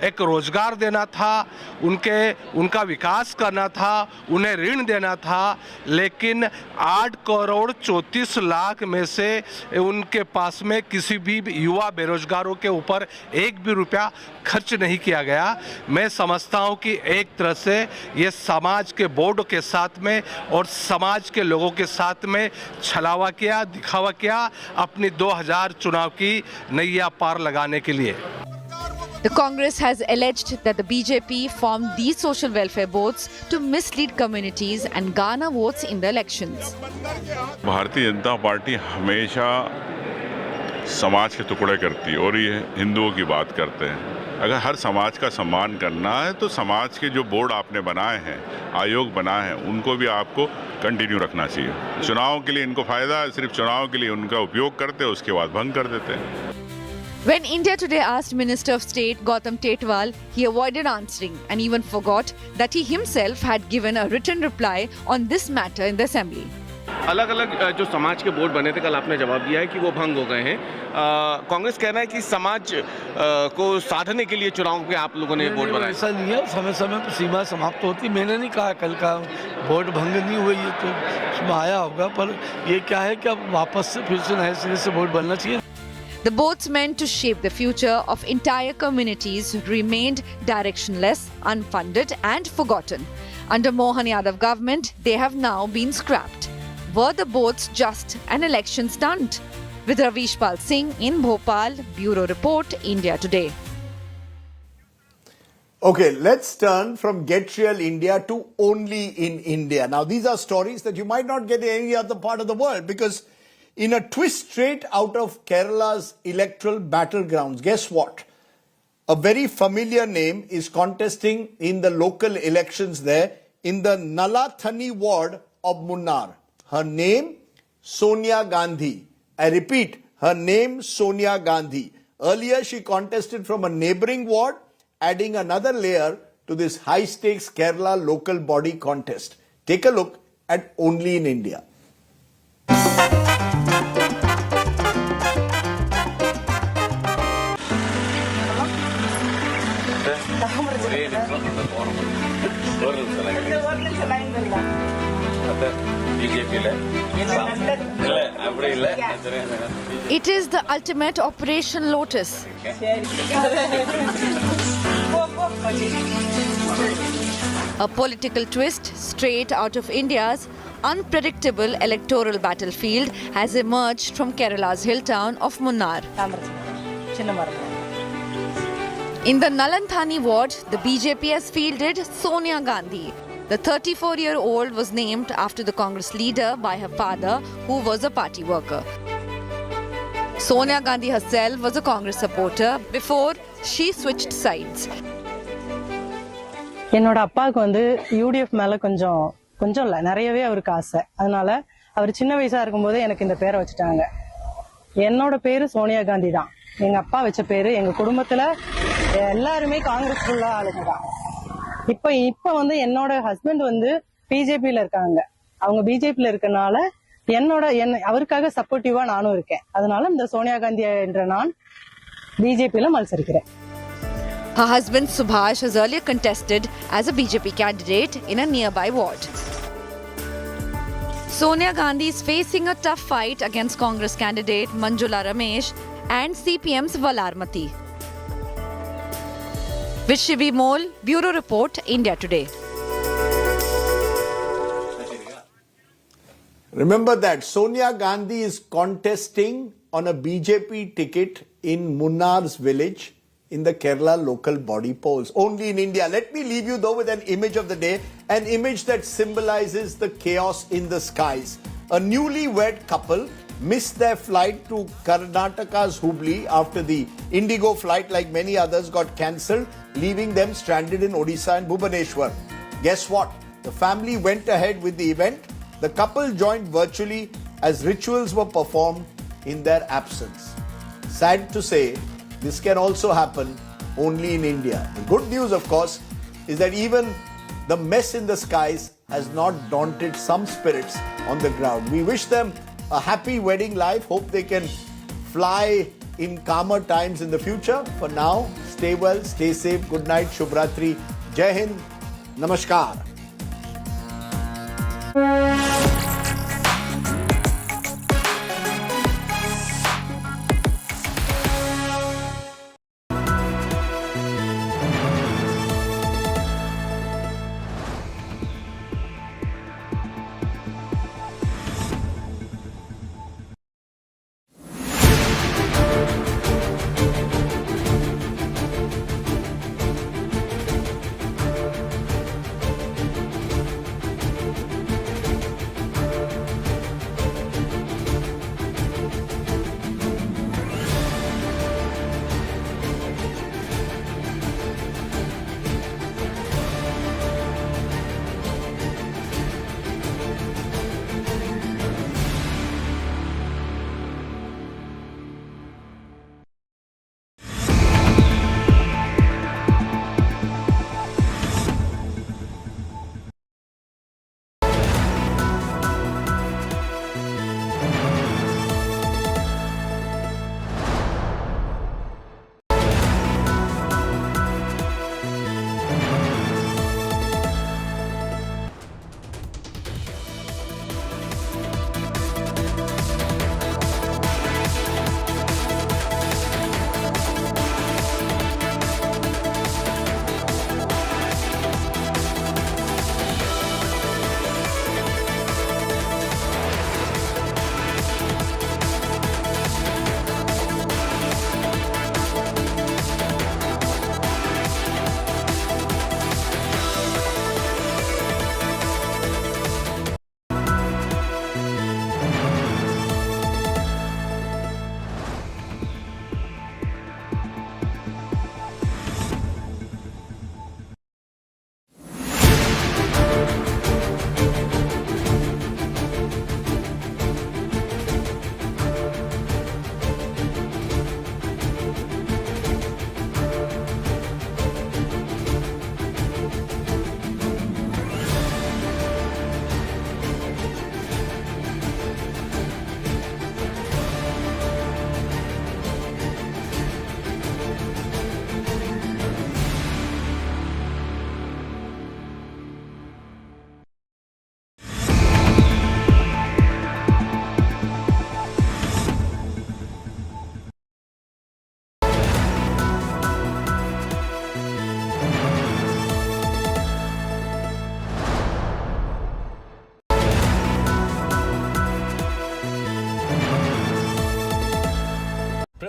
एक रोजगार देना था, उनका विकास करना था, उन्हें ऋण देना था, लेकिन 8 करोड़ 34 लाख में से उनके पास में किसी भी युवा बेरोजगारों के ऊपर एक भी रुपया खर्च नहीं किया गया। मैं समझता हूं कि एक तरह से ये समाज के बोर्ड के साथ में और समाज के लोगों के साथ में छलावा किया, दिखावा किया अपनी 2000 चुनाव की नैया पार लगाने के लिए। The Congress has alleged that the BJP formed these social welfare boards to mislead communities and garner votes in the elections. Bharatiya Janata party हमेशा समाज के टुकड़े करती है और ये हिंदुओं की बात करते हैं। अगर हर समाज का सम्मान करना है तो समाज के जो बोर्ड आपने बनाए हैं, आयोग बनाए हैं, उनको भी आपको कंटिन्यू रखना चाहिए। चुनाव के लिए इनको फायदा है, सिर्फ चुनाव के लिए उनका उपयोग करते हैं, उसके बाद भंग कर देते हैं। When India Today asked Minister of State Gautam Tetwal, he avoided answering and even forgot that he himself had given a written reply on this matter in the assembly. अलग अलग जो समाज के बोर्ड बने थे, कल आपने जवाब दिया है कि वो भंग हो गए हैं। कांग्रेस कह रहा है कि समाज को साधने के लिए चुनाव के आप लोगों ने बोर्ड बनाए। ऐसा नहीं है, समय समय पर सीमा समाप्त होती। मैंने नहीं कहा कल का बोर्ड भंग नहीं हुई है, तो उसमें आया होगा, पर ये क्या है कि अब वापस से फिर से नए सिरे से बोर्ड बनना चाहिए। The boards meant to shape the future of entire communities remained directionless, unfunded and forgotten. Under Mohan Yadav government, they have now been scrapped. Were the boards just an election stunt? With Ravishpal Singh in Bhopal, Bureau Report, India Today. Okay, let's turn from Get Real India to Only in India. Now, these are stories that you might not get in any other part of the world, because in a twist straight out of Kerala's electoral battlegrounds, guess what? A very familiar name is contesting in the local elections there in the Nalathani ward of Munnar. Her name, Sonia Gandhi. I repeat, her name, Sonia Gandhi. Earlier, she contested from a neighboring ward, adding another layer to this high-stakes Kerala local body contest. Take a look at Only in India. It is the ultimate Operation Lotus. A political twist straight out of India's unpredictable electoral battlefield has emerged from Kerala's hill town of Munnar. In the Nalanthani ward, the BJP has fielded Sonia Gandhi. The 34-year-old was named after the Congress leader by her father, who was a party worker. Sonia Gandhi herself was a Congress supporter before she switched sides. என்னோட அப்பாவுக்கு வந்து UDF மேல கொஞ்சம் இல்ல நிறையவே அவருக்கு ஆசை. அதனால அவர் சின்ன வயசா இருக்கும்போது எனக்கு இந்த பேரை வச்சுட்டாங்க. என்னோட பேரு சோனியா காந்தி தான். எங்க அப்பா வச்ச பேரு. எங்க குடும்பத்துல எல்லாருமே காங்கிரஸ் உள்ள ஆளுங்க தான். இப்ப வந்து என்னோட ஹஸ்பண்ட் வந்து பிஜேபியில இருக்காங்க. அவங்க பிஜேபியில இருக்கனால அவருக்காக சப்போர்ட்டிவா நானும் இருக்கேன். அதனால இந்த சோனியா காந்தி என்ற நான் பிஜேபியில மത്സരിக்கிறேன். Her husband Subhash has earlier contested as a BJP candidate in a nearby ward. Sonia Gandhi is facing a tough fight against Congress candidate Manjula Ramesh and CPM's Valarmati. With Shivi Mol, Bureau Report, India Today. Remember that Sonia Gandhi is contesting on a BJP ticket in Munnar's village in the Kerala local body polls. Only in India. Let me leave you though with an image of the day, an image that symbolizes the chaos in the skies. A newlywed couple missed their flight to Karnataka's Hubli after the IndiGo flight, like many others, got cancelled, leaving them stranded in Odisha and Bhubaneswar. Guess what? The family went ahead with the event. The couple joined virtually as rituals were performed in their absence. Sad to say, this can also happen only in India. The good news, of course, is that even the mess in the skies has not daunted some spirits on the ground. We wish them a happy wedding life. Hope they can fly in calmer times in the future. For now, stay well, stay safe. Good night, Shubhratri. Jai Hind. Namaskar.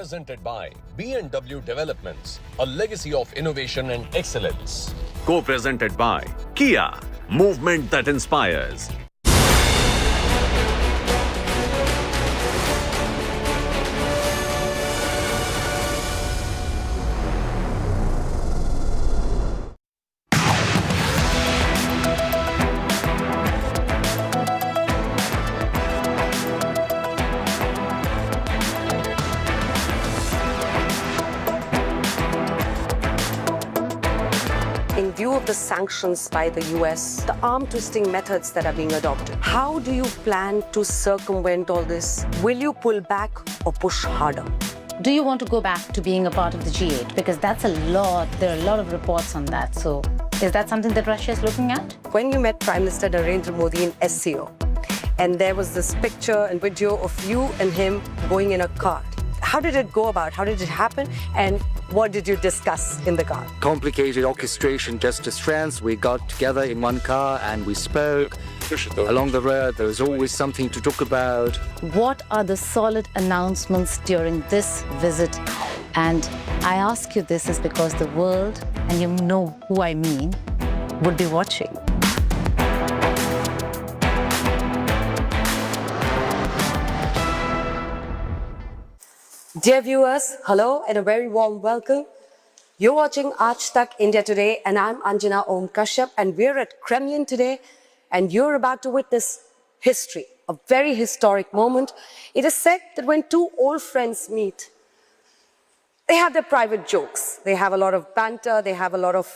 Presented by B&W Developments, a legacy of innovation and excellence. Co-presented by Kia, movement that inspires. In view of the sanctions by the US, the arm-twisting methods that are being adopted, how do you plan to circumvent all this? Will you pull back or push harder? Do you want to go back to being a part of the G8? Because that's a lot, there are a lot of reports on that. So is that something that Russia is looking at? When you met Prime Minister Narendra Modi in SCO, and there was this picture and video of you and him going in a car, how did it go about? How did it happen? And what did you discuss in the car? Complicated orchestration just as friends. We got together in one car and we spoke. Along the road, there was always something to talk about. What are the solid announcements during this visit? And I ask you this is because the world, and you know who I mean, would be watching. Dear viewers, hello and a very warm welcome. You're watching Aaj Tak India Today and I'm Anjana Om Kashyap and we're at Kremlin today and you're about to witness history, a very historic moment. It is said that when two old friends meet, they have their private jokes. They have a lot of banter, they have a lot of